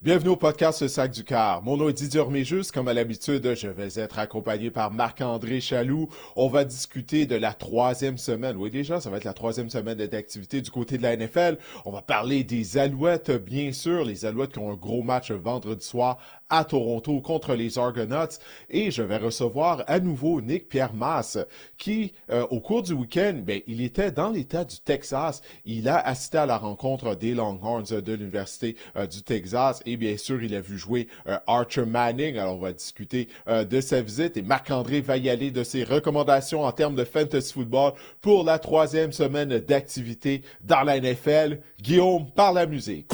Bienvenue au podcast Le Sac du Car. Mon nom est Didier Orméjus. Comme à l'habitude, je vais être accompagné par Marc-André Chaloux. On va discuter de la troisième semaine. Oui, déjà, ça va être la troisième semaine d'activité du côté de la NFL. On va parler des Alouettes, bien sûr. Les Alouettes qui ont un gros match vendredi soir à Toronto contre les Argonauts. Et je vais recevoir à nouveau Nick Pierre-Masse qui, au cours du week-end, il était dans l'État du Texas. Il a assisté à la rencontre des Longhorns de l'Université du Texas. Et bien sûr, il a vu jouer Archer Manning. Alors, on va discuter de sa visite. Et Marc-André va y aller de ses recommandations en termes de fantasy football pour la troisième semaine d'activité dans la NFL. Guillaume, par la musique.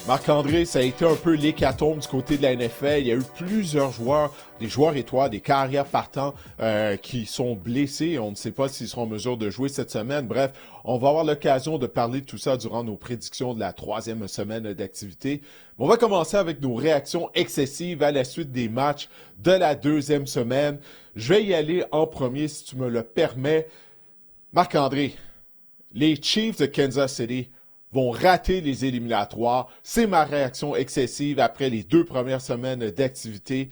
Marc-André, ça a été un peu l'hécatombe du côté de la NFL. Il y a eu plusieurs joueurs, des joueurs étoiles, des carrières partants qui sont blessés. On ne sait pas s'ils seront en mesure de jouer cette semaine. Bref, on va avoir l'occasion de parler de tout ça durant nos prédictions de la troisième semaine d'activité. On va commencer avec nos réactions excessives à la suite des matchs de la deuxième semaine. Je vais y aller en premier, si tu me le permets. Marc-André, les Chiefs de Kansas City vont rater les éliminatoires. C'est ma réaction excessive après les 2 premières semaines d'activité.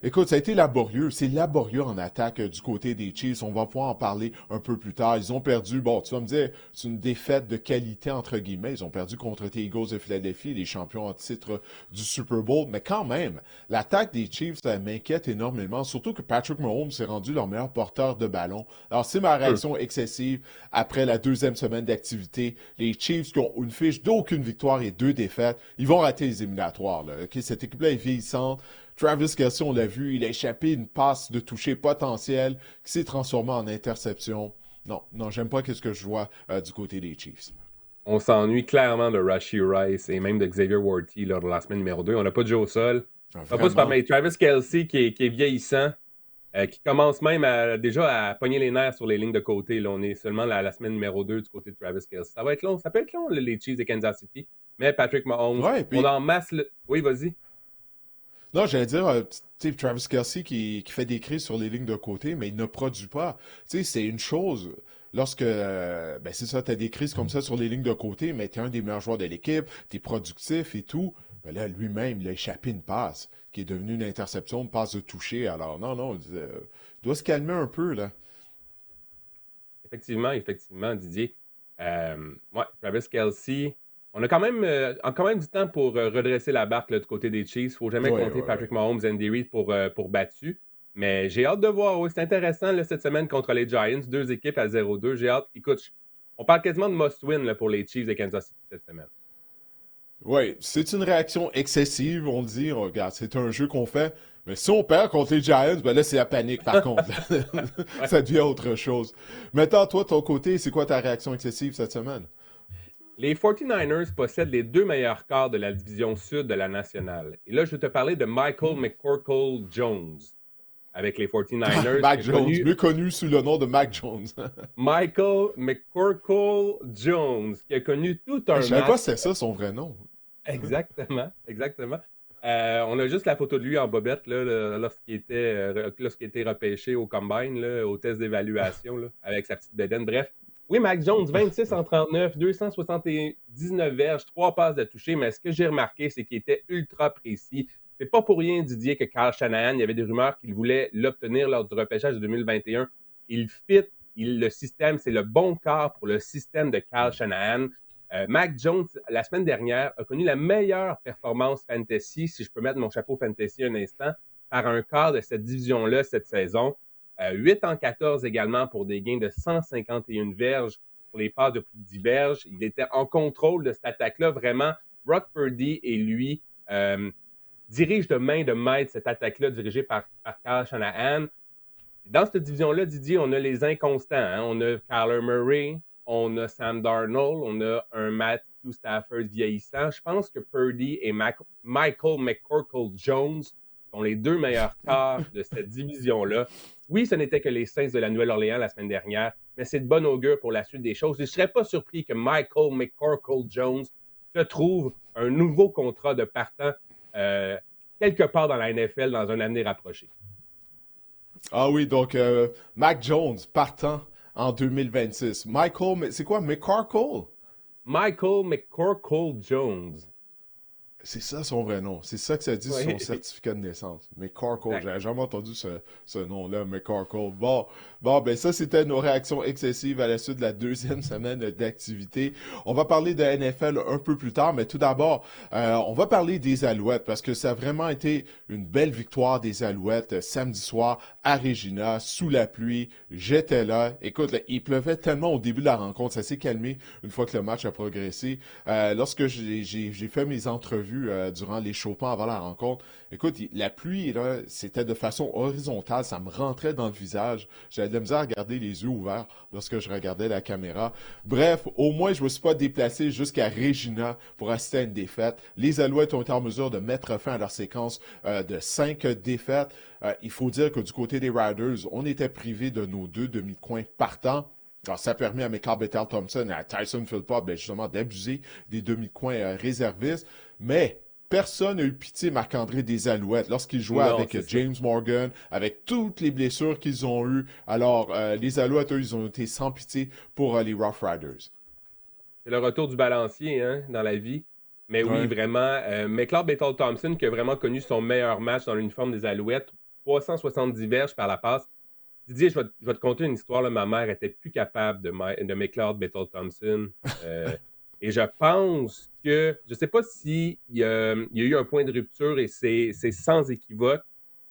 Écoute, ça a été laborieux. C'est laborieux en attaque du côté des Chiefs. On va pouvoir en parler un peu plus tard. Ils ont perdu, bon, tu vas me dire, c'est une défaite de qualité, entre guillemets. Ils ont perdu contre les Eagles de Philadelphie, les champions en titre du Super Bowl. Mais quand même, l'attaque des Chiefs, ça m'inquiète énormément. Surtout que Patrick Mahomes s'est rendu leur meilleur porteur de ballon. Alors, c'est ma réaction excessive après la deuxième semaine d'activité. Les Chiefs qui ont une fiche d'aucune victoire et 2 défaites, ils vont rater les éliminatoires. Là. Okay? Cette équipe-là est vieillissante. Travis Kelce, on l'a vu, il a échappé une passe de toucher potentiel qui s'est transformée en interception. Non, j'aime pas ce que je vois du côté des Chiefs. On s'ennuie clairement de Rashee Rice et même de Xavier Worthy lors de la semaine numéro 2. On n'a pas de jeu au sol. On va pas se permettre. Travis Kelce qui est vieillissant, qui commence même déjà à pogner les nerfs sur les lignes de côté. Là, on est seulement la semaine numéro 2 du côté de Travis Kelce. Ça va être long. Ça peut être long, les Chiefs de Kansas City. Mais Patrick Mahomes, Ouais, on puis... a en masse... Oui, vas-y. Non, j'allais dire, tu sais, Travis Kelce qui fait des crises sur les lignes de côté, mais il ne produit pas. Tu sais, c'est une chose lorsque, c'est ça, tu as des crises comme ça sur les lignes de côté, mais tu es un des meilleurs joueurs de l'équipe, tu es productif et tout. Ben là, lui-même, il a échappé une passe qui est devenue une interception, une passe de toucher. Alors, non, il doit se calmer un peu, là. Effectivement, Didier. Ouais, Travis Kelce... On a quand même du temps pour redresser la barque là, du côté des Chiefs. Il ne faut jamais compter Ouais. Patrick Mahomes et Andy Reid pour battu. Mais j'ai hâte de voir. Oui, c'est intéressant là, cette semaine contre les Giants. 2 équipes à 0-2. J'ai hâte. Écoute, on parle quasiment de must-win là, pour les Chiefs de Kansas City cette semaine. Oui, c'est une réaction excessive, on dit, regarde, c'est un jeu qu'on fait, mais si on perd contre les Giants, ben là, c'est la panique, par contre. Ouais. Ça devient autre chose. Maintenant, toi, de ton côté, c'est quoi ta réaction excessive cette semaine? Les 49ers possèdent les 2 meilleurs corps de la division sud de la nationale. Et là, je vais te parler de Michael McCorkle Jones avec les 49ers, Mac qui a Jones, connu mieux connu sous le nom de Mac Jones. Michael McCorkle Jones, qui a connu tout Je un savais pas match. si c'était ça son vrai nom. Exactement. On a juste la photo de lui en bobette là, lorsqu'il était repêché au Combine, là, au test d'évaluation, là, avec sa petite bédaine. Bref, oui, Mac Jones, 26 en 39, 279 verges, 3 passes de toucher, mais ce que j'ai remarqué, c'est qu'il était ultra précis. C'est pas pour rien, Didier, que Kyle Shanahan, il y avait des rumeurs qu'il voulait l'obtenir lors du repêchage de 2021. Il fit, le système, c'est le bon corps pour le système de Kyle Shanahan. Mac Jones, la semaine dernière, a connu la meilleure performance fantasy, si je peux mettre mon chapeau fantasy un instant, par un quart de cette division-là cette saison. 8 en 14 également pour des gains de 151 verges pour les passes de plus de 10 verges. Il était en contrôle de cette attaque-là. Vraiment, Brock Purdy et lui dirigent de main de maître cette attaque-là dirigée par Kyle Shanahan. Dans cette division-là, Didier, on a les inconstants. Hein? On a Kyler Murray, on a Sam Darnold, on a un Matthew Stafford vieillissant. Je pense que Purdy et Michael McCorkle Jones sont les 2 meilleurs quarts de cette division-là. Oui, ce n'était que les Saints de la Nouvelle-Orléans la semaine dernière, mais c'est de bon augure pour la suite des choses. Je ne serais pas surpris que Michael McCorkle Jones se trouve un nouveau contrat de partant quelque part dans la NFL dans un avenir rapproché. Ah oui, donc Mac Jones partant en 2026. Michael, c'est quoi, McCorkle? Michael McCorkle Jones. C'est ça son vrai nom. C'est ça que ça dit sur son Oui, certificat de naissance. McCorkle. exact. J'avais jamais entendu ce nom-là, McCorkle. Ben ça, c'était nos réactions excessives à la suite de la deuxième semaine d'activité. On va parler de NFL un peu plus tard, mais tout d'abord, on va parler des Alouettes parce que ça a vraiment été une belle victoire des Alouettes samedi soir à Regina, sous la pluie. J'étais là. Écoute, là, il pleuvait tellement au début de la rencontre. Ça s'est calmé une fois que le match a progressé. Lorsque j'ai fait mes entrevues durant l'échauffement avant la rencontre, écoute, la pluie, là, c'était de façon horizontale. Ça me rentrait dans le visage. J'avais de la misère à garder les yeux ouverts lorsque je regardais la caméra. Bref, au moins, je ne me suis pas déplacé jusqu'à Regina pour assister à une défaite. Les Alouettes ont été en mesure de mettre fin à leur séquence de 5 défaites. Il faut dire que du côté des Riders, on était privé de nos 2 demi-coins partants. Alors, ça permet à McCall Bethel-Thompson et à Tyson Philpott, justement, d'abuser des demi-coins réservistes. Mais personne n'a eu pitié, Marc-André, des Alouettes lorsqu'ils jouaient Non, avec c'est ça. James Morgan, avec toutes les blessures qu'ils ont eues. Alors, les Alouettes, eux, ils ont été sans pitié pour les Rough Riders. C'est le retour du balancier hein, dans la vie. Mais oui, Ouais. vraiment, McLeod Bethel-Thompson qui a vraiment connu son meilleur match dans l'uniforme des Alouettes, 370 verges par la passe. Didier, je vais te conter une histoire. Là. Ma mère était plus capable de McLeod Bethel-Thompson. Et je pense que, je ne sais pas s'il y a eu un point de rupture et c'est sans équivoque,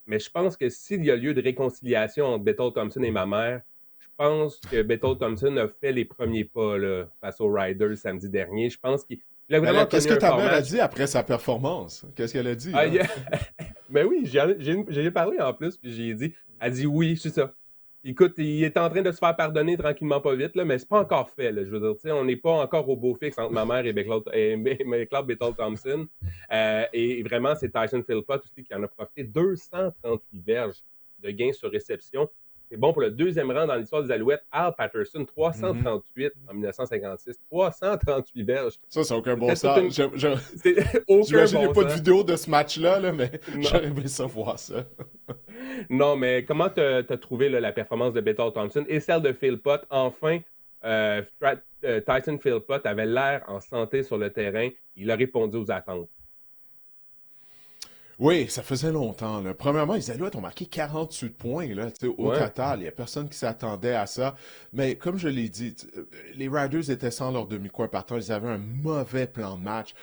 mais je pense que s'il y a lieu de réconciliation entre Bethel-Thompson et ma mère, je pense que Bethel-Thompson a fait les premiers pas là, face aux Riders samedi dernier. Je pense qu'il a Mais là, vraiment qu'est-ce connu que un ta fort mère a match. dit après sa performance? Qu'est-ce qu'elle a dit, Ah, là? ben oui, j'ai parlé en plus, puis j'ai dit, elle dit oui, c'est ça. Écoute, il est en train de se faire pardonner tranquillement pas vite, là, mais c'est pas encore fait. Là, je veux dire, tu sais, on n'est pas encore au beau fixe entre ma mère et McLeod Bethel-Thompson. Et vraiment, c'est Tyson Philpott aussi qui en a profité. 238 verges de gains sur réception. C'est bon pour le deuxième rang dans l'histoire des Alouettes. Al Patterson, Mhm. 338 en 1956. 338 verges. Ça n'a aucun bon C'était toute sens. une. C'est aucun J'imagine qu'il n'y a bon pas de sens. vidéo de ce match-là, là, mais Non. j'aurais aimé ça voir ça. Non, mais comment t'as trouvé là, la performance de Bethel Thompson et celle de Philpott? Enfin, Tyson Philpott avait l'air en santé sur le terrain. Il a répondu aux attentes. Oui, ça faisait longtemps. Là. Premièrement, les Alouettes ont marqué 48 points là, au Ouais. total. Il n'y a personne qui s'attendait à ça. Mais comme je l'ai dit, les Riders étaient sans leur demi-coin partant. Ils avaient un mauvais plan de match.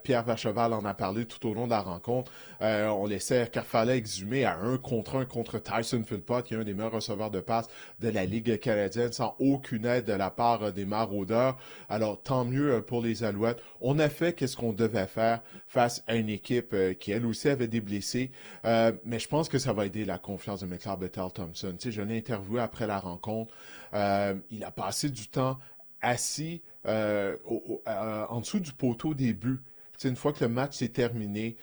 Pierre Vacheval en a parlé tout au long de la rencontre. On laissait Carfala exhumer à un contre Tyson Philpott, qui est un des meilleurs receveurs de passe de la Ligue canadienne, sans aucune aide de la part des maraudeurs. Alors, tant mieux pour les Alouettes. On a fait qu'est-ce qu'on devait faire face à une équipe qui, elle aussi, avait des blessés. Mais je pense que ça va aider la confiance de McLeod Bethel-Thompson. Tu sais, je l'ai interviewé après la rencontre. Il a passé du temps assis en dessous du poteau des buts. Tu sais, une fois que le match s'est terminé,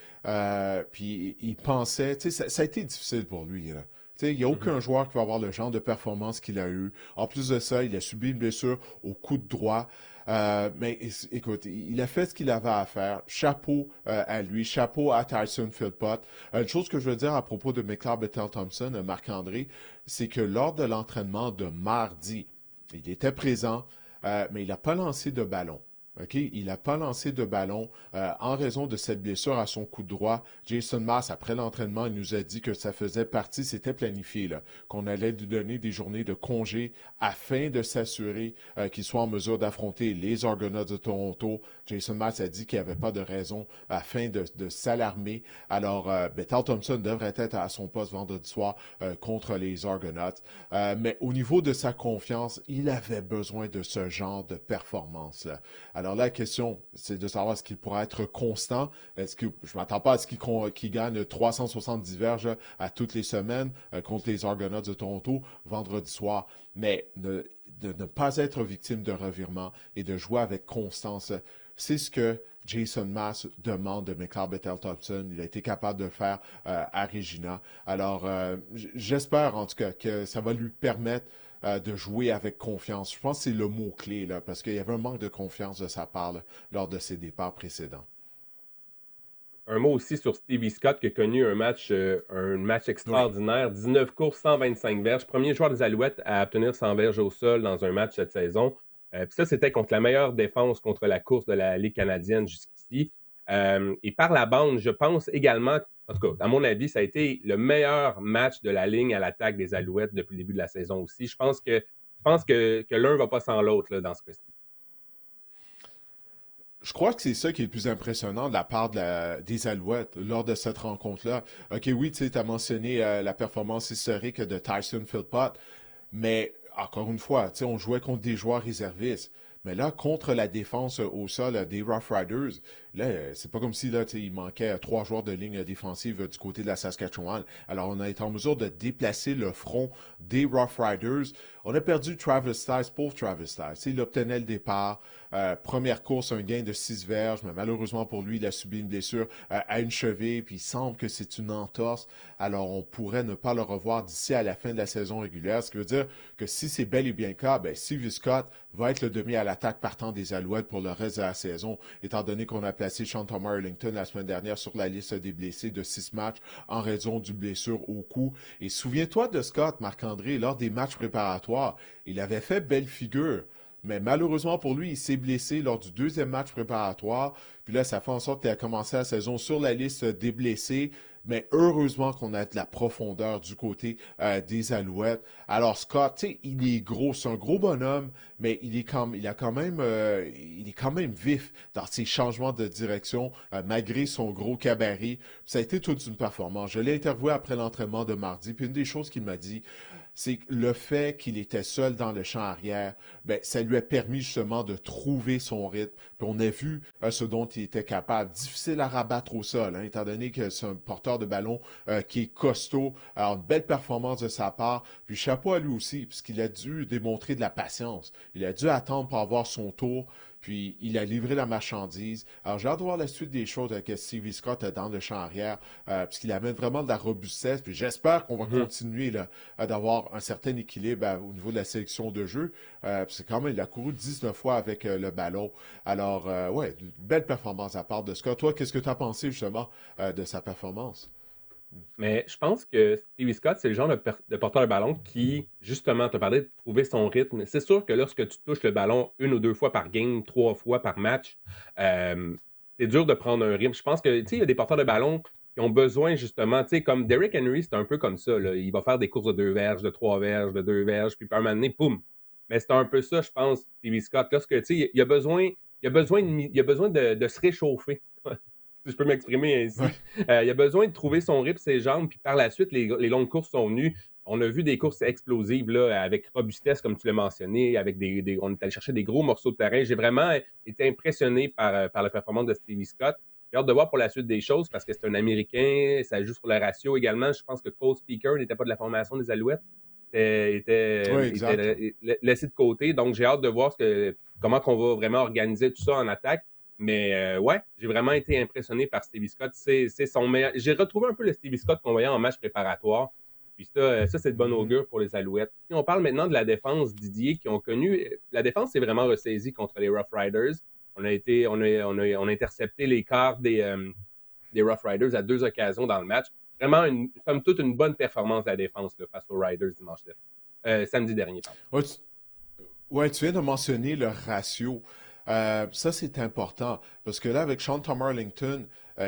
puis il pensait, tu sais, ça a été difficile pour lui. Là. Il n'y a Mhm. aucun joueur qui va avoir le genre de performance qu'il a eu. En plus de ça, il a subi une blessure au coude droit. Mais écoute, il a fait ce qu'il avait à faire. Chapeau à lui, chapeau à Tyson Philpott. Une chose que je veux dire à propos de McLeod Bethel-Thompson, Marc-André, c'est que lors de l'entraînement de mardi, il était présent, mais il n'a pas lancé de ballon. Okay? Il n'a pas lancé de ballon en raison de cette blessure à son coude droit. Jason Maas, après l'entraînement, il nous a dit que ça faisait partie, c'était planifié, là, qu'on allait lui donner des journées de congé afin de s'assurer qu'il soit en mesure d'affronter les Argonauts de Toronto. Jason Maas a dit qu'il n'y avait pas de raison afin de s'alarmer. Alors, Bethel Thompson devrait être à son poste vendredi soir contre les Argonauts. Mais au niveau de sa confiance, il avait besoin de ce genre de performance-là. Alors là, la question, c'est de savoir est-ce qu'il pourra être constant. Est-ce que je m'attends pas à ce qu'il gagne 370 verges à toutes les semaines contre les Argonauts de Toronto vendredi soir. Mais de ne pas être victime de revirement et de jouer avec constance, c'est ce que Jason Maas demande de McLeod Bethel-Thompson. Il a été capable de le faire à Regina. Alors, j'espère en tout cas que ça va lui permettre de jouer avec confiance. Je pense que c'est le mot-clé, là, parce qu'il y avait un manque de confiance de sa part là, lors de ses départs précédents. un mot aussi sur Stevie Scott qui a connu un match extraordinaire. 19 courses, 125 verges. Premier joueur des Alouettes à obtenir 100 verges au sol dans un match cette saison. Puis ça, c'était contre la meilleure défense contre la course de la Ligue canadienne jusqu'ici. Et par la bande, je pense également, en tout cas, à mon avis, ça a été le meilleur match de la ligne à l'attaque des Alouettes depuis le début de la saison aussi. Je pense que l'un ne va pas sans l'autre là, dans ce cas-ci. Je crois que c'est ça qui est le plus impressionnant de la part des Alouettes lors de cette rencontre-là. OK, oui, tu sais, as mentionné la performance historique de Tyson Philpott, mais encore une fois, tu sais, on jouait contre des joueurs réservistes. Mais là, contre la défense au sol des Rough Riders, là, c'est pas comme si là, il manquait 3 joueurs de ligne défensive du côté de la Saskatchewan. Alors, on a été en mesure de déplacer le front des Rough Riders. On a perdu Travis Stice, pauvre Travis Stice. Il obtenait le départ. Première course, un gain de 6 verges, mais malheureusement pour lui, il a subi une blessure à une cheville, puis il semble que c'est une entorse. Alors, on pourrait ne pas le revoir d'ici à la fin de la saison régulière, ce qui veut dire que si c'est bel et bien le cas, ben, Stevie Scott va être le demi à l'attaque partant des Alouettes pour le reste de la saison, étant donné qu'on a placé Sean Thomas Erlington la semaine dernière sur la liste des blessés de 6 matchs en raison d'une blessure au cou. Et souviens-toi de Scott, Marc-André, lors des matchs préparatoires, il avait fait belle figure. Mais malheureusement pour lui, il s'est blessé lors du deuxième match préparatoire. Puis là, ça fait en sorte qu'il a commencé la saison sur la liste des blessés. Mais heureusement qu'on a de la profondeur du côté des Alouettes. Alors Scott, tu sais, il est gros, c'est un gros bonhomme, mais il est quand même vif dans ses changements de direction, malgré son gros cabaret. Ça a été toute une performance. Je l'ai interviewé après l'entraînement de mardi, puis une des choses qu'il m'a dit, c'est que le fait qu'il était seul dans le champ arrière, ben, ça lui a permis justement de trouver son rythme. Puis on a vu ce dont il était capable. Difficile à rabattre au sol, hein, étant donné que c'est un porteur de ballon qui est costaud. Alors, une belle performance de sa part. Puis chapeau à lui aussi, puisqu'il a dû démontrer de la patience. Il a dû attendre pour avoir son tour. Puis il a livré la marchandise. Alors j'ai hâte de voir la suite des choses avec Stevie Scott dans le champ arrière, puisqu'il amène vraiment de la robustesse. Puis j'espère qu'on va continuer là, d'avoir un certain équilibre au niveau de la sélection de jeu. C'est quand même, il a couru 19 fois avec le ballon. Alors, ouais, une belle performance à part de Scott. Toi, qu'est-ce que tu as pensé justement de sa performance? Mais je pense que Stevie Scott, c'est le genre de porteur de ballon qui, justement, te parlait de trouver son rythme. C'est sûr que lorsque tu touches le ballon 1 ou 2 fois par game, 3 fois par match, c'est dur de prendre un rythme. Je pense que, tu sais, il y a des porteurs de ballon qui ont besoin, justement, tu sais, comme Derrick Henry, c'est un peu comme ça, là. Il va faire des courses de 2 verges, de 3 verges, de 2 verges, puis par un moment donné, poum! Mais c'est un peu ça, je pense, Stevie Scott. Lorsque, tu sais, il a besoin de se réchauffer. Si je peux m'exprimer Ouais. ainsi. Il a besoin de trouver son rythme, ses jambes, puis par la suite, les longues courses sont venues. On a vu des courses explosives là, avec robustesse, comme tu l'as mentionné, avec on est allé chercher des gros morceaux de terrain. J'ai vraiment été impressionné par la performance de Stevie Scott. J'ai hâte de voir pour la suite des choses parce que c'est un Américain, ça joue sur le ratio également. Je pense que Cole Speaker n'était pas de la formation des Alouettes, Oui, exact. était laissé de côté. Donc, j'ai hâte de voir comment on va vraiment organiser tout ça en attaque. Mais ouais, j'ai vraiment été impressionné par Stevie Scott. C'est son meilleur. J'ai retrouvé un peu le Stevie Scott qu'on voyait en match préparatoire. Puis ça c'est de bon Mhm. augure pour les Alouettes. Si on parle maintenant de la défense Didier qui ont connu, la défense s'est vraiment ressaisie contre les Rough Riders. On a intercepté les quarts des Rough Riders à 2 occasions dans le match. Vraiment, somme toute, une bonne performance de la défense là, face aux Riders samedi dernier. Pardon. Ouais, tu viens de mentionner le ratio. Ça, c'est important parce que là, avec Sean Thomas Arlington,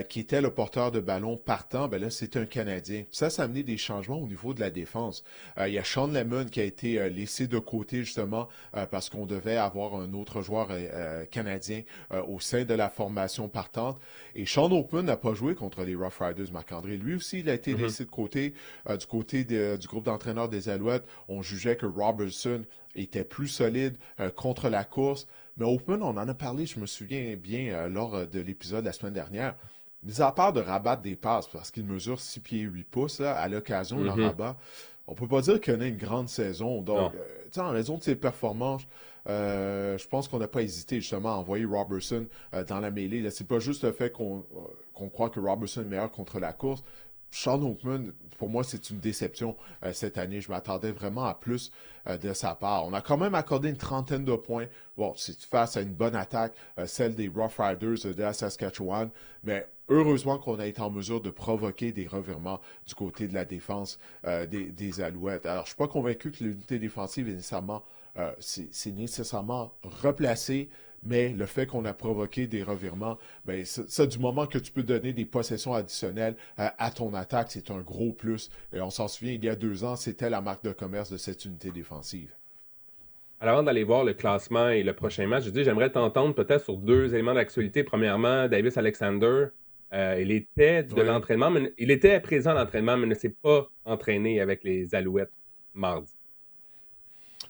qui était le porteur de ballon partant, ben là, c'est un Canadien. Ça a amené des changements au niveau de la défense. Il y a Sean Lemon qui a été laissé de côté, justement, parce qu'on devait avoir un autre joueur canadien au sein de la formation partante. Et Sean Oakman n'a pas joué contre les Rough Riders, Marc-André. Lui aussi, il a été laissé de côté. Du côté du groupe d'entraîneurs des Alouettes, on jugeait que Robertson était plus solide contre la course. Mais Oakman, on en a parlé, je me souviens bien, lors de l'épisode la semaine dernière. Mis à part de rabattre des passes, parce qu'il mesure 6 pieds 8 pouces, là, à l'occasion, il en rabat, on peut pas dire qu'il a une grande saison. Donc, en raison de ses performances, je pense qu'on n'a pas hésité justement à envoyer Robertson dans la mêlée. Là, c'est pas juste le fait qu'on croit que Robertson est meilleur contre la course. Sean Oakman, pour moi, c'est une déception cette année. Je m'attendais vraiment à plus de sa part. On a quand même accordé une trentaine de points. Bon, c'est face à une bonne attaque, celle des Rough Riders de la Saskatchewan, mais heureusement qu'on a été en mesure de provoquer des revirements du côté de la défense des Alouettes. Alors, je suis pas convaincu que l'unité défensive est nécessairement, c'est nécessairement replacée, mais le fait qu'on a provoqué des revirements, ben, ça, du moment que tu peux donner des possessions additionnelles à ton attaque, c'est un gros plus. Et on s'en souvient, il y a 2 ans, c'était la marque de commerce de cette unité défensive. Alors, avant d'aller voir le classement et le prochain match, j'aimerais t'entendre peut-être sur deux éléments d'actualité. Premièrement, Davis Alexander, il était de Oui. l'entraînement, mais il était présent à l'entraînement, mais ne s'est pas entraîné avec les Alouettes mardi.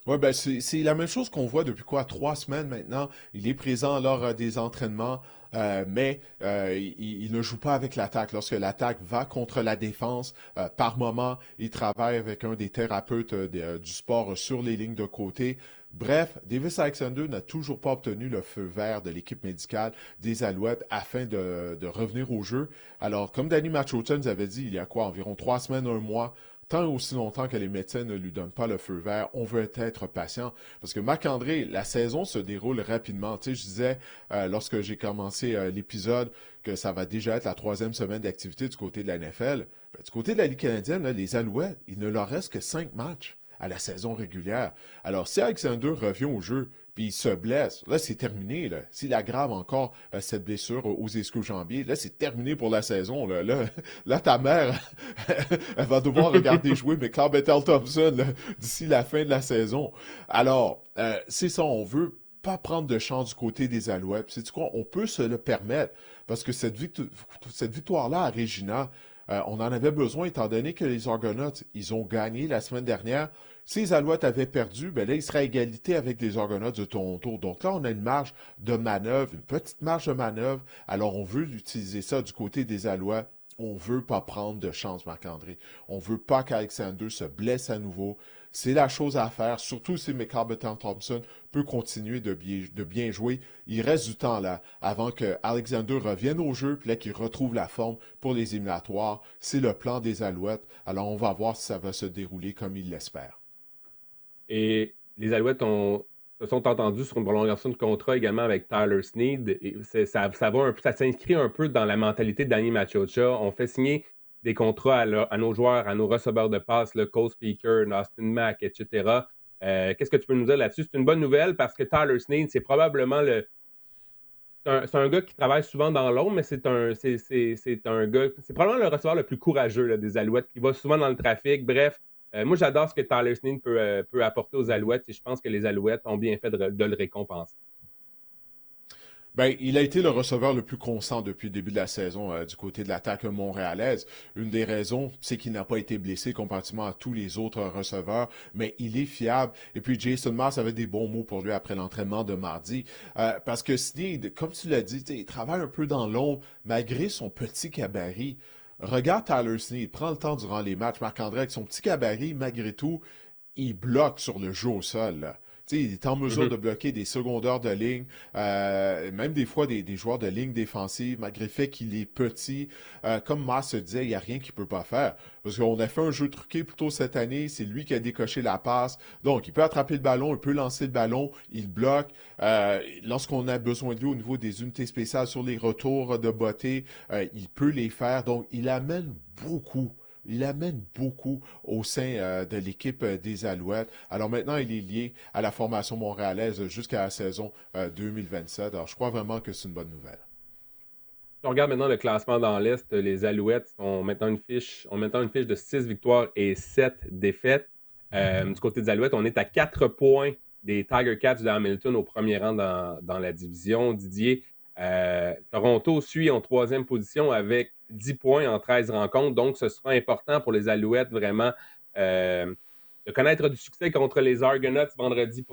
Oui, ben c'est la même chose qu'on voit depuis quoi, 3 semaines maintenant. Il est présent lors des entraînements, mais il ne joue pas avec l'attaque. Lorsque l'attaque va contre la défense, par moment, il travaille avec un des thérapeutes du sport sur les lignes de côté. Bref, Davis Alexander n'a toujours pas obtenu le feu vert de l'équipe médicale des Alouettes afin de revenir au jeu. Alors, comme Danny Machocha nous avait dit il y a quoi, environ 3 semaines, un mois, tant et aussi longtemps que les médecins ne lui donnent pas le feu vert, on veut être patient. Parce que Marc-André, la saison se déroule rapidement. Tu sais, je disais, lorsque j'ai commencé l'épisode, que ça va déjà être la 3e semaine d'activité du côté de la NFL. Ben, du côté de la Ligue canadienne, là, les Alouettes, il ne leur reste que 5 matchs à la saison régulière. Alors, si Alexander revient au jeu, puis il se blesse, là, c'est terminé. Là. S'il aggrave encore cette blessure aux ischio-jambiers, là, c'est terminé pour la saison. Là, ta mère, elle va devoir regarder jouer McLeod Thompson là, d'ici la fin de la saison. Alors, c'est ça, on veut pas prendre de chance du côté des Alouettes. C'est quoi? On peut se le permettre parce que cette victoire-là à Regina, on en avait besoin étant donné que les Argonauts, ils ont gagné la semaine dernière. Si les Alouettes avaient perdu, ben là, ils seraient à égalité avec les Argonauts de Toronto. Donc là, on a une marge de manœuvre, une petite marge de manœuvre. Alors, on veut utiliser ça du côté des Alouettes. On veut pas prendre de chance, Marc-André. On veut pas qu'Alexander se blesse à nouveau. C'est la chose à faire, surtout si McLeod Thompson peut continuer de bien jouer. Il reste du temps là avant que Alexander revienne au jeu, puis là qu'il retrouve la forme pour les éliminatoires. C'est le plan des Alouettes. Alors on va voir si ça va se dérouler comme il l'espère. Et les Alouettes se sont entendus sur une prolongation de contrat également avec Tyler Snead. Et ça s'inscrit un peu dans la mentalité de Danny Machocha. On fait signer des contrats à nos joueurs, à nos receveurs de passe, le Cole Speaker, Austin Mack, etc. Qu'est-ce que tu peux nous dire là-dessus? C'est une bonne nouvelle parce que Tyler Snead, c'est probablement c'est un gars qui travaille souvent dans l'ombre, mais c'est un gars, c'est probablement le receveur le plus courageux là, des Alouettes, qui va souvent dans le trafic. Bref, moi j'adore ce que Tyler Snead peut apporter aux Alouettes et je pense que les Alouettes ont bien fait de le récompenser. Ben, il a été le receveur le plus constant depuis le début de la saison du côté de l'attaque montréalaise. Une des raisons, c'est qu'il n'a pas été blessé comparativement à tous les autres receveurs, mais il est fiable. Et puis Jason Mars avait des bons mots pour lui après l'entraînement de mardi. Parce que Snead, comme tu l'as dit, il travaille un peu dans l'ombre malgré son petit gabarit. Regarde Tyler Snead, prends le temps durant les matchs. Marc-André, avec son petit gabarit, malgré tout, il bloque sur le jeu au sol. Là. Il est en mesure de bloquer des secondaires de ligne, même des fois des joueurs de ligne défensive, malgré le fait qu'il est petit. Comme Mars se disait, il n'y a rien qu'il ne peut pas faire. Parce qu'on a fait un jeu truqué plus tôt cette année, c'est lui qui a décoché la passe. Donc, il peut attraper le ballon, il peut lancer le ballon, il bloque. Lorsqu'on a besoin de lui au niveau des unités spéciales sur les retours de beauté, il peut les faire. Donc, il amène beaucoup. Il amène beaucoup au sein de l'équipe des Alouettes. Alors maintenant, il est lié à la formation montréalaise jusqu'à la saison 2027. Alors je crois vraiment que c'est une bonne nouvelle. Si on regarde maintenant le classement dans l'Est, les Alouettes ont maintenant une fiche de 6 victoires et 7 défaites. Du côté des Alouettes, on est à 4 points des Tiger Cats de Hamilton au premier rang dans la division. Didier, Toronto suit en 3e position avec 10 points en 13 rencontres. Donc, ce sera important pour les Alouettes vraiment de connaître du succès contre les Argonauts vendredi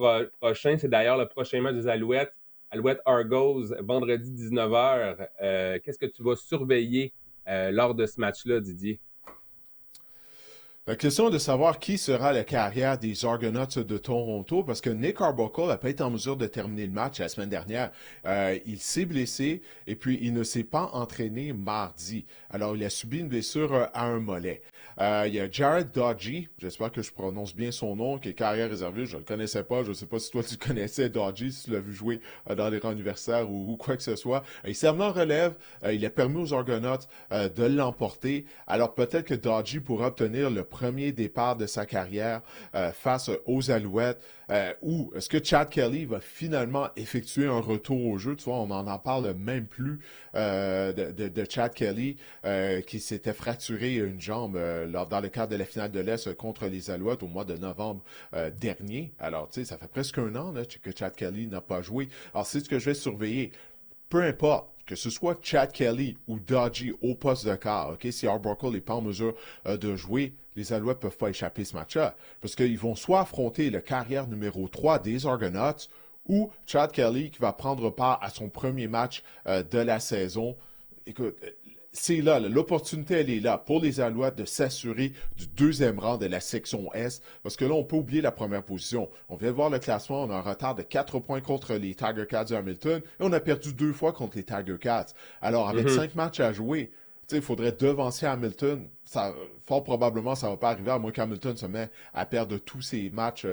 prochain. C'est d'ailleurs le prochain match des Alouettes. Alouette Argos, vendredi 19h. Qu'est-ce que tu vas surveiller lors de ce match-là, Didier? La question est de savoir qui sera la carrière des Argonauts de Toronto, parce que Nick Arbuckle n'a pas été en mesure de terminer le match la semaine dernière. Il s'est blessé et puis il ne s'est pas entraîné mardi. Alors, il a subi une blessure à un mollet. Il y a Jared Dodgy, j'espère que je prononce bien son nom, qui est carrière réservée. Je ne le connaissais pas. Je ne sais pas si toi tu connaissais Dodgy, si tu l'as vu jouer dans les rangs universitaires ou quoi que ce soit. Il s'est amené en relève. Il a permis aux Argonauts de l'emporter. Alors, peut-être que Dodgy pourra obtenir le premier départ de sa carrière face aux Alouettes. Ou est-ce que Chad Kelly va finalement effectuer un retour au jeu? Tu vois, on n'en parle même plus de Chad Kelly qui s'était fracturé une jambe dans le cadre de la finale de l'Est contre les Alouettes au mois de novembre dernier. Alors, tu sais, ça fait presque un an là, que Chad Kelly n'a pas joué. Alors, c'est ce que je vais surveiller. Peu importe, que ce soit Chad Kelly ou Dodgy au poste de quart, ok, si Arbuckle n'est pas en mesure de jouer, les Alouettes ne peuvent pas échapper ce match-là. Parce qu'ils vont soit affronter le carrière numéro 3 des Argonauts ou Chad Kelly qui va prendre part à son premier match de la saison. Écoute, c'est là, l'opportunité, elle est là pour les Alouettes de s'assurer du deuxième rang de la section Est, parce que là, on peut oublier la première position. On vient de voir le classement, on a un retard de 4 points contre les Tiger Cats de Hamilton, et on a perdu 2 fois contre les Tiger Cats. Alors, avec 5 matchs à jouer, il faudrait devancer Hamilton. Ça, fort probablement, ça ne va pas arriver à moins qu'Hamilton se met à perdre tous ses matchs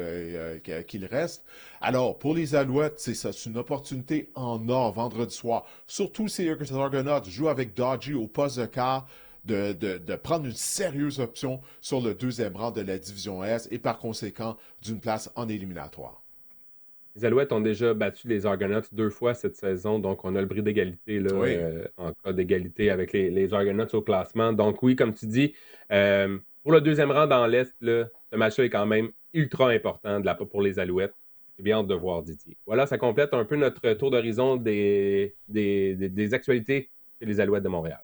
qu'il reste. Alors, pour les Alouettes, c'est ça, c'est une opportunité en or vendredi soir. Surtout si les Argonauts jouent avec Dodgy au poste de quart, de prendre une sérieuse option sur le deuxième rang de la division Est et par conséquent d'une place en éliminatoire. Les Alouettes ont déjà battu les Argonauts 2 fois cette saison, donc on a le bris d'égalité là, Oui. en cas d'égalité avec les Argonauts au classement. Donc oui, comme tu dis, pour le deuxième rang dans l'Est, là, ce match-là est quand même ultra important pour les Alouettes. J'ai bien hâte de voir Didier. Voilà, ça complète un peu notre tour d'horizon des actualités chez les Alouettes de Montréal.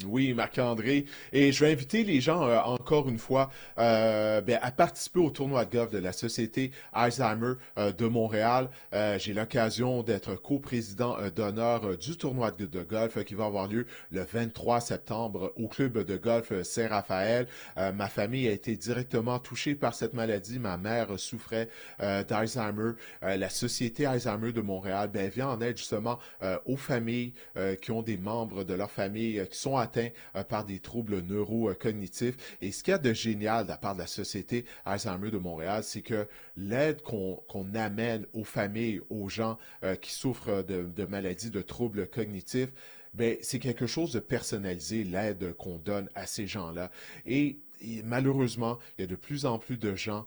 Oui, Marc-André. Et je vais inviter les gens, encore une fois, à participer au tournoi de golf de la Société Alzheimer de Montréal. J'ai l'occasion d'être coprésident d'honneur du tournoi de golf qui va avoir lieu le 23 septembre au club de golf Saint-Raphaël. Ma famille a été directement touchée par cette maladie. Ma mère souffrait d'Alzheimer. La Société Alzheimer de Montréal vient en aide justement aux familles qui ont des membres de leur famille qui sont atteints par des troubles neurocognitifs. Et ce qu'il y a de génial de la part de la Société Alzheimer de Montréal, c'est que l'aide qu'on amène aux familles, aux gens qui souffrent de maladies, de troubles cognitifs, c'est quelque chose de personnalisé, l'aide qu'on donne à ces gens-là. Et malheureusement, il y a de plus en plus de gens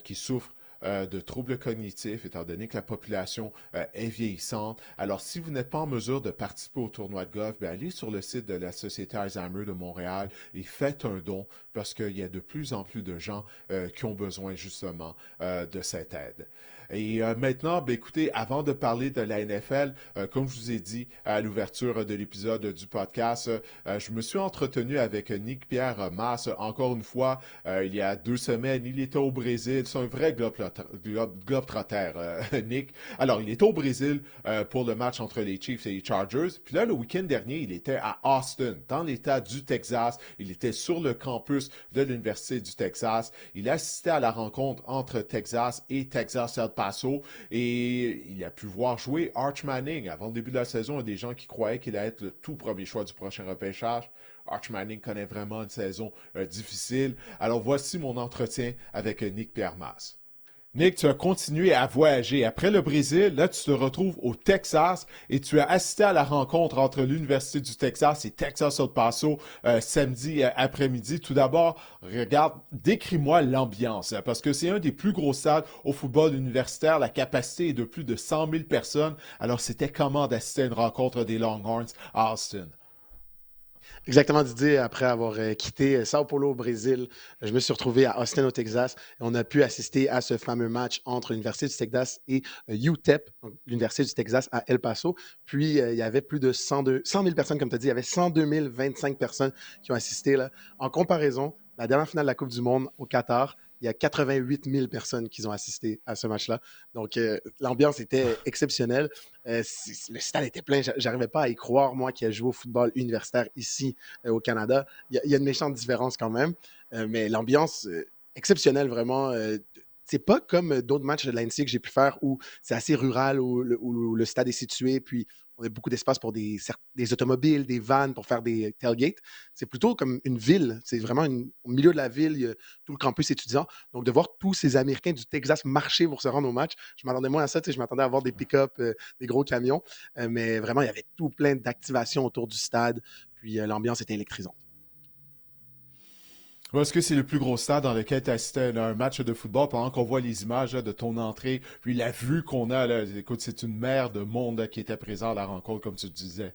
qui souffrent de troubles cognitifs, étant donné que la population est vieillissante. Alors, si vous n'êtes pas en mesure de participer au tournoi de golf, allez sur le site de la Société Alzheimer de Montréal et faites un don, parce qu'il y a de plus en plus de gens qui ont besoin justement de cette aide. Et maintenant, écoutez, avant de parler de la NFL, comme je vous ai dit à l'ouverture de l'épisode du podcast, je me suis entretenu avec Nick-Pierre Masse. Encore une fois, il y a 2 semaines, il était au Brésil. C'est un vrai globe-trotter, Nick. Alors, il était au Brésil pour le match entre les Chiefs et les Chargers. Puis là, le week-end dernier, il était à Austin, dans l'État du Texas. Il était sur le campus de l'Université du Texas. Il assistait à la rencontre entre Texas et Texas El Paso et il a pu voir jouer Arch Manning. Avant le début de la saison, il y a des gens qui croyaient qu'il allait être le tout premier choix du prochain repêchage. Arch Manning connaît vraiment une saison difficile. Alors voici mon entretien avec Nick-Pierre Masse. Nick, tu as continué à voyager. Après le Brésil, là, tu te retrouves au Texas et tu as assisté à la rencontre entre l'Université du Texas et Texas El Paso samedi après-midi. Tout d'abord, décris-moi l'ambiance, parce que c'est un des plus gros stades au football universitaire. La capacité est de plus de 100 000 personnes. Alors, c'était comment d'assister à une rencontre des Longhorns à Austin? Exactement, Didier. Après avoir quitté Sao Paulo au Brésil, je me suis retrouvé à Austin au Texas et on a pu assister à ce fameux match entre l'Université du Texas et UTEP, donc l'Université du Texas à El Paso. Puis, il y avait plus de 100 000 personnes, comme tu as dit. Il y avait 102 025 personnes qui ont assisté. Là. En comparaison, la dernière finale de la Coupe du Monde au Qatar, il y a 88 000 personnes qui ont assisté à ce match-là. Donc, l'ambiance était exceptionnelle. Le stade était plein. J'arrivais pas à y croire, moi, qui ai joué au football universitaire ici au Canada. Il y a une méchante différence quand même, mais l'ambiance exceptionnelle, vraiment. C'est pas comme d'autres matchs de l'ANC que j'ai pu faire où c'est assez rural, où le stade est situé, puis on a beaucoup d'espace pour des automobiles, des vannes pour faire des tailgates. C'est plutôt comme une ville. C'est vraiment au milieu de la ville, il y a tout le campus étudiant. Donc, de voir tous ces Américains du Texas marcher pour se rendre au match, je m'attendais moins à ça. Je m'attendais à voir des pick-up, des gros camions. Mais vraiment, il y avait tout plein d'activations autour du stade. Puis, l'ambiance était électrisante. Est-ce que c'est le plus gros stade dans lequel tu assistais à un match de football pendant qu'on voit les images là, de ton entrée, puis la vue qu'on a, là, écoute, c'est une mer de monde là, qui était présent à la rencontre, comme tu disais.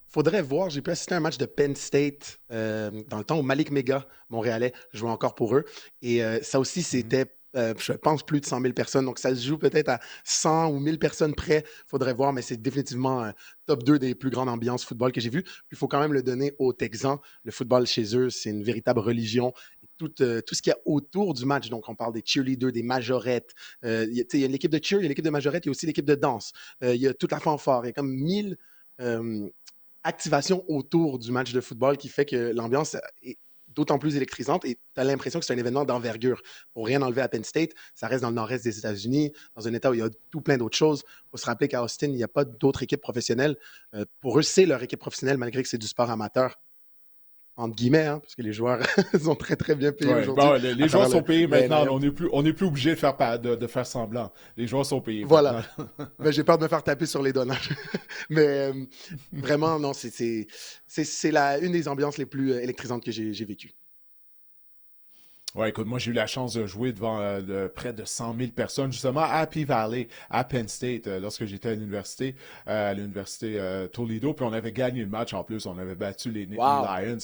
Faudrait voir, j'ai pu assister à un match de Penn State dans le temps où Malik Mega, Montréalais, jouait encore pour eux. Et ça aussi, c'était, je pense, plus de 100 000 personnes. Donc, ça se joue peut-être à 100 ou 1000 personnes près. Faudrait voir, mais c'est définitivement top 2 des plus grandes ambiances football que j'ai vues. Puis, il faut quand même le donner aux Texans. Le football chez eux, c'est une véritable religion. Et tout ce qu'il y a autour du match, donc on parle des cheerleaders, des majorettes. Il y a l'équipe de cheer, il y a l'équipe de majorette, il y a aussi l'équipe de danse. Il y a toute la fanfare. Il y a comme 1000 activation autour du match de football qui fait que l'ambiance est d'autant plus électrisante et tu as l'impression que c'est un événement d'envergure. Pour rien enlever à Penn State, ça reste dans le nord-est des États-Unis, dans un état où il y a tout plein d'autres choses. Il faut se rappeler qu'à Austin, il n'y a pas d'autres équipes professionnelles. Pour eux, c'est leur équipe professionnelle, malgré que c'est du sport amateur. Entre guillemets, hein, parce que les joueurs sont très, très bien payés aujourd'hui. Bon, les joueurs sont payés maintenant. On n'est plus obligé de faire semblant. Les joueurs sont payés. Voilà. Mais j'ai peur de me faire taper sur les doigts. Mais vraiment, non, c'est une des ambiances les plus électrisantes que j'ai vécues. Ouais, écoute, moi, j'ai eu la chance de jouer devant près de 100 000 personnes, justement, à Happy Valley, à Penn State, lorsque j'étais à l'université Toledo, puis on avait gagné le match en plus, on avait battu les Lions.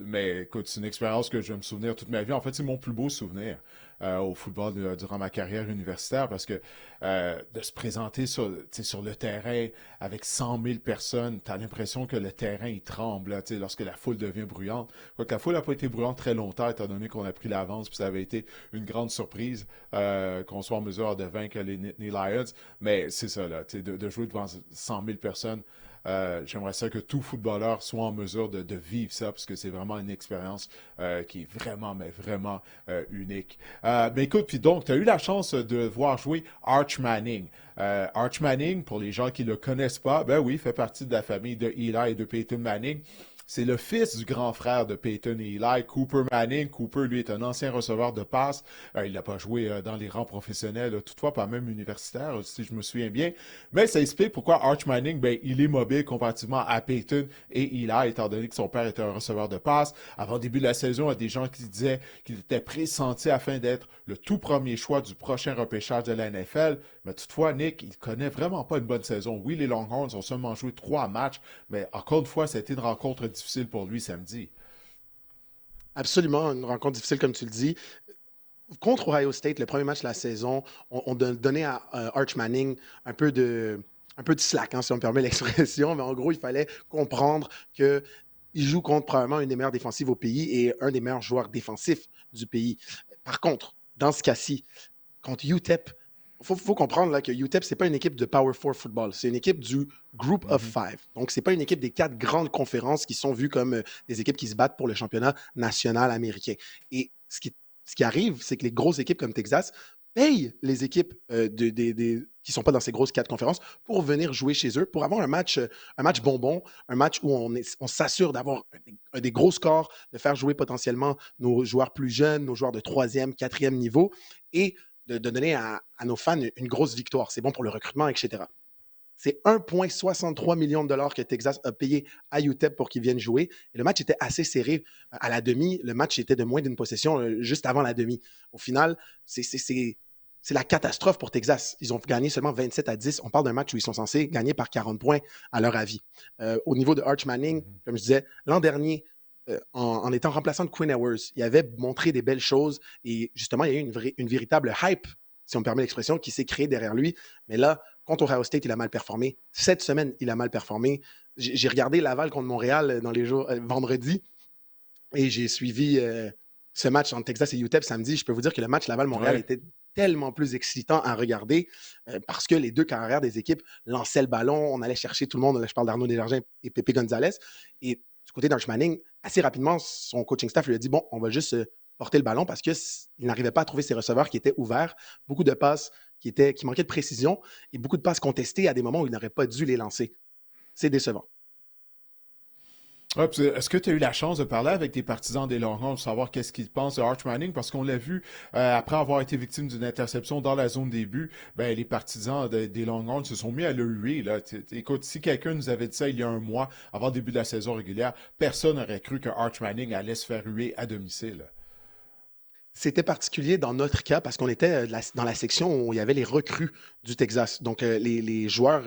Mais écoute, c'est une expérience que je vais me souvenir toute ma vie. En fait, c'est mon plus beau souvenir au football durant ma carrière universitaire, parce que de se présenter sur le terrain avec 100 000 personnes, tu as l'impression que le terrain, il tremble, là, lorsque la foule devient bruyante. Quoique la foule n'a pas été bruyante très longtemps, étant donné qu'on a pris l'avance, puis ça avait été une grande surprise qu'on soit en mesure de vaincre les Lions. Mais c'est ça, là, de jouer devant 100 000 personnes. J'aimerais ça que tout footballeur soit en mesure de vivre ça, parce que c'est vraiment une expérience qui est vraiment, mais vraiment unique. Mais écoute, puis donc, tu as eu la chance de voir jouer Arch Manning. Arch Manning, pour les gens qui ne le connaissent pas, ben oui, fait partie de la famille de Eli et de Peyton Manning. C'est le fils du grand frère de Peyton et Eli, Cooper Manning. Cooper, lui, est un ancien receveur de passe. Il n'a pas joué dans les rangs professionnels, toutefois pas même universitaire, si je me souviens bien. Mais ça explique pourquoi Arch Manning, ben, il est mobile comparativement à Peyton et Eli, étant donné que son père était un receveur de passe. Avant le début de la saison, il y a des gens qui disaient qu'il était pressenti afin d'être le tout premier choix du prochain repêchage de la NFL. Mais toutefois, Nick, il connaît vraiment pas une bonne saison. Oui, les Longhorns ont seulement joué 3 matchs, mais encore une fois, c'était une rencontre difficile pour lui samedi. Absolument, une rencontre difficile, comme tu le dis. Contre Ohio State, le premier match de la saison, on donnait à Arch Manning un peu de slack, hein, si on me permet l'expression, mais en gros, il fallait comprendre qu'il joue contre probablement une des meilleures défensives au pays et un des meilleurs joueurs défensifs du pays. Par contre, dans ce cas-ci, contre UTEP, il faut comprendre là, que UTEP, ce n'est pas une équipe de Power 4 football. C'est une équipe du Group of Five. Donc, ce n'est pas une équipe des 4 grandes conférences qui sont vues comme des équipes qui se battent pour le championnat national américain. Et ce qui arrive, c'est que les grosses équipes comme Texas payent les équipes qui ne sont pas dans ces grosses 4 conférences pour venir jouer chez eux, pour avoir un match bonbon, un match où on s'assure d'avoir des gros scores, de faire jouer potentiellement nos joueurs plus jeunes, nos joueurs de 3e, 4e niveau, et de donner à nos fans une grosse victoire. C'est bon pour le recrutement, etc. C'est 1,63 million de dollars que Texas a payé à UTEP pour qu'ils viennent jouer. Et le match était assez serré. À la demi, le match était de moins d'une possession juste avant la demi. Au final, c'est la catastrophe pour Texas. Ils ont gagné seulement 27-10. On parle d'un match où ils sont censés gagner par 40 points à leur avis. Au niveau de Arch Manning, comme je disais, l'an dernier, en étant remplaçant de Quinn Ewers, il avait montré des belles choses et justement, il y a eu une véritable hype, si on me permet l'expression, qui s'est créée derrière lui. Mais là, contre Ohio State, il a mal performé. Cette semaine, il a mal performé. J'ai regardé Laval contre Montréal dans les jours vendredi et j'ai suivi ce match entre Texas et UTEP samedi, je peux vous dire que le match Laval-Montréal Ouais. était tellement plus excitant à regarder parce que les deux carrières des équipes lançaient le ballon, on allait chercher tout le monde. Là, je parle d'Arnaud Desjardins et Pépé Gonzalez. Et du côté d'Arch Manning, assez rapidement, son coaching staff lui a dit bon, on va juste porter le ballon parce qu'il n'arrivait pas à trouver ses receveurs qui étaient ouverts. Beaucoup de passes qui manquaient de précision et beaucoup de passes contestées à des moments où il n'aurait pas dû les lancer. C'est décevant. Ouais, puis est-ce que tu as eu la chance de parler avec des partisans des Longhorns pour savoir qu'est-ce qu'ils pensent de Arch Manning? Parce qu'on l'a vu, après avoir été victime d'une interception dans la zone début, ben, les partisans des Longhorns se sont mis à le huer. Là. Écoute, si quelqu'un nous avait dit ça il y a un mois, avant le début de la saison régulière, personne n'aurait cru que Arch Manning allait se faire huer à domicile. C'était particulier dans notre cas parce qu'on était dans la section où il y avait les recrues du Texas, donc les joueurs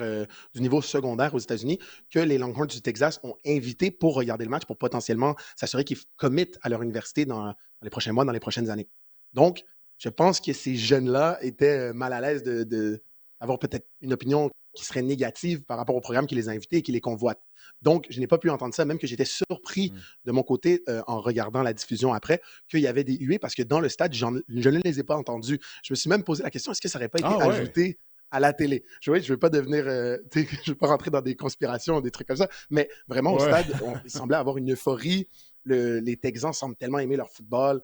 du niveau secondaire aux États-Unis que les Longhorns du Texas ont invités pour regarder le match, pour potentiellement s'assurer qu'ils committent à leur université dans les prochains mois, dans les prochaines années. Donc, je pense que ces jeunes-là étaient mal à l'aise d'avoir peut-être une opinion qui serait négative par rapport au programme qui les a invités et qui les convoite. Donc, je n'ai pas pu entendre ça, même que j'étais surpris de mon côté en regardant la diffusion après, qu'il y avait des huées parce que dans le stade, je ne les ai pas entendus. Je me suis même posé la question, est-ce que ça n'aurait pas été ajouté à la télé? Je ne veux pas devenir, je ne veux pas rentrer dans des conspirations, des trucs comme ça, mais vraiment au stade, il semblait avoir une euphorie. Les Texans semblent tellement aimer leur football.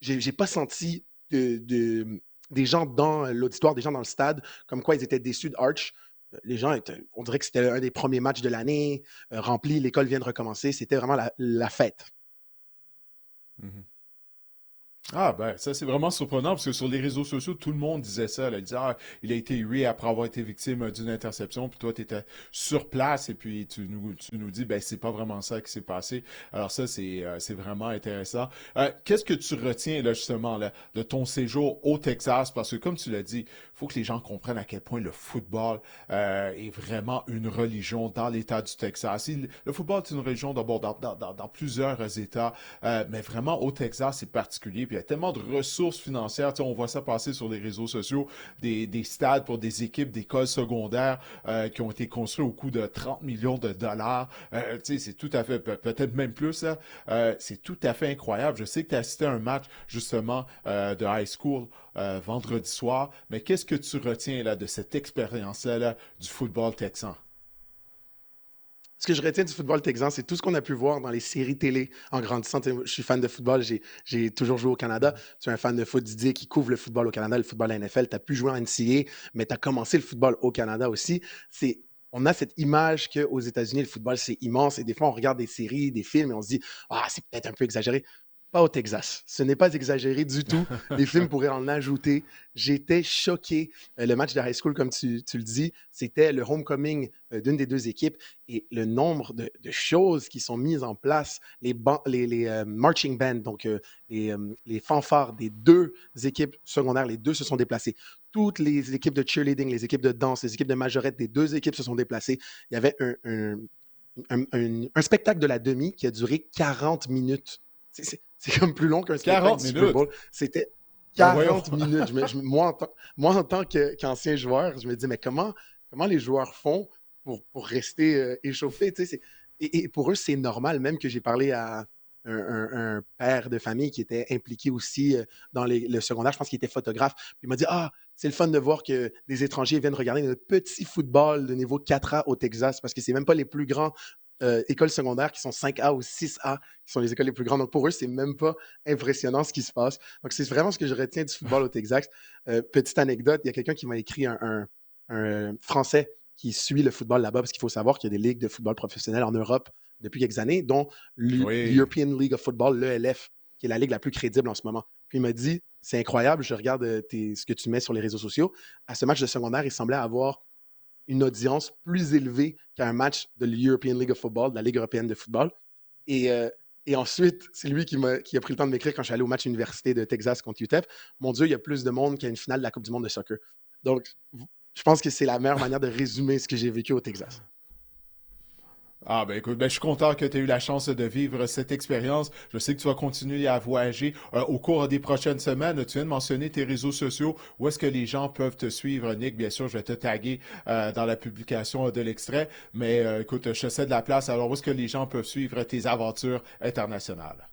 J'ai pas senti des gens dans l'auditoire, des gens dans le stade, comme quoi ils étaient déçus d'Arch. Les gens, on dirait que c'était un des premiers matchs de l'année, rempli, l'école vient de recommencer. C'était vraiment la fête. Mm-hmm. Ah ben ça c'est vraiment surprenant parce que sur les réseaux sociaux tout le monde disait ça, là. Ils disaient il a été hué après avoir été victime d'une interception puis toi tu étais sur place et puis tu nous dis ben c'est pas vraiment ça qui s'est passé. Alors ça c'est vraiment intéressant. Qu'est-ce que tu retiens là justement là, de ton séjour au Texas parce que comme tu l'as dit, faut que les gens comprennent à quel point le football est vraiment une religion dans l'État du Texas. Le football est une religion d'abord dans plusieurs États, mais vraiment au Texas c'est particulier. Puis il y a tellement de ressources financières. Tu sais, on voit ça passer sur les réseaux sociaux, des stades pour des équipes d'écoles secondaires qui ont été construits au coût de 30 millions de dollars. Tu sais, c'est tout à fait, peut-être même plus, là. C'est tout à fait incroyable. Je sais que tu as assisté à un match, justement, de high school vendredi soir. Mais qu'est-ce que tu retiens là, de cette expérience-là là, du football texan? Ce que je retiens du football texan, c'est tout ce qu'on a pu voir dans les séries télé en grandissant. Je suis fan de football, j'ai toujours joué au Canada. Tu es un fan de foot, Didier, qui couvre le football au Canada, le football à la NFL. Tu as pu jouer en NCAA, mais tu as commencé le football au Canada aussi. On a cette image qu'aux États-Unis, le football, c'est immense. Et des fois, on regarde des séries, des films, et on se dit, c'est peut-être un peu exagéré. Pas au Texas. Ce n'est pas exagéré du tout. Les films pourraient en ajouter. J'étais choqué. Le match de high school, comme tu le dis, c'était le homecoming d'une des deux équipes et le nombre de choses qui sont mises en place, les marching bands, donc les fanfares des deux équipes secondaires, les deux se sont déplacés. Toutes les équipes de cheerleading, les équipes de danse, les équipes de majorette des deux équipes se sont déplacées. Il y avait un spectacle de la demi qui a duré 40 minutes. C'est comme plus long qu'un spectacle du Super Bowl. C'était 40 minutes. Moi, en tant qu'ancien joueur, je me dis, mais comment les joueurs font pour rester échauffés? Et pour eux, c'est normal. Même que j'ai parlé à un père de famille qui était impliqué aussi dans le secondaire. Je pense qu'il était photographe. Puis il m'a dit, c'est le fun de voir que des étrangers viennent regarder notre petit football de niveau 4A au Texas parce que c'est même pas les plus grands écoles secondaires qui sont 5A ou 6A, qui sont les écoles les plus grandes. Donc, pour eux, c'est même pas impressionnant ce qui se passe. Donc, c'est vraiment ce que je retiens du football au Texas. Petite anecdote, il y a quelqu'un qui m'a écrit un Français qui suit le football là-bas, parce qu'il faut savoir qu'il y a des ligues de football professionnel en Europe depuis quelques années, dont l'European League of Football, l'ELF, qui est la ligue la plus crédible en ce moment. Puis il m'a dit, c'est incroyable, je regarde ce que tu mets sur les réseaux sociaux. À ce match de secondaire, il semblait avoir une audience plus élevée qu'un match de l'European League of Football, de la Ligue européenne de football. Et ensuite, c'est lui qui a pris le temps de m'écrire quand je suis allé au match université de Texas contre UTEP. Mon Dieu, il y a plus de monde qu'à une finale de la Coupe du monde de soccer. Donc, je pense que c'est la meilleure manière de résumer ce que j'ai vécu au Texas. Ah ben écoute, je suis content que tu aies eu la chance de vivre cette expérience. Je sais que tu vas continuer à voyager au cours des prochaines semaines. Tu viens de mentionner tes réseaux sociaux. Où est-ce que les gens peuvent te suivre, Nick? Bien sûr, je vais te taguer dans la publication de l'extrait. Mais écoute, je te cède la place. Alors, où est-ce que les gens peuvent suivre tes aventures internationales?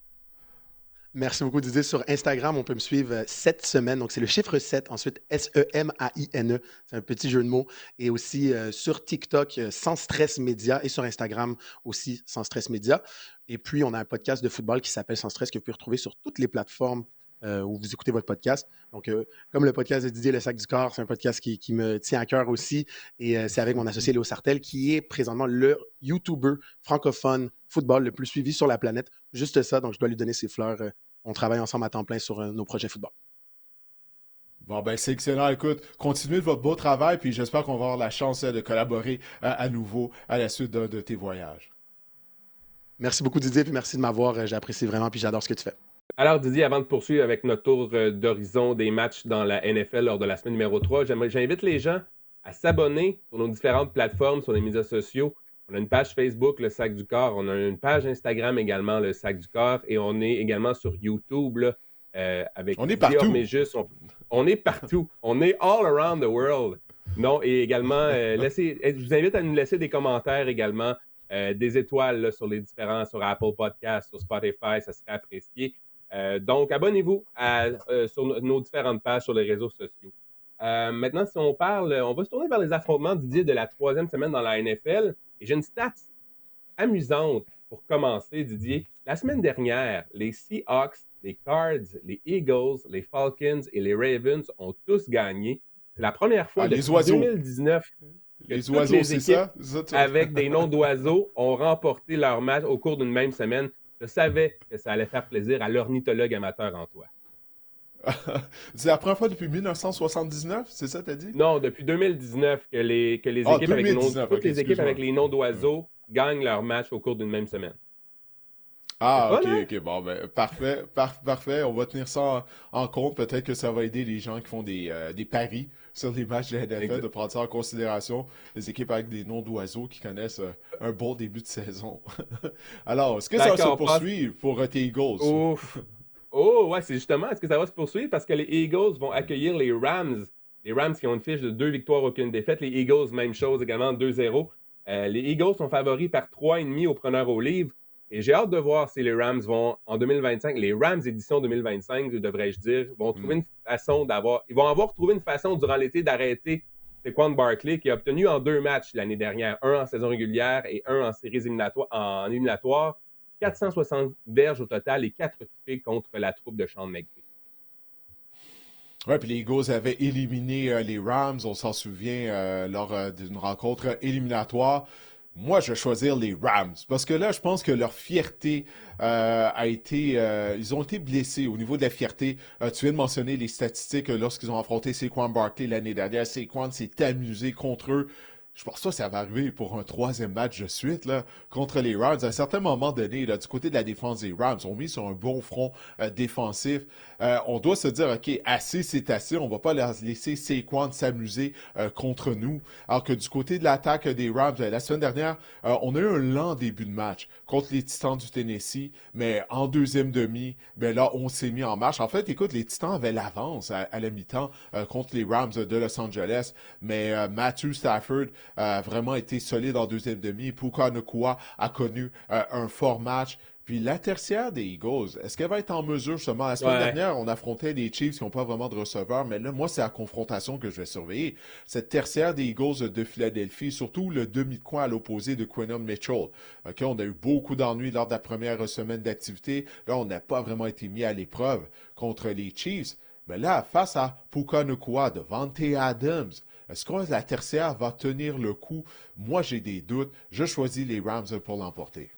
Merci beaucoup, Didier. Sur Instagram, on peut me suivre cette semaine. Donc, c'est le chiffre 7. Ensuite, SEMAINE. C'est un petit jeu de mots. Et aussi sur TikTok, Sans Stress Média. Et sur Instagram aussi, Sans Stress Média. Et puis, on a un podcast de football qui s'appelle Sans Stress que vous pouvez retrouver sur toutes les plateformes où vous écoutez votre podcast. Donc, comme le podcast de Didier Le Sac du Corps, c'est un podcast qui me tient à cœur aussi. Et c'est avec mon associé Léo Sartel, qui est présentement le YouTuber francophone football le plus suivi sur la planète. Juste ça, donc je dois lui donner ses fleurs. On travaille ensemble à temps plein sur nos projets football. Bon, ben, c'est excellent. Écoute, continuez votre beau travail, puis j'espère qu'on va avoir la chance de collaborer à nouveau à la suite de tes voyages. Merci beaucoup, Didier, puis merci de m'avoir. J'apprécie vraiment, puis j'adore ce que tu fais. Alors, Didier, avant de poursuivre avec notre tour d'horizon des matchs dans la NFL lors de la semaine numéro 3, j'invite les gens à s'abonner sur nos différentes plateformes, sur les médias sociaux. On a une page Facebook, Le Sac du Corps. On a une page Instagram également, Le Sac du Corps. Et on est également sur YouTube là, avec On est partout. On est partout. On est all around the world. Non, et également, je vous invite à nous laisser des commentaires également, des étoiles là, sur sur Apple Podcasts, sur Spotify, ça serait apprécié. Donc, abonnez-vous sur nos différentes pages sur les réseaux sociaux. Maintenant, si on parle, on va se tourner vers les affrontements, Didier, de la 3e semaine dans la NFL. Et j'ai une stat amusante pour commencer, Didier. La semaine dernière, les Seahawks, les Cards, les Eagles, les Falcons et les Ravens ont tous gagné. C'est la première fois depuis 2019 que les toutes oiseaux, les équipes avec des noms d'oiseaux ont remporté leur match au cours d'une même semaine. Je savais que ça allait faire plaisir à l'ornithologue amateur en toi. C'est la première fois depuis 1979, c'est ça, t'as dit? Non, depuis 2019 que les équipes, les équipes avec les noms d'oiseaux gagnent leur match au cours d'une même semaine. Ah, ok, bon, ben, parfait. On va tenir ça en compte. Peut-être que ça va aider les gens qui font des paris sur les matchs de la NFL de prendre ça en considération. Les équipes avec des noms d'oiseaux qui connaissent un bon début de saison. Alors, est-ce que ça va se poursuivre pour tes Eagles? Ouf! Oh, ouais, c'est justement, est-ce que ça va se poursuivre? Parce que les Eagles vont accueillir les Rams. Les Rams qui ont une fiche de 2 victoires, aucune défaite. Les Eagles, même chose également, 2-0. Les Eagles sont favoris par 3,5 au preneur au livre. Et j'ai hâte de voir si les Rams vont, en 2025, les Rams édition 2025, devrais-je dire, vont trouver une façon Ils vont avoir trouvé une façon durant l'été d'arrêter Saquon Barkley, qui a obtenu en 2 matchs l'année dernière, un en saison régulière et un en séries éliminatoires, 460 verges au total et 4 touchés contre la troupe de Sean McVay. Oui, puis les Eagles avaient éliminé les Rams, on s'en souvient, lors d'une rencontre éliminatoire. Moi, je vais choisir les Rams parce que là, je pense que leur fierté a été... ils ont été blessés au niveau de la fierté. Tu viens de mentionner les statistiques lorsqu'ils ont affronté Saquon Barkley l'année dernière. Saquon s'est amusé contre eux. Je pense que ça va arriver pour un 3e match de suite là, contre les Rams. À un certain moment donné, là, du côté de la défense des Rams, on met sur un bon front défensif. On doit se dire, OK, assez, c'est assez. On ne va pas laisser Saquon s'amuser contre nous. Alors que du côté de l'attaque des Rams, la semaine dernière, on a eu un lent début de match contre les Titans du Tennessee. Mais en 2e demi, ben là, on s'est mis en marche. En fait, écoute, les Titans avaient l'avance à la mi-temps contre les Rams de Los Angeles. Mais Matthew Stafford a vraiment été solide en 2e demi. Puka Nacua a connu un fort match. Puis la tertiaire des Eagles, est-ce qu'elle va être en mesure justement? La semaine dernière, on affrontait les Chiefs qui n'ont pas vraiment de receveurs, mais là, moi, c'est la confrontation que je vais surveiller. Cette tertiaire des Eagles de Philadelphie, surtout le demi de coin à l'opposé de Quinton Mitchell. Okay, on a eu beaucoup d'ennuis lors de la première semaine d'activité. Là, on n'a pas vraiment été mis à l'épreuve contre les Chiefs. Mais là, face à Puka Nacua, Davante Adams, est-ce que la tertiaire va tenir le coup? Moi, j'ai des doutes. Je choisis les Rams pour l'emporter.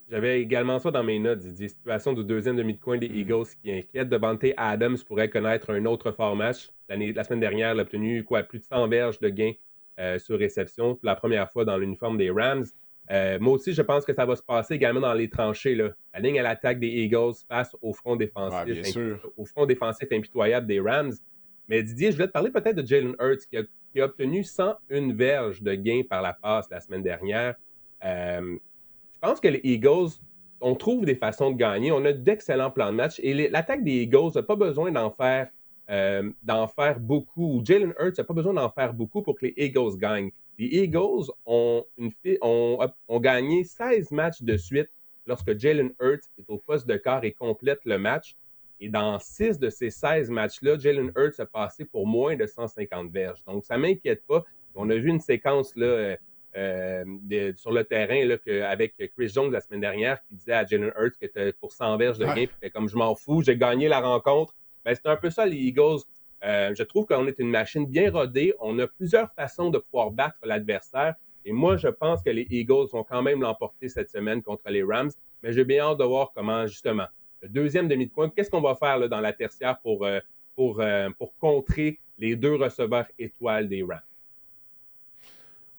J'avais également ça dans mes notes, Didier. Situation du 2e demi de coin des Eagles qui inquiète. Davante Adams pourrait connaître un autre fort match. La semaine dernière, il a obtenu plus de 100 verges de gains sur réception pour la première fois dans l'uniforme des Rams. Moi aussi, je pense que ça va se passer également dans les tranchées. Là. La ligne à l'attaque des Eagles face au front défensif impitoyable des Rams. Mais Didier, je voulais te parler peut-être de Jalen Hurts qui a obtenu 101 verges de gains par la passe la semaine dernière. Je pense que les Eagles, on trouve des façons de gagner. On a d'excellents plans de match. Et l'attaque des Eagles n'a pas besoin d'en faire beaucoup. Jalen Hurts n'a pas besoin d'en faire beaucoup pour que les Eagles gagnent. Les Eagles ont gagné 16 matchs de suite lorsque Jalen Hurts est au poste de quart et complète le match. Et dans 6 de ces 16 matchs-là, Jalen Hurts a passé pour moins de 150 verges. Donc, ça ne m'inquiète pas. On a vu une séquence là, sur le terrain là, avec Chris Jones la semaine dernière qui disait à Jalen Hurts que tu pour 100 verges de gain, puis comme je m'en fous, j'ai gagné la rencontre. Ben, c'est un peu ça, les Eagles. Je trouve qu'on est une machine bien rodée. On a plusieurs façons de pouvoir battre l'adversaire. Et moi, je pense que les Eagles vont quand même l'emporter cette semaine contre les Rams. Mais j'ai bien hâte de voir comment, justement, le deuxième demi de coin, qu'est-ce qu'on va faire là, dans la tertiaire pour contrer les 2 receveurs étoiles des Rams?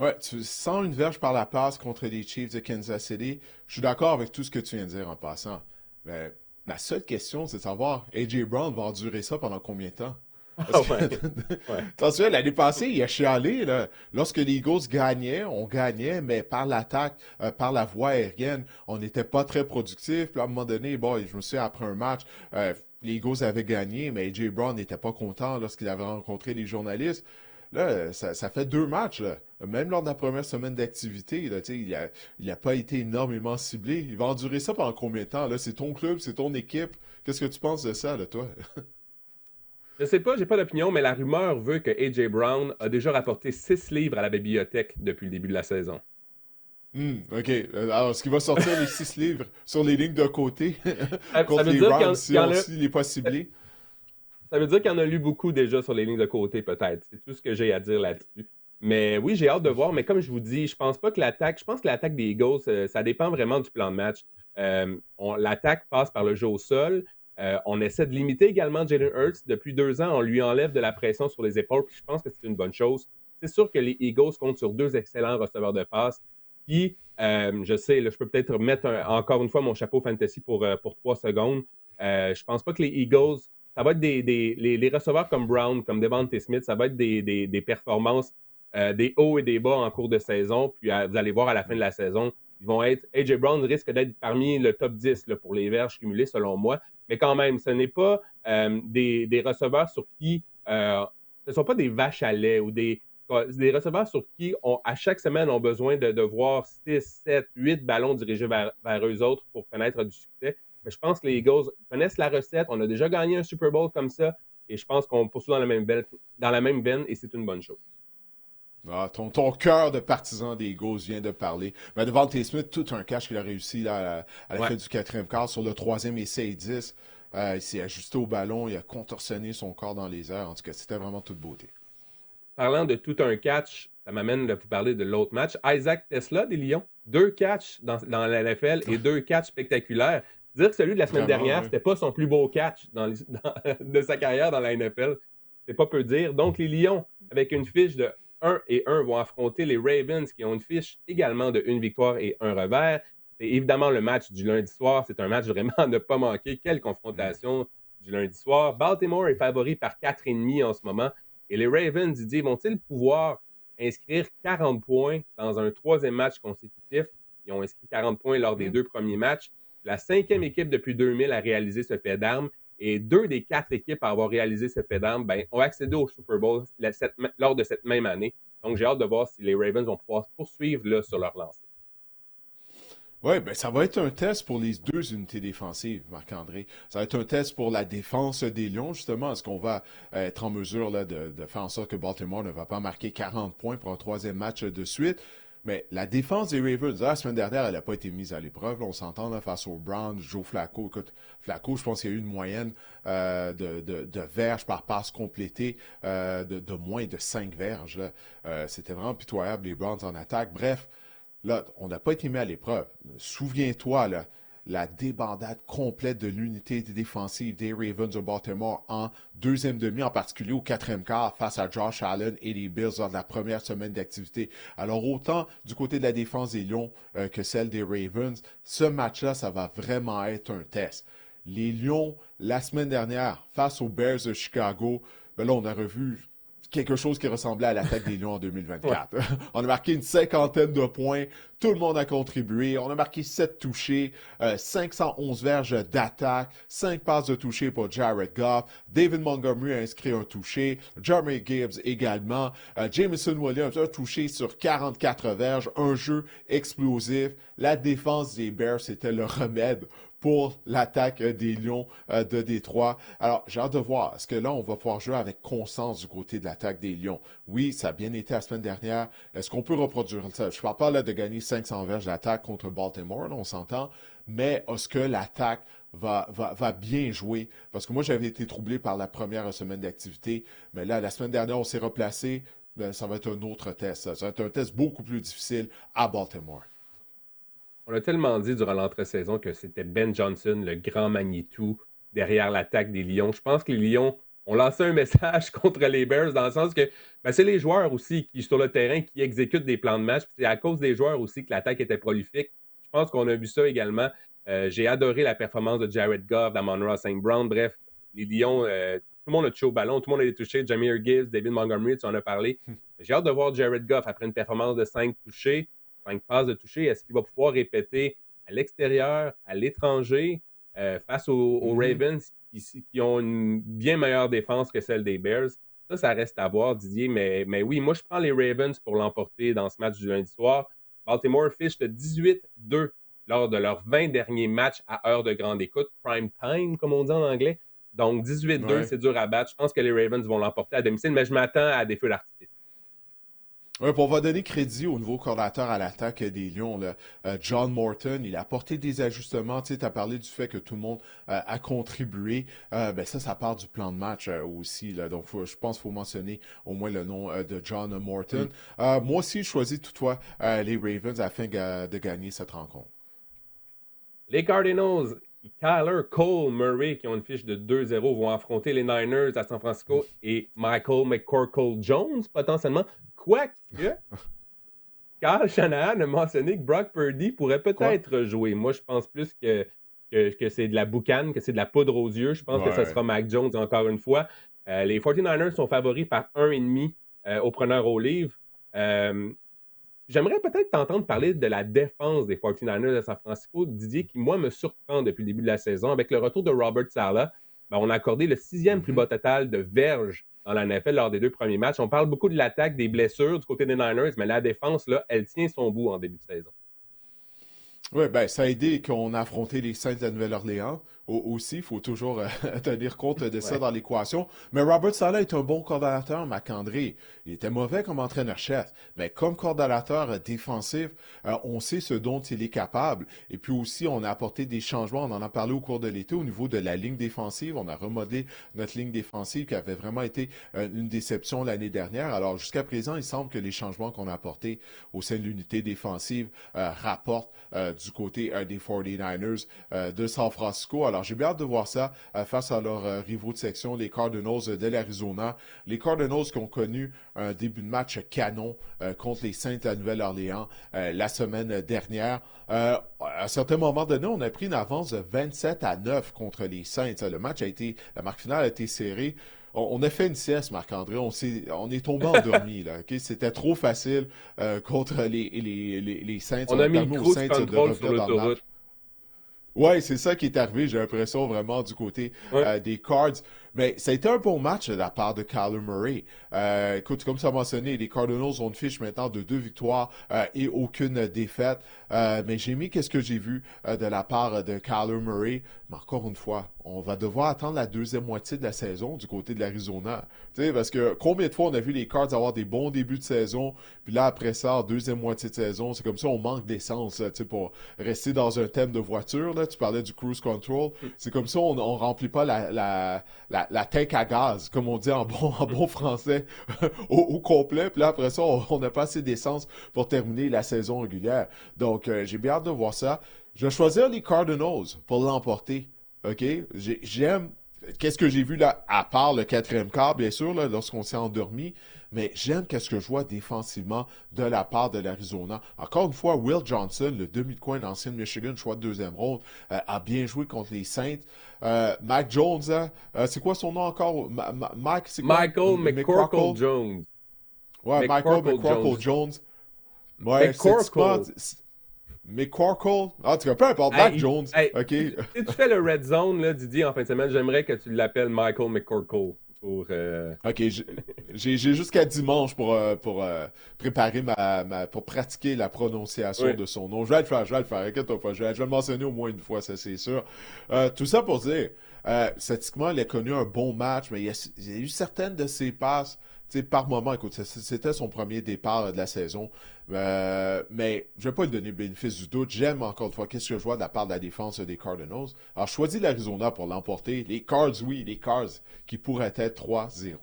Ouais, tu sens une verge par la passe contre les Chiefs de Kansas City. Je suis d'accord avec tout ce que tu viens de dire en passant. Mais la seule question, c'est de savoir, A.J. Brown va endurer ça pendant combien de temps? Attention, l'année passée, il a chialé. Là. Lorsque les Eagles gagnaient, on gagnait, mais par l'attaque, par la voie aérienne, on n'était pas très productif. Puis à un moment donné, bon, je me souviens, après un match, les Eagles avaient gagné, mais A.J. Brown n'était pas content lorsqu'il avait rencontré les journalistes. Là, ça fait 2 matchs. Là. Même lors de la première semaine d'activité, là, il n'a pas été énormément ciblé. Il va endurer ça pendant combien de temps? Là? C'est ton club, c'est ton équipe. Qu'est-ce que tu penses de ça, là, toi? Je sais pas, j'ai pas d'opinion, mais la rumeur veut que A.J. Brown a déjà rapporté 6 livres à la bibliothèque depuis le début de la saison. OK. Alors, est-ce qu'il va sortir les 6 livres sur les lignes de côté contre Ça veut les dire Rams si il n'est pas ciblé? Ça veut dire qu'il y en a lu beaucoup déjà sur les lignes de côté, peut-être. C'est tout ce que j'ai à dire là-dessus. Mais oui, j'ai hâte de voir. Mais comme je vous dis, je pense que l'attaque des Eagles, ça dépend vraiment du plan de match. L'attaque passe par le jeu au sol. On essaie de limiter également Jalen Hurts. Depuis 2 ans, on lui enlève de la pression sur les épaules. Puis je pense que c'est une bonne chose. C'est sûr que les Eagles comptent sur 2 excellents receveurs de passe qui, je sais, là, je peux peut-être mettre encore une fois mon chapeau fantasy pour 3 secondes. Je pense pas que les Eagles, ça va être les receveurs comme Brown, comme Devontae Smith, ça va être des performances, des hauts et des bas en cours de saison. Puis vous allez voir à la fin de la saison, ils vont être. A.J. Brown risque d'être parmi le top 10 là, pour les verges cumulées, selon moi. Mais quand même, ce n'est pas des receveurs sur qui. Ce ne sont pas des vaches à lait ou des receveurs sur qui, à chaque semaine, ont besoin de voir 6, 7, 8 ballons dirigés vers eux autres pour connaître du succès. Mais je pense que les Eagles connaissent la recette. On a déjà gagné un Super Bowl comme ça. Et je pense qu'on poursuit dans la même veine et c'est une bonne chose. Ah, ton cœur de partisan des Eagles vient de parler. Mais devant Devontae Smith, tout un catch qu'il a réussi là, à la fin du 4e quart sur le 3e essai et 10. Il s'est ajusté au ballon, il a contorsionné son corps dans les airs. En tout cas, c'était vraiment toute beauté. Parlant de tout un catch, ça m'amène à vous parler de l'autre match. Isaac Tesla des Lions, 2 catchs dans la NFL et 2 catchs spectaculaires. Dire que celui de la semaine dernière, c'était pas son plus beau catch de sa carrière dans la NFL. C'est pas peu dire. Donc, les Lions, avec une fiche de 1-1, vont affronter les Ravens qui ont une fiche également de 1 victoire et 1 revers. C'est évidemment le match du lundi soir. C'est un match vraiment à ne pas manquer. Quelle confrontation du lundi soir. Baltimore est favori par 4,5 en ce moment. Et les Ravens, Didier, vont-ils pouvoir inscrire 40 points dans un 3e match consécutif? Ils ont inscrit 40 points lors des 2 premiers matchs. La 5e équipe depuis 2000 a réalisé ce fait d'armes et 2 des 4 équipes à avoir réalisé ce fait d'armes ont accédé au Super Bowl lors de cette même année. Donc, j'ai hâte de voir si les Ravens vont pouvoir poursuivre là, sur leur lancée. Oui, ben ça va être un test pour les 2 unités défensives, Marc-André. Ça va être un test pour la défense des Lions, justement. Est-ce qu'on va être en mesure là, de faire en sorte que Baltimore ne va pas marquer 40 points pour un 3e match de suite? Mais la défense des Ravens, la semaine dernière, elle n'a pas été mise à l'épreuve. Là, on s'entend là, face aux Browns, Joe Flacco. Écoute, Flacco, je pense qu'il y a eu une moyenne de verges par passe complétée de moins de 5 verges. Là. C'était vraiment pitoyable, les Browns en attaque. Bref, là, on n'a pas été mis à l'épreuve. Souviens-toi, là, la débandade complète de l'unité défensive des Ravens de Baltimore en 2e demi, en particulier au 4e quart, face à Josh Allen et les Bills lors de la première semaine d'activité. Alors, autant du côté de la défense des Lions que celle des Ravens, ce match-là, ça va vraiment être un test. Les Lions, la semaine dernière, face aux Bears de Chicago, ben là, on a revu quelque chose qui ressemblait à l'attaque des Lions en 2024. On a marqué une 50aine de points. Tout le monde a contribué. On a marqué 7 touchés, 511 verges d'attaque, 5 passes de toucher pour Jared Goff. David Montgomery a inscrit un touché. Jeremy Gibbs également. Jameson Williams a touché sur 44 verges. Un jeu explosif. la défense des Bears, c'était le remède pour l'attaque des Lions de Détroit. Alors, j'ai hâte de voir. Est-ce que là, on va pouvoir jouer avec constance du côté de l'attaque des Lions? Oui, ça a bien été la semaine dernière. Est-ce qu'on peut reproduire ça? Je ne parle pas là de gagner 500 verges d'attaque contre Baltimore, là, on s'entend, mais est-ce que l'attaque va bien jouer? Parce que moi, j'avais été troublé par la première semaine d'activité, mais là, la semaine dernière, on s'est replacé. Ben, ça va être un autre test. Ça va être un test beaucoup plus difficile à Baltimore. On a tellement dit durant l'entre-saison que c'était Ben Johnson, le grand Manitou, derrière l'attaque des Lions. Je pense que les Lions ont lancé un message contre les Bears dans le sens que c'est les joueurs aussi qui, sur le terrain, qui exécutent des plans de match. C'est à cause des joueurs aussi que l'attaque était prolifique. Je pense qu'on a vu ça également. J'ai adoré la performance de Jared Goff, d'Amon-Ra St. Brown. Bref, les Lions, tout le monde a touché au ballon, tout le monde a été touché. Jameer Gibbs, David Montgomery, tu en as parlé. J'ai hâte de voir Jared Goff après une performance de 5 touchés. 5 passes de toucher, est-ce qu'il va pouvoir répéter à l'extérieur, à l'étranger, face aux Ravens qui ont une bien meilleure défense que celle des Bears? Ça reste à voir, Didier. Mais oui, moi, je prends les Ravens pour l'emporter dans ce match du lundi soir. Baltimore fiche de 18-2 lors de leurs 20 derniers matchs à heure de grande écoute, prime time, comme on dit en anglais. Donc, 18-2, c'est dur à battre. Je pense que les Ravens vont l'emporter à domicile, mais je m'attends à des feux d'artifice. Oui, on va donner crédit au nouveau coordinateur à l'attaque des Lions, là. John Morton. Il a apporté des ajustements. Tu sais, as parlé du fait que tout le monde a contribué. Ça part du plan de match aussi, là. Donc, je pense qu'il faut mentionner au moins le nom de John Morton. Moi aussi, je choisis toutefois les Ravens afin de gagner cette rencontre. Les Cardinals, Kyler Cole Murray, qui ont une fiche de 2-0, vont affronter les Niners à San Francisco et Michael McCorkle-Jones, potentiellement. Quoique, Kyle Shanahan a mentionné que Brock Purdy pourrait peut-être jouer. Moi, je pense plus que c'est de la boucane, que c'est de la poudre aux yeux. Je pense que ce sera Mac Jones encore une fois. Les 49ers sont favoris par 1,5 au preneur au livre. J'aimerais peut-être t'entendre parler de la défense des 49ers de San Francisco, Didier, qui, moi, me surprend depuis le début de la saison. Avec le retour de Robert Saleh, on a accordé le 6e plus bas total de verges dans la NFL lors des 2 premiers matchs. On parle beaucoup de l'attaque, des blessures du côté des Niners, mais la défense, là, elle tient son bout en début de saison. Oui, ça a aidé qu'on a affronté les Saints de la Nouvelle-Orléans. Aussi, il faut toujours tenir compte de ça dans l'équation. Mais Robert Saleh est un bon coordonnateur, Marc-André. Il était mauvais comme entraîneur-chef, mais comme coordonnateur défensif, on sait ce dont il est capable. Et puis aussi, on a apporté des changements, on en a parlé au cours de l'été au niveau de la ligne défensive. On a remodelé notre ligne défensive qui avait vraiment été une déception l'année dernière. Alors, jusqu'à présent, il semble que les changements qu'on a apportés au sein de l'unité défensive rapportent du côté des 49ers de San Francisco. Alors, j'ai bien hâte de voir ça face à leurs rivaux de section, les Cardinals de l'Arizona. Les Cardinals qui ont connu un début de match canon contre les Saints de la Nouvelle-Orléans la semaine dernière. À un certain moment donné, on a pris une avance de 27-9 contre les Saints. La marque finale a été serrée. On a fait une sieste, Marc-André. On est tombé endormi, là. Okay? C'était trop facile contre les Saints. On a mis le cruise control sur l'autoroute. Oui, c'est ça qui est arrivé, j'ai l'impression, vraiment, du côté des Cards. Mais ça a été un bon match de la part de Kyler Murray. Écoute, comme ça a mentionné, les Cardinals ont une fiche maintenant de 2 victoires et aucune défaite. Mais j'ai aimé qu'est-ce que j'ai vu de la part de Kyler Murray. Mais encore une fois, on va devoir attendre la deuxième moitié de la saison du côté de l'Arizona. Tu sais, parce que combien de fois on a vu les Cards avoir des bons débuts de saison, puis là, après ça, en deuxième moitié de saison, c'est comme ça, on manque d'essence, tu sais, pour rester dans un thème de voiture, là. Tu parlais du cruise control. C'est comme ça, on remplit pas la tank à gaz, comme on dit en bon français, au complet. Puis là, après ça, on n'a pas assez d'essence pour terminer la saison régulière. Donc, j'ai bien hâte de voir ça. Je vais choisir les Cardinals pour l'emporter. OK? J'aime... Qu'est-ce que j'ai vu là, à part le 4e quart, bien sûr, là, lorsqu'on s'est endormi, mais j'aime qu'est-ce que je vois défensivement de la part de l'Arizona. Encore une fois, Will Johnson, le demi de coin d'ancien de Michigan, choix de 2e ronde, a bien joué contre les Saints. Mac Jones, c'est quoi son nom encore? Mike, c'est quoi? Michael McCorkle-Jones. Ouais, Michael McCorkle-Jones. Ouais, McCorkle. En tout cas, peu importe, Mac Jones. OK. Si tu fais le Red Zone, là, Didier, en fin de semaine, j'aimerais que tu l'appelles Michael McCorkle. pour... OK, j'ai jusqu'à dimanche pour préparer pour pratiquer la prononciation Oui. de son nom. Je vais le faire, inquiète-toi pas. Je vais le mentionner au moins une fois, ça c'est sûr. Tout ça pour dire, statistiquement, il a connu un bon match, mais il y a eu certaines de ses passes, tu sais, par moment, écoute, c'était son premier départ de la saison. Mais je vais pas lui donner le bénéfice du doute. J'aime encore une fois qu'est-ce que je vois de la part de la défense des Cardinals. Alors, je choisis l'Arizona pour l'emporter. Les Cards, oui, les Cards qui pourraient être 3-0.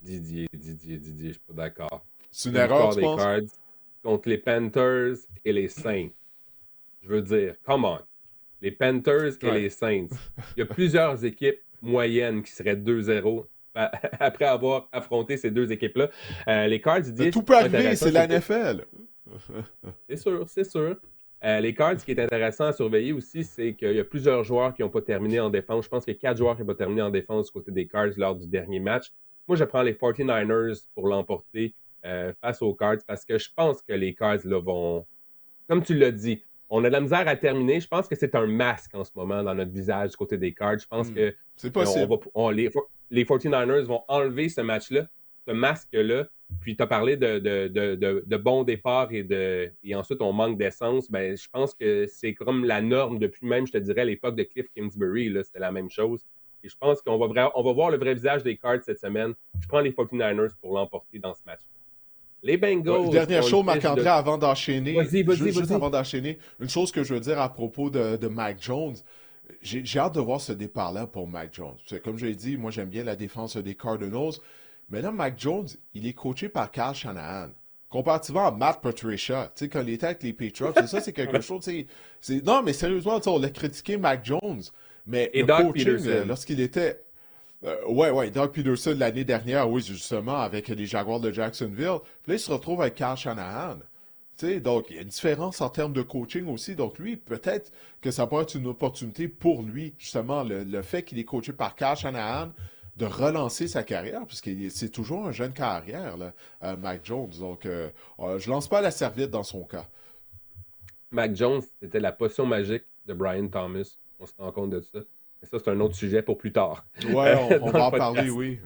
Didier, je suis pas d'accord. C'est une Une erreur, victoire tu des penses? Cards contre les Panthers et les Saints. Je veux dire, come on. Les Panthers et Ouais. les Saints. Il y a plusieurs équipes moyennes qui seraient 2-0 après avoir affronté ces deux équipes-là. Les Cards, Mais Didier, tout ce qui peut est arriver, intéressant, c'est la c'est que... NFL. C'est sûr, c'est sûr. Les Cards, ce qui est intéressant à surveiller aussi, c'est qu'il y a plusieurs joueurs qui n'ont pas terminé en défense. Je pense qu'il y a 4 joueurs qui n'ont pas terminé en défense du côté des Cards lors du dernier match. Moi, je prends les 49ers pour l'emporter face aux Cards parce que je pense que les Cards là, vont... Comme tu l'as dit, on a de la misère à terminer. Je pense que c'est un masque en ce moment dans notre visage du côté des Cards. Je pense que C'est possible. les 49ers vont enlever ce match-là, ce masque-là. Puis tu as parlé de bons départs et ensuite on manque d'essence. Ben, je pense que c'est comme la norme depuis même, je te dirais, l'époque de Cliff Kingsbury. Là, c'était la même chose. Et je pense qu'on va voir le vrai visage des Cards cette semaine. Je prends les 49ers pour l'emporter dans ce match. Les Bengals Dernière ont une chose, fiche Marc-André, avant d'enchaîner, Vas-y. juste avant d'enchaîner, une chose que je veux dire à propos de Mac Jones, j'ai hâte de voir ce départ-là pour Mac Jones. Comme je l'ai dit, moi j'aime bien la défense des Cardinals, mais là, Mac Jones, il est coaché par Kyle Shanahan. Comparativement à Matt Patricia, tu sais, quand il était avec les Patriots, ça c'est quelque chose, non, mais sérieusement, on a critiqué Mac Jones, mais Et le Doug coaching, Peterson. lorsqu'il était... ouais, Doug Peterson l'année dernière, oui, justement, avec les Jaguars de Jacksonville. Puis là, il se retrouve avec Kyle Shanahan. Tu sais, donc, il y a une différence en termes de coaching aussi. Donc, lui, peut-être que ça pourrait être une opportunité pour lui, justement, le fait qu'il est coaché par Kyle Shanahan, de relancer sa carrière, puisque c'est toujours un jeune carrière, là, Mike Jones. Donc, je lance pas la serviette dans son cas. Mac Jones, c'était la potion magique de Brian Thomas. On se rend compte de ça. Mais ça, c'est un autre sujet pour plus tard. Ouais, on va en podcast. parler, oui.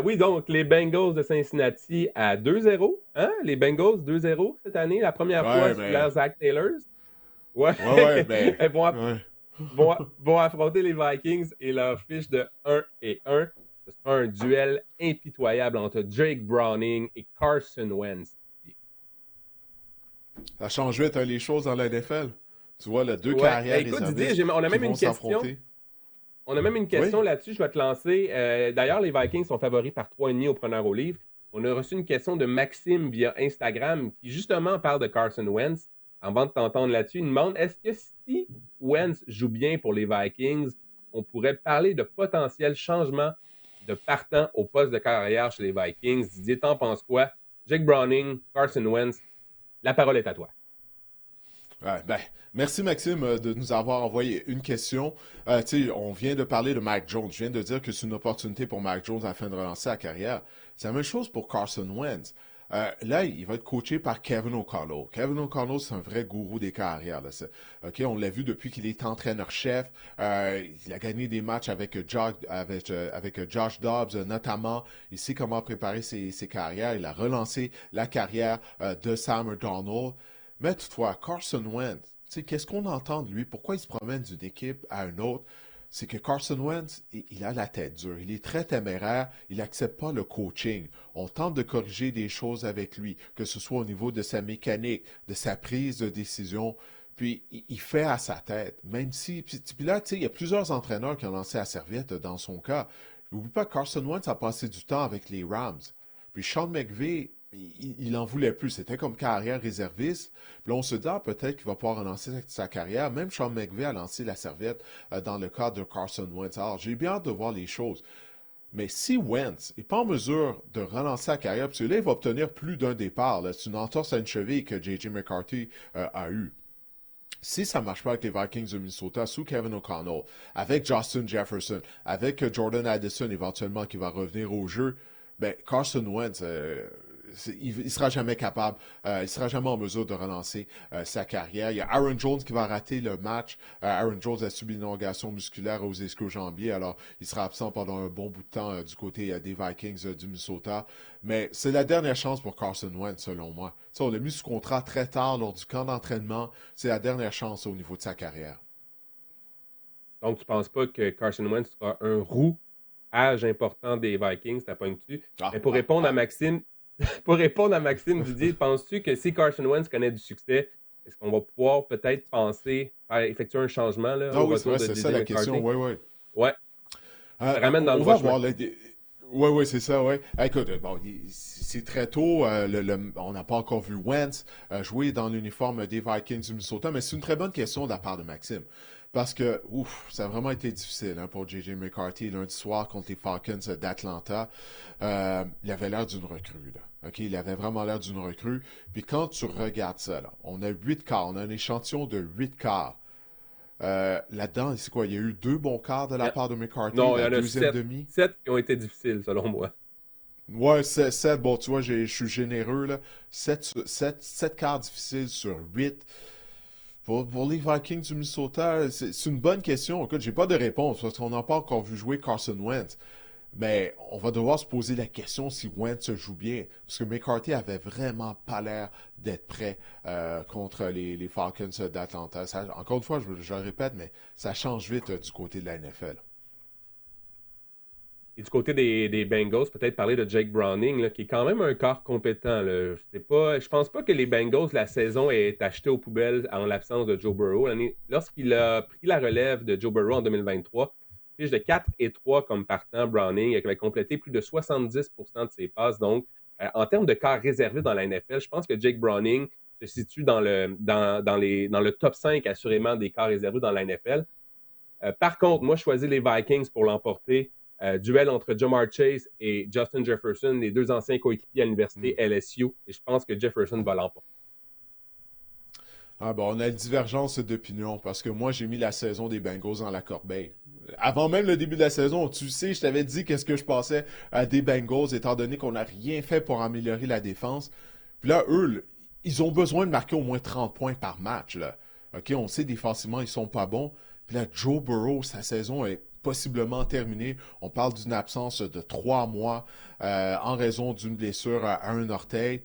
Oui, donc, les Bengals de Cincinnati à 2-0. Hein? Les Bengals 2-0 cette année, la première fois sous l'ère Zach Taylor. Ouais, mais... vont affronter les Vikings et leur fiche de 1-1. Ce sera un duel impitoyable entre Jake Browning et Carson Wentz. Ça change vite les choses dans la NFL. Tu vois, là, deux carrières écoute, réservistes Didier, on a même une question. On a même une question là-dessus, je vais te lancer. D'ailleurs, les Vikings sont favoris par 3,5 au preneur au livre. On a reçu une question de Maxime via Instagram qui justement parle de Carson Wentz. Avant de t'entendre là-dessus, il demande, est-ce que si Wentz joue bien pour les Vikings, on pourrait parler de potentiel changement de partant au poste de carrière chez les Vikings? Didier, t'en penses quoi? Jake Browning, Carson Wentz, la parole est à toi. Merci Maxime de nous avoir envoyé une question. On vient de parler de Mac Jones. Je viens de dire que c'est une opportunité pour Mac Jones afin de relancer sa carrière. C'est la même chose pour Carson Wentz. Là, il va être coaché par Kevin O'Connell. Kevin O'Connell, c'est un vrai gourou des carrières. Là. On l'a vu depuis qu'il est entraîneur-chef. Il a gagné des matchs avec Josh Dobbs, notamment. Il sait comment préparer ses carrières. Il a relancé la carrière de Sam Darnold. Mais toutefois, Carson Wentz, qu'est-ce qu'on entend de lui? Pourquoi il se promène d'une équipe à une autre? C'est que Carson Wentz, il a la tête dure. Il est très téméraire. Il n'accepte pas le coaching. On tente de corriger des choses avec lui, que ce soit au niveau de sa mécanique, de sa prise de décision. Puis, il fait à sa tête. Même si... Puis là, il y a plusieurs entraîneurs qui ont lancé la serviette dans son cas. N'oublie pas que Carson Wentz a passé du temps avec les Rams. Puis Sean McVay... il en voulait plus. C'était comme carrière réserviste. Puis là, on se dit, peut-être qu'il va pouvoir relancer sa carrière. Même Sean McVay a lancé la serviette dans le cadre de Carson Wentz. Alors, j'ai bien hâte de voir les choses. Mais si Wentz n'est pas en mesure de relancer sa carrière, parce que là, il va obtenir plus d'un départ. Là. C'est une entorse à une cheville que J.J. McCarthy a eu. Si ça ne marche pas avec les Vikings de Minnesota, sous Kevin O'Connell, avec Justin Jefferson, avec Jordan Addison éventuellement qui va revenir au jeu, Carson Wentz... il sera jamais capable, il sera jamais en mesure de relancer sa carrière. Il y a Aaron Jones qui va rater le match. Aaron Jones a subi une élongation musculaire aux ischio-jambiers, alors il sera absent pendant un bon bout de temps du côté des Vikings du Minnesota. Mais c'est la dernière chance pour Carson Wentz, selon moi. Tu sais, on l'a mis sous contrat très tard lors du camp d'entraînement. C'est la dernière chance au niveau de sa carrière. Donc, tu ne penses pas que Carson Wentz sera un roux, âge important des Vikings, t'as pas dessus. Mais pour répondre à Maxime, Didier, penses-tu que si Carson Wentz connaît du succès, est-ce qu'on va pouvoir peut-être penser à effectuer un changement là, au retour de c'est ça la question, oui. Ouais. Ça ramène dans on le va voir. Oui, c'est ça, oui. Écoute, bon, c'est très tôt. On n'a pas encore vu Wentz jouer dans l'uniforme des Vikings du Minnesota, mais c'est une très bonne question de la part de Maxime. Parce que, ça a vraiment été difficile pour J.J. McCarthy lundi soir contre les Falcons d'Atlanta. Il avait l'air d'une recrue, là. OK, il avait vraiment l'air d'une recrue. Puis quand tu regardes ça, là, on a 8 quarts, on a un échantillon de 8 quarts. Là-dedans, c'est quoi? Il y a eu 2 bons quarts de la part de McCarthy. Non, il y en a deuxième demi. 7 qui ont été difficiles, selon moi. Ouais, 7. Bon, tu vois, je suis généreux, là. 7 quarts difficiles sur 8. Pour les Vikings du Minnesota, c'est une bonne question. Écoute, j'ai pas de réponse parce qu'on n'a pas encore vu jouer Carson Wentz. Mais on va devoir se poser la question si Wentz joue bien. Parce que McCarthy avait vraiment pas l'air d'être prêt contre les Falcons d'Atlanta. Encore une fois, je le répète, mais ça change vite du côté de la NFL. Et du côté des Bengals, peut-être parler de Jake Browning, là, qui est quand même un corps compétent. Là. Je pense pas que les Bengals, la saison est achetée aux poubelles en l'absence de Joe Burrow. Lorsqu'il a pris la relève de Joe Burrow en 2023, fiche de 4-3 comme partant, Browning, qui avait complété plus de 70% de ses passes. Donc, en termes de corps réservés dans la NFL, je pense que Jake Browning se situe dans le top 5 assurément des corps réservés dans la NFL. Par contre, moi, je choisis les Vikings pour l'emporter. Duel entre Ja'Marr Chase et Justin Jefferson, les 2 anciens coéquipiers à l'université LSU, et je pense que Jefferson va l'emporter. On a une divergence d'opinion parce que moi, j'ai mis la saison des Bengals dans la corbeille. Avant même le début de la saison, tu sais, je t'avais dit qu'est-ce que je pensais des Bengals, étant donné qu'on n'a rien fait pour améliorer la défense. Puis là, eux, ils ont besoin de marquer au moins 30 points par match. Là. OK, on sait défensivement, ils sont pas bons. Puis là, Joe Burrow, sa saison est possiblement terminée. On parle d'une absence de 3 mois en raison d'une blessure à un orteil.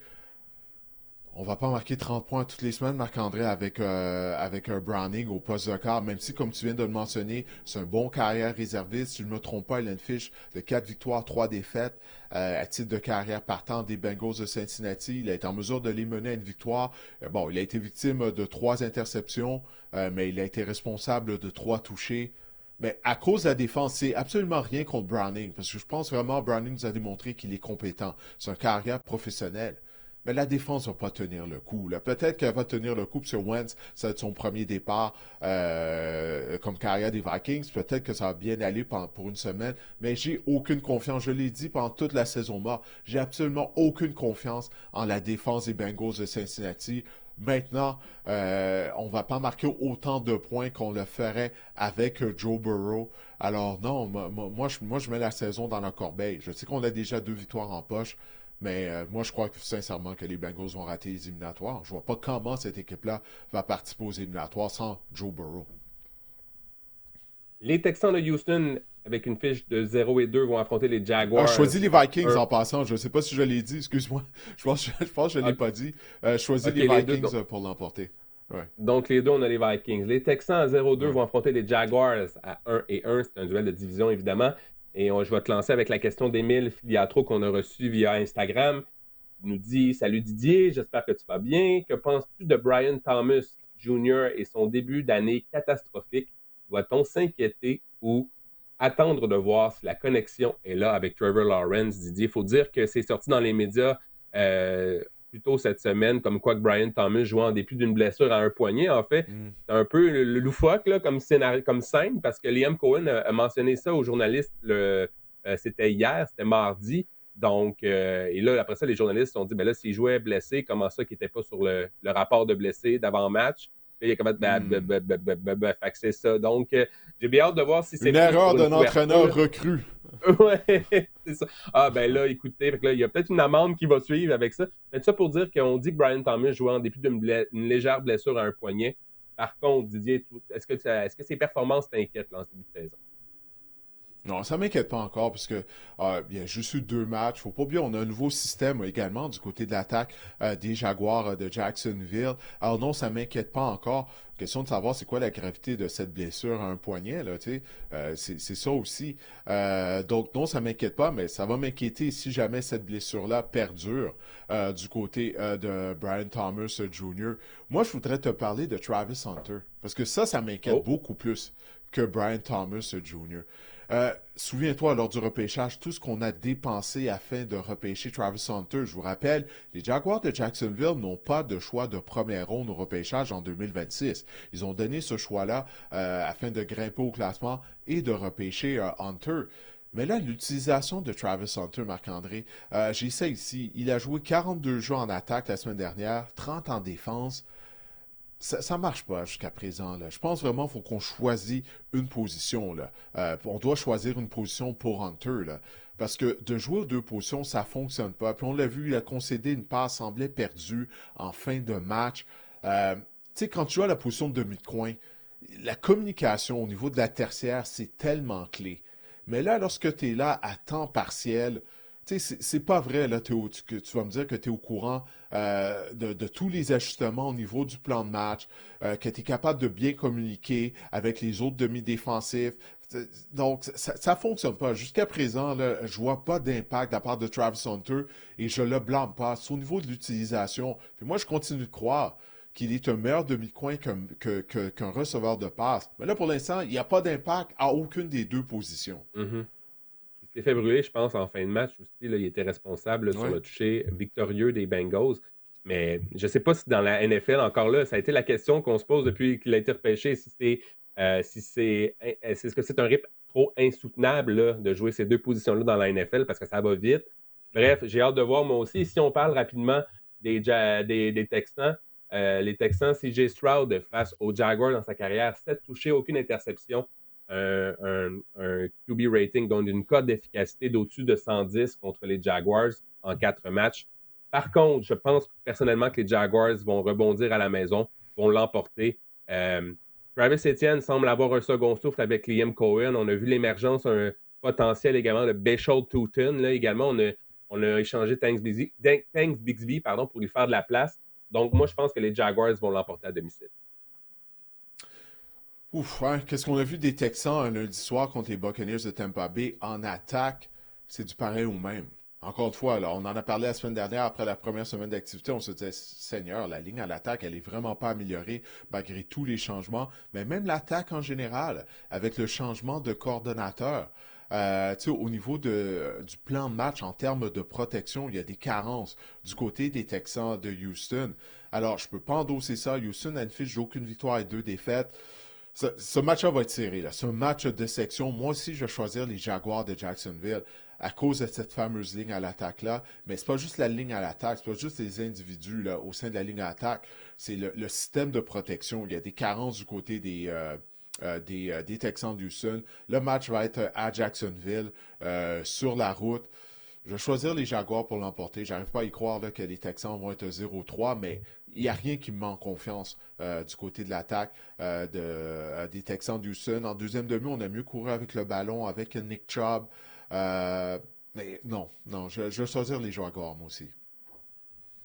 On va pas marquer 30 points toutes les semaines, Marc-André, avec un Browning au poste de quart, même si, comme tu viens de le mentionner, c'est un bon carrière réserviste. Si je ne me trompe pas, il a une fiche de 4 victoires, 3 défaites à titre de carrière partant des Bengals de Cincinnati. Il a été en mesure de les mener à une victoire. Bon, il a été victime de 3 interceptions, mais il a été responsable de 3 touchés. Mais à cause de la défense, c'est absolument rien contre Browning, parce que je pense vraiment que Browning nous a démontré qu'il est compétent. C'est un carrière professionnel. Mais la défense ne va pas tenir le coup. Là. Peut-être qu'elle va tenir le coup sur Wentz, ça va être son premier départ comme carrière des Vikings. Peut-être que ça va bien aller pour une semaine, mais j'ai aucune confiance. Je l'ai dit pendant toute la saison morte, j'ai absolument aucune confiance en la défense des Bengals de Cincinnati. Maintenant, on ne va pas marquer autant de points qu'on le ferait avec Joe Burrow. Alors non, moi, je mets la saison dans la corbeille. Je sais qu'on a déjà 2 victoires en poche. Mais moi, je crois sincèrement que les Bengals vont rater les éliminatoires. Je ne vois pas comment cette équipe-là va participer aux éliminatoires sans Joe Burrow. Les Texans de Houston, avec une fiche de 0-2, vont affronter les Jaguars. Je choisis les Vikings en passant. Je ne sais pas si je l'ai dit. Excuse-moi. Je pense que je ne l'ai pas dit. Je choisis les Vikings pour l'emporter. Ouais. Donc, les deux, on a les Vikings. Les Texans à 0-2 vont affronter les Jaguars à 1-1. C'est un duel de division, évidemment. Et je vais te lancer avec la question d'Émile Filiatro qu'on a reçue via Instagram. Il nous dit « Salut Didier, j'espère que tu vas bien. Que penses-tu de Brian Thomas Jr. et son début d'année catastrophique? Doit-on s'inquiéter ou attendre de voir si la connexion est là avec Trevor Lawrence? » Didier, il faut dire que c'est sorti dans les médias plus tôt cette semaine, comme quoi que Brian Thomas jouait en dépit d'une blessure à un poignet. En fait, c'est un peu le loufoque là, comme scène, parce que Liam Cohen a mentionné ça aux journalistes, c'était hier, c'était mardi. Donc, et là, après ça, les journalistes se sont dit, ben là, s'il jouait blessé, comment ça qu'il n'était pas sur le rapport de blessé d'avant-match? Il y a comment fait que c'est ça. Donc, j'ai bien hâte de voir si c'est Une plus erreur pour une d'un entraîneur couverture. recru. Ouais, c'est ça. Ah, ben là, écoutez, fait que là, il y a peut-être une amende qui va suivre avec ça. Mais ça pour dire qu'on dit que Brian Thomas jouait en dépit d'une légère blessure à un poignet. Par contre, Didier, est-ce que ses performances t'inquiètent là, en ce début de saison? Non, ça m'inquiète pas encore parce que il y a juste eu 2 matchs. Faut pas oublier, on a un nouveau système également du côté de l'attaque des Jaguars de Jacksonville. Alors non, ça m'inquiète pas encore. Question de savoir c'est quoi la gravité de cette blessure à un poignet, là, tu sais. C'est ça aussi. Donc non, ça m'inquiète pas, mais ça va m'inquiéter si jamais cette blessure-là perdure du côté de Brian Thomas Jr. Moi, je voudrais te parler de Travis Hunter parce que ça m'inquiète Oh, beaucoup plus que Brian Thomas Jr. Souviens-toi, lors du repêchage, tout ce qu'on a dépensé afin de repêcher Travis Hunter. Je vous rappelle, les Jaguars de Jacksonville n'ont pas de choix de première ronde au repêchage en 2026. Ils ont donné ce choix-là afin de grimper au classement et de repêcher Hunter. Mais là, l'utilisation de Travis Hunter, Marc-André, j'ai ça ici. Il a joué 42 jeux en attaque la semaine dernière, 30 en défense. Ça marche pas jusqu'à présent. Là. Je pense vraiment qu'il faut qu'on choisisse une position. Là. On doit choisir une position pour Hunter. Là. Parce que de jouer aux 2 positions, ça fonctionne pas. Puis on l'a vu, il a concédé une passe semblait perdue en fin de match. Tu sais, quand tu joues à la position de demi-de-coin, la communication au niveau de la tertiaire, c'est tellement clé. Mais là, lorsque tu es là à temps partiel, tu sais, c'est pas vrai, là, que tu vas me dire que tu es au courant de tous les ajustements au niveau du plan de match, que tu es capable de bien communiquer avec les autres demi-défensifs. Donc, ça fonctionne pas. Jusqu'à présent, là, je vois pas d'impact de la part de Travis Hunter et je le blâme pas. C'est au niveau de l'utilisation. Puis moi, je continue de croire qu'il est un meilleur demi-coin qu'un receveur de passe. Mais là, pour l'instant, il n'y a pas d'impact à aucune des 2 positions. mhm. Il s'est fait brûler, je pense, en fin de match aussi. Là, il était responsable là, sur Ouais. le toucher victorieux des Bengals. Mais je ne sais pas si dans la NFL, encore là, ça a été la question qu'on se pose depuis qu'il a été repêché, est-ce que c'est un rythme trop insoutenable là, de jouer ces 2 positions-là dans la NFL parce que ça va vite. Bref, j'ai hâte de voir moi aussi. Si on parle rapidement des Texans, les Texans, CJ Stroud face aux Jaguars dans sa carrière, 7 touchés, aucune interception. Un QB rating, donc une cote d'efficacité d'au-dessus de 110 contre les Jaguars en 4 matchs. Par contre, je pense personnellement que les Jaguars vont rebondir à la maison, vont l'emporter. Travis Etienne semble avoir un second souffle avec Liam Cohen. On a vu l'émergence, un potentiel également de Bechel Touton. Là, également, on a échangé Tanks Bixby pour lui faire de la place. Donc, moi, je pense que les Jaguars vont l'emporter à domicile. Ouf, hein, qu'est-ce qu'on a vu des Texans un lundi soir contre les Buccaneers de Tampa Bay en attaque? C'est du pareil au même. Encore une fois, là, on en a parlé la semaine dernière après la première semaine d'activité. On se disait, Seigneur, la ligne à l'attaque, elle est vraiment pas améliorée malgré tous les changements. Mais même l'attaque en général, avec le changement de coordonnateur, au niveau du plan de match en termes de protection, il y a des carences du côté des Texans de Houston. Alors, je peux pas endosser ça. Houston a une fiche d'aucune victoire et 2 défaites. Ce match-là va être serré. Là. C'est un match de section. Moi aussi, je vais choisir les Jaguars de Jacksonville à cause de cette fameuse ligne à l'attaque-là. Mais c'est pas juste la ligne à l'attaque, c'est pas juste les individus là, au sein de la ligne à l'attaque. C'est le système de protection. Il y a des carences du côté des Texans d'Houston. Le match va être à Jacksonville, sur la route. Je vais choisir les Jaguars pour l'emporter. J'arrive pas à y croire là, que les Texans vont être 0-3, mais il n'y a rien qui me met en confiance du côté de l'attaque des Texans d'Houston. En deuxième demi, on a mieux couru avec le ballon, avec Nick Chubb. Mais non, je vais choisir les Jaguars, moi aussi.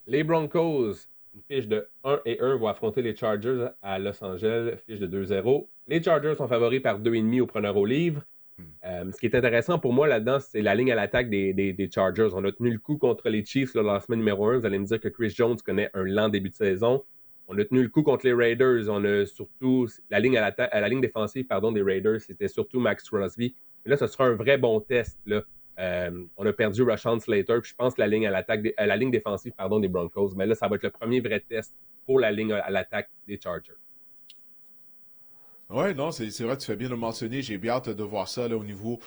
Les Broncos, une fiche de 1-1, vont affronter les Chargers à Los Angeles, fiche de 2-0. Les Chargers sont favoris par 2,5 au preneur au livre. Ce qui est intéressant pour moi là-dedans, c'est la ligne à l'attaque des Chargers. On a tenu le coup contre les Chiefs là, dans la semaine numéro 1. Vous allez me dire que Chris Jones connaît un lent début de saison. On a tenu le coup contre les Raiders. On a surtout la ligne la ligne défensive des Raiders, c'était surtout Max Crosby. Et là, ce sera un vrai bon test. Là. On a perdu Rashawn Slater. Puis je pense que la ligne la ligne défensive des Broncos. Mais là, ça va être le premier vrai test pour la ligne à l'attaque des Chargers. Oui, non, c'est vrai, tu fais bien de le mentionner. J'ai bien hâte de voir ça là, au niveau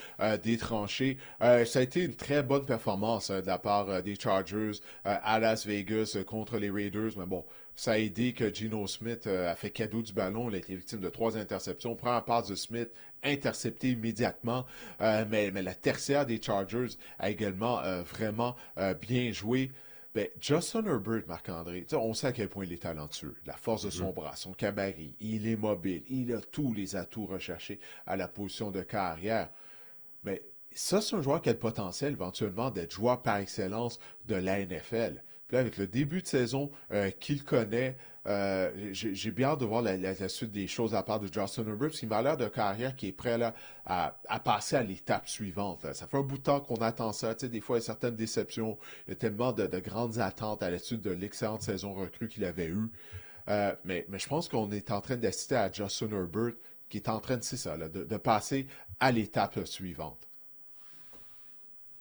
des tranchées. Ça a été une très bonne performance de la part des Chargers à Las Vegas contre les Raiders. Mais bon, Ça a aidé que Geno Smith a fait cadeau du ballon. Il a été victime de 3 interceptions. Première passe de Smith, intercepté immédiatement. Mais la tertiaire des Chargers a également vraiment bien joué. Ben, Justin Herbert, Marc-André, on sait à quel point il est talentueux. La force de son bras, son gabarit, il est mobile, il a tous les atouts recherchés à la position de carrière. Mais ça, c'est un joueur qui a le potentiel éventuellement d'être joueur par excellence de la NFL. Puis là, avec le début de saison qu'il connaît, j'ai bien hâte de voir la suite des choses à part de Justin Herbert, parce qu'il m'a l'air de carrière qui est prêt là, à passer à l'étape suivante. Là. Ça fait un bout de temps qu'on attend ça. Tu sais, des fois, il y a certaines déceptions. Il y a tellement de grandes attentes à la suite de l'excellente saison recrue qu'il avait eue. Mais je pense qu'on est en train d'assister à Justin Herbert qui est en train de, c'est ça, là, de passer à l'étape suivante.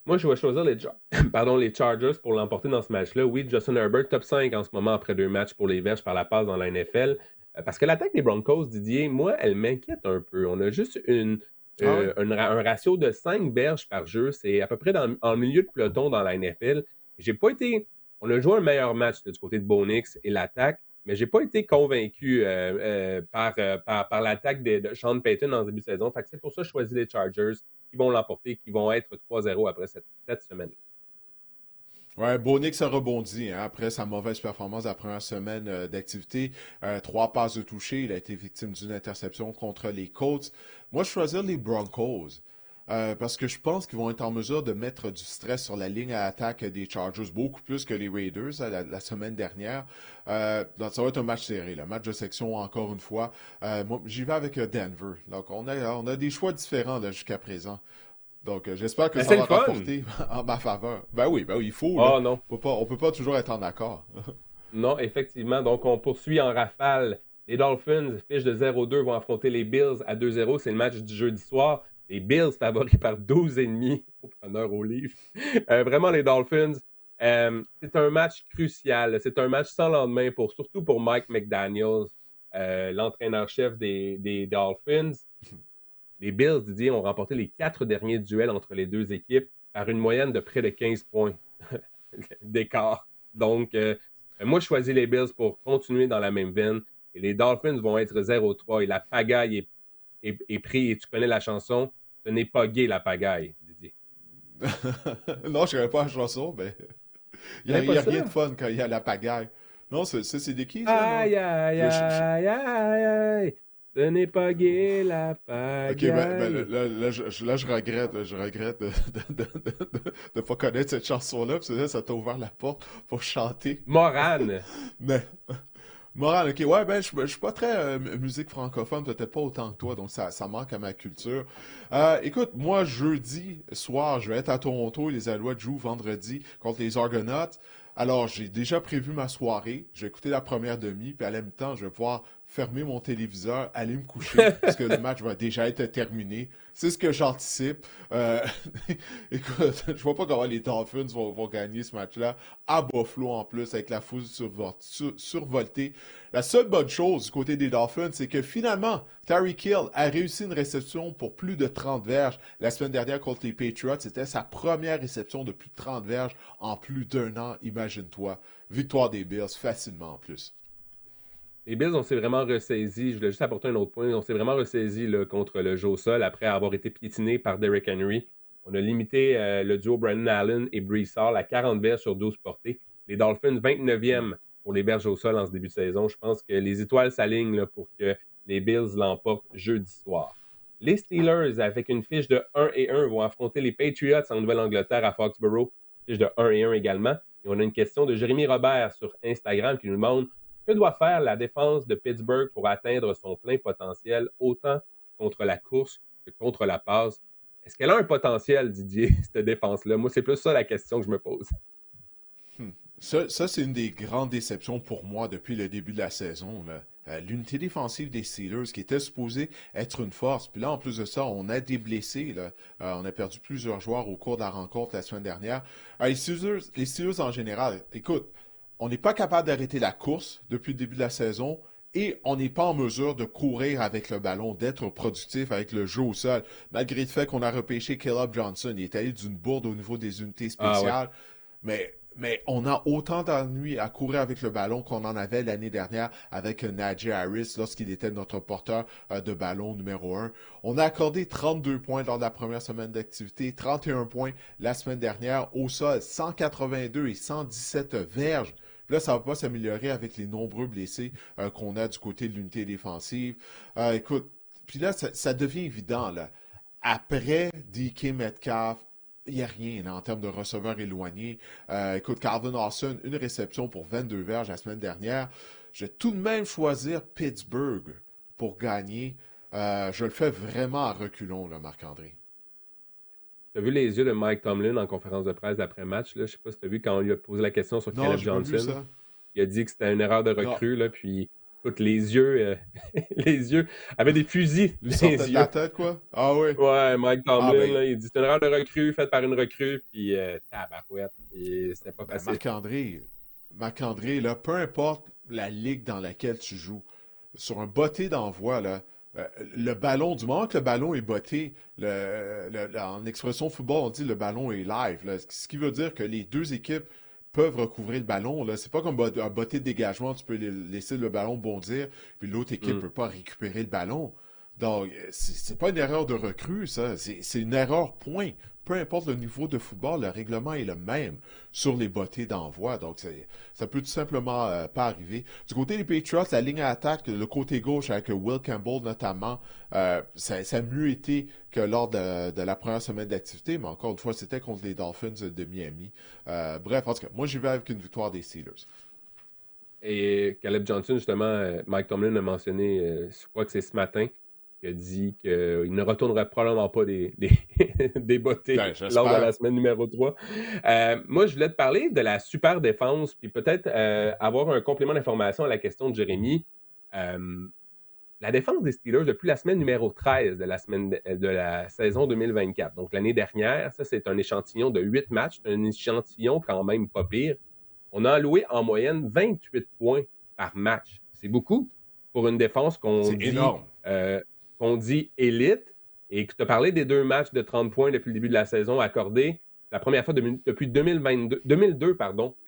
Moi, je vais choisir les Chargers pour l'emporter dans ce match-là. Oui, Justin Herbert, top 5 en ce moment après 2 matchs pour les verges par la passe dans la NFL. Parce que l'attaque des Broncos, Didier, moi, elle m'inquiète un peu. On a juste un ratio de 5 verges par jeu. C'est à peu près en milieu de peloton dans la NFL. On a joué un meilleur match du côté de Bo Nix et l'attaque, mais j'ai pas été convaincu par l'attaque de Sean Payton en début de saison. Fait que c'est pour ça que je choisis les Chargers qui vont l'emporter, qui vont être 3-0 après cette semaine. Ouais, Bonix a rebondi après sa mauvaise performance la première semaine d'activité. 3 passes de toucher. Il a été victime d'une interception contre les Colts. Moi, je choisis les Broncos. Parce que je pense qu'ils vont être en mesure de mettre du stress sur la ligne à attaque des Chargers, beaucoup plus que les Raiders la semaine dernière. Donc ça va être un match serré, le match de section encore une fois. Moi, j'y vais avec Denver. Donc on a des choix différents là, jusqu'à présent. Donc j'espère que ça va rapporter en ma faveur. Ben oui, il faut. Là. Non. On peut pas toujours être en accord. Non, effectivement. Donc on poursuit en rafale. Les Dolphins, fiche de 0-2, vont affronter les Bills à 2-0. C'est le match du jeudi soir. Les Bills favoris par 12,5 au preneur au livre. Vraiment, les Dolphins, c'est un match crucial. C'est un match sans lendemain, surtout pour Mike McDaniels, l'entraîneur-chef des Dolphins. Les Bills, Didier, ont remporté les 4 derniers duels entre les deux équipes par une moyenne de près de 15 points d'écart. Donc, moi, je choisis les Bills pour continuer dans la même veine. Et les Dolphins vont être 0-3 et la pagaille est pris, et tu connais la chanson, ce n'est pas gay la pagaille, Didier. Non, je ne connais pas la chanson, mais il n'y a rien de fun quand il y a la pagaille. Non, c'est de qui, ça? Aïe, aïe, aïe, aïe, aïe, ce n'est pas gay la pagaille. Ok, là, je regrette de ne pas connaître cette chanson-là, parce que là, ça t'a ouvert la porte pour chanter. Morane. Mais... Morale, ok, ouais, je suis pas très musique francophone, peut-être pas autant que toi, donc ça manque à ma culture. Écoute, moi, jeudi soir, je vais être à Toronto, les Alouettes jouent vendredi contre les Argonauts. Alors, j'ai déjà prévu ma soirée, je vais écouter la première demi, puis à la mi-temps, je vais pouvoir fermer mon téléviseur, aller me coucher, parce que le match va déjà être terminé. C'est ce que j'anticipe. Écoute, je vois pas comment les Dolphins vont gagner ce match-là, à Buffalo en plus, avec la foule survoltée. La seule bonne chose du côté des Dolphins, c'est que finalement, Tyreek Hill a réussi une réception pour plus de 30 verges. La semaine dernière contre les Patriots, c'était sa première réception de plus de 30 verges en plus d'1 an, imagine-toi. Victoire des Bills, facilement en plus. Les Bills, on s'est vraiment ressaisis. Je voulais juste apporter un autre point. On s'est vraiment ressaisis contre le jeu au sol après avoir été piétiné par Derrick Henry. On a limité le duo Brandon Allen et Breece Hall à 40 verges sur 12 portées. Les Dolphins, 29e pour les verges au sol en ce début de saison. Je pense que les étoiles s'alignent là, pour que les Bills l'emportent jeudi soir. Les Steelers, avec une fiche de 1-1, vont affronter les Patriots en Nouvelle-Angleterre à Foxborough. Fiche de 1-1 également. Et on a une question de Jérémy Robert sur Instagram qui nous demande: que doit faire la défense de Pittsburgh pour atteindre son plein potentiel, autant contre la course que contre la passe? Est-ce qu'elle a un potentiel, Didier, cette défense-là? Moi, c'est plus ça la question que je me pose. Ça, c'est une des grandes déceptions pour moi depuis le début de la saison. L'unité défensive des Steelers qui était supposée être une force. Puis là, en plus de ça, on a des blessés. Là. On a perdu plusieurs joueurs au cours de la rencontre la semaine dernière. Les Steelers en général, écoute, on n'est pas capable d'arrêter la course depuis le début de la saison et on n'est pas en mesure de courir avec le ballon, d'être productif avec le jeu au sol. Malgré le fait qu'on a repêché Caleb Johnson, il est allé d'une bourde au niveau des unités spéciales. Mais Mais on a autant d'ennuis à courir avec le ballon qu'on en avait l'année dernière avec Najee Harris lorsqu'il était notre porteur de ballon numéro 1. On a accordé 32 points lors de la première semaine d'activité, 31 points la semaine dernière, au sol 182 et 117 verges. Là, ça ne va pas s'améliorer avec les nombreux blessés qu'on a du côté de l'unité défensive. Écoute, puis là, ça devient évident, là. Après DK Metcalf, il n'y a rien là, en termes de receveurs éloignés. Écoute, Calvin Austin, une réception pour 22 verges la semaine dernière. Je vais tout de même choisir Pittsburgh pour gagner. Je le fais vraiment à reculons, là, Marc-André. Tu as vu les yeux de Mike Tomlin en conférence de presse d'après-match? Je ne sais pas si tu as vu quand on lui a posé la question sur Caleb Johnson. Il a dit que c'était une erreur de recrue. Là, puis, écoute, les yeux avaient des fusils. Ils sortaient de la tête, quoi? Ah oui? Ouais, Mike Tomlin, là, il dit c'est une erreur de recrue faite par une recrue. Puis, tabarouette. Et c'était pas facile. Marc-André, là, peu importe la ligue dans laquelle tu joues, sur un botté d'envoi, là, le ballon, du moment que le ballon est botté, en expression football, on dit le ballon est live. Là, ce qui veut dire que les deux équipes peuvent recouvrir le ballon. Là. C'est pas comme un botté de dégagement, tu peux laisser le ballon bondir, puis l'autre équipe ne peut pas récupérer le ballon. Donc, c'est pas une erreur de recrue, ça. C'est une erreur, point. Peu importe le niveau de football, le règlement est le même sur les bottées d'envoi. Donc, ça peut tout simplement pas arriver. Du côté des Patriots, la ligne à attaque, le côté gauche avec Will Campbell notamment, ça a mieux été que lors de la première semaine d'activité, mais encore une fois, c'était contre les Dolphins de Miami. Bref, en tout cas, moi, j'y vais avec une victoire des Steelers. Et Caleb Johnson, justement, Mike Tomlin a mentionné, je crois que c'est ce matin, qui a dit qu'il ne retournera probablement pas des bottées lors de la semaine numéro 3. Moi, je voulais te parler de la super défense, puis peut-être avoir un complément d'information à la question de Jérémy. La défense des Steelers, depuis la semaine numéro 13 de la saison 2024, donc l'année dernière, ça c'est un échantillon de 8 matchs, un échantillon quand même pas pire. On a alloué en moyenne 28 points par match. C'est beaucoup pour une défense qu'on dit élite, et que tu as parlé des 2 matchs de 30 points depuis le début de la saison accordés. La première fois depuis 2002,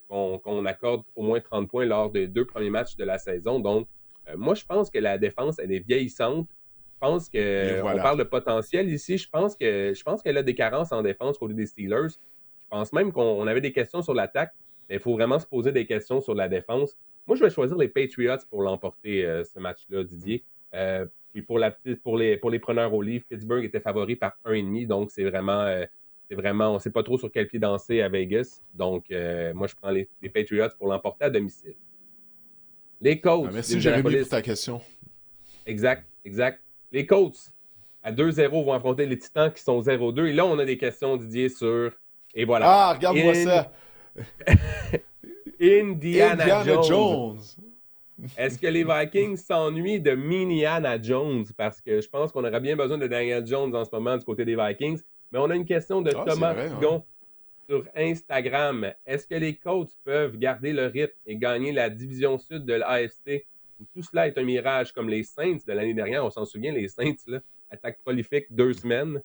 qu'on accorde au moins 30 points lors des 2 premiers matchs de la saison. Donc, moi, je pense que la défense, elle est vieillissante. Je pense qu'on parle de potentiel ici. Je pense qu'elle a des carences en défense côté des Steelers. Je pense même qu'on avait des questions sur l'attaque, mais il faut vraiment se poser des questions sur la défense. Moi, je vais choisir les Patriots pour l'emporter, ce match-là, Didier. Puis pour les preneurs au livre, Pittsburgh était favori par 1,5, donc c'est vraiment, on ne sait pas trop sur quel pied danser à Vegas. Donc, moi, je prends les Patriots pour l'emporter à domicile. Les Colts. Merci, Jérémy, pour ta question. Exact. Les Colts, à 2-0, vont affronter les Titans qui sont 0-2. Et là, on a des questions, Didier, sur... Et voilà. Ah, regarde-moi ça! Indiana Jones. Est-ce que les Vikings s'ennuient de Miniana Jones? Parce que je pense qu'on aurait bien besoin de Daniel Jones en ce moment du côté des Vikings. Mais on a une question de Thomas Figon sur Instagram. Est-ce que les Colts peuvent garder le rythme et gagner la division sud de l'AFC? Où tout cela est un mirage, comme les Saints de l'année dernière. On s'en souvient, les Saints, là, attaque prolifique 2 semaines.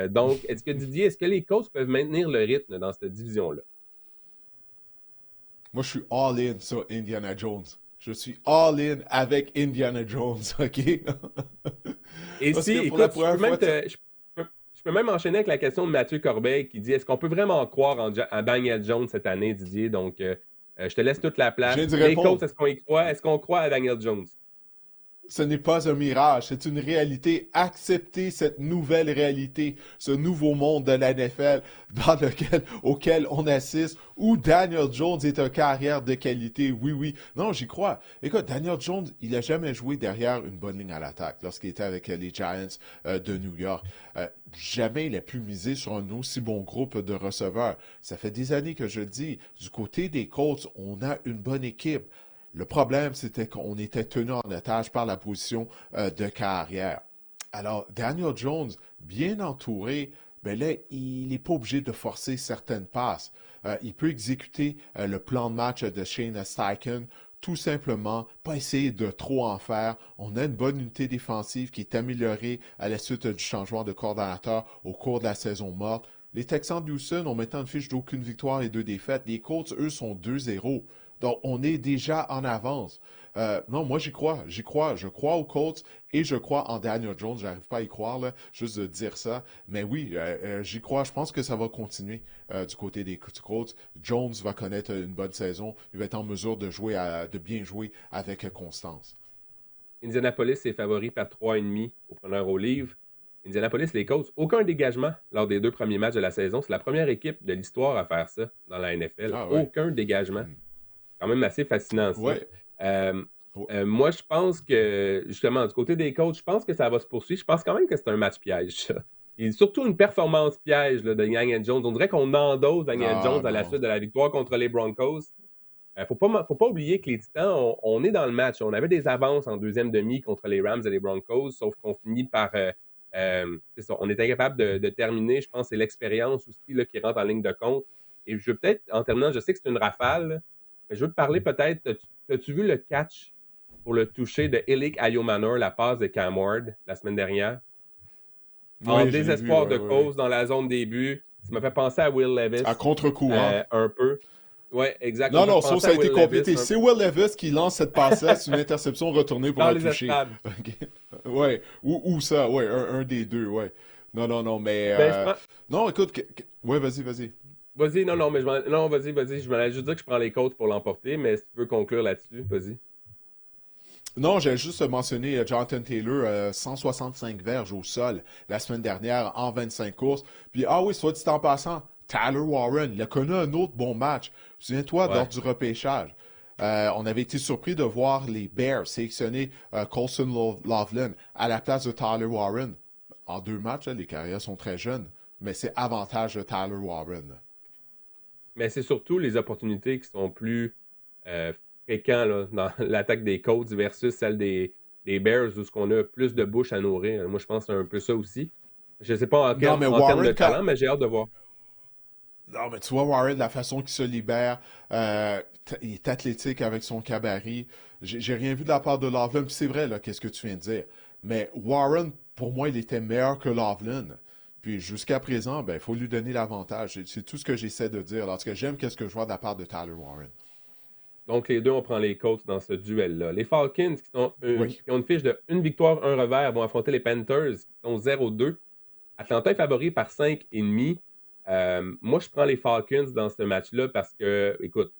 Donc, est-ce que les Colts peuvent maintenir le rythme dans cette division-là? Moi, je suis all-in sur Indiana Jones. Je suis all-in avec Indiana Jones, OK? Et si, écoute, je peux même enchaîner avec la question de Mathieu Corbeil qui dit, est-ce qu'on peut vraiment croire en Daniel Jones cette année, Didier? Donc, je te laisse toute la place. Les Colts, est-ce qu'on y croit? Est-ce qu'on croit à Daniel Jones? Ce n'est pas un mirage, c'est une réalité. Acceptez cette nouvelle réalité, ce nouveau monde de la NFL auquel on assiste, où Daniel Jones est un carrière de qualité. Oui. Non, j'y crois. Écoute, Daniel Jones, il n'a jamais joué derrière une bonne ligne à l'attaque lorsqu'il était avec les Giants de New York. Jamais il a pu miser sur un aussi bon groupe de receveurs. Ça fait des années que je le dis. Du côté des Colts, on a une bonne équipe. Le problème, c'était qu'on était tenu en otage par la position de carrière. Alors, Daniel Jones, bien entouré, ben là, il n'est pas obligé de forcer certaines passes. Il peut exécuter le plan de match de Shane Steichen, tout simplement, pas essayer de trop en faire. On a une bonne unité défensive qui est améliorée à la suite du changement de coordonnateur au cours de la saison morte. Les Texans de Houston ont maintenant une fiche d'aucune victoire et 2 défaites. Les Colts, eux, sont 2-0. Donc, on est déjà en avance. Non, moi, j'y crois. J'y crois. Je crois aux Colts et je crois en Daniel Jones. J'arrive pas à y croire, là, juste de dire ça. Mais oui, j'y crois. Je pense que ça va continuer du côté des Colts. Jones va connaître une bonne saison. Il va être en mesure de jouer, de bien jouer avec constance. Indianapolis est favori par 3,5 au preneur au livre. Indianapolis, les Colts, aucun dégagement lors des 2 premiers matchs de la saison. C'est la première équipe de l'histoire à faire ça dans la NFL. Ah ouais. Aucun dégagement. Quand même assez fascinant, ça. Ouais. Moi, je pense que, justement, du côté des Colts, je pense que ça va se poursuivre. Je pense quand même que c'est un match piège, ça. Et surtout une performance piège là, de Daniel Jones. On dirait qu'on endosse Daniel Jones à la suite de la victoire contre les Broncos. Faut pas oublier que les Titans, on est dans le match. On avait des avances en deuxième demi contre les Rams et les Broncos, sauf qu'on finit par... c'est ça, on est incapable de terminer. Je pense que c'est l'expérience aussi là, qui rentre en ligne de compte. Et je veux peut-être, en terminant, je sais que c'est une rafale, mais je veux te parler peut-être... As-tu vu le catch pour le toucher de Elik Ayomanor, la passe de Cam Ward, la semaine dernière? En désespoir de cause dans la zone des buts. Ça m'a fait penser à Will Levis. À contre-courant. Un peu. Oui, exactement. Non, ça a été complété. C'est Will Levis qui lance cette passe-là. C'est une interception retournée pour la toucher. Okay. Ouais. Ou ça, ouais. Un des deux, ouais. Non, mais... Non, écoute... Ouais, vas-y. Vas-y, non, mais vas-y. Je m'allais juste dire que je prends les Colts pour l'emporter, mais si tu veux conclure là-dessus, vas-y. Non, j'ai juste mentionné Jonathan Taylor, 165 verges au sol la semaine dernière en 25 courses. Puis, soit dit en passant, Tyler Warren, il a connu un autre bon match. Souviens-toi, lors du repêchage. On avait été surpris de voir les Bears sélectionner Colson Loveland à la place de Tyler Warren. En 2 matchs, les carrières sont très jeunes, mais c'est avantage de Tyler Warren. Mais c'est surtout les opportunités qui sont plus fréquentes là, dans l'attaque des Colts versus celle des Bears où on a plus de bouche à nourrir. Moi, je pense que c'est un peu ça aussi. Je ne sais pas en termes de talent, mais j'ai hâte de voir. Non, mais tu vois, Warren, la façon qu'il se libère, il est athlétique avec son gabarit. J'ai rien vu de la part de Loveland, puis c'est vrai, là, qu'est-ce que tu viens de dire. Mais Warren, pour moi, il était meilleur que Loveland. Puis jusqu'à présent, il faut lui donner l'avantage. C'est tout ce que j'essaie de dire. Lorsque j'aime qu'est-ce que je vois de la part de Tyler Warren. Donc, les deux, on prend les Colts dans ce duel-là. Les Falcons, qui ont une fiche de 1 victoire, 1 revers, vont affronter les Panthers, qui sont 0-2. Atlanta est favori par 5,5. Moi, je prends les Falcons dans ce match-là parce que, écoute,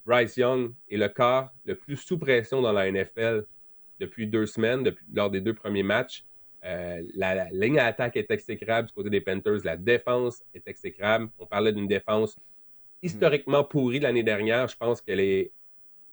Bryce Young est le quart le plus sous pression dans la NFL depuis 2 semaines, lors des 2 premiers matchs. La ligne à attaque est exécrable du côté des Panthers. La défense est exécrable. On parlait d'une défense historiquement pourrie l'année dernière. Je pense qu'elle est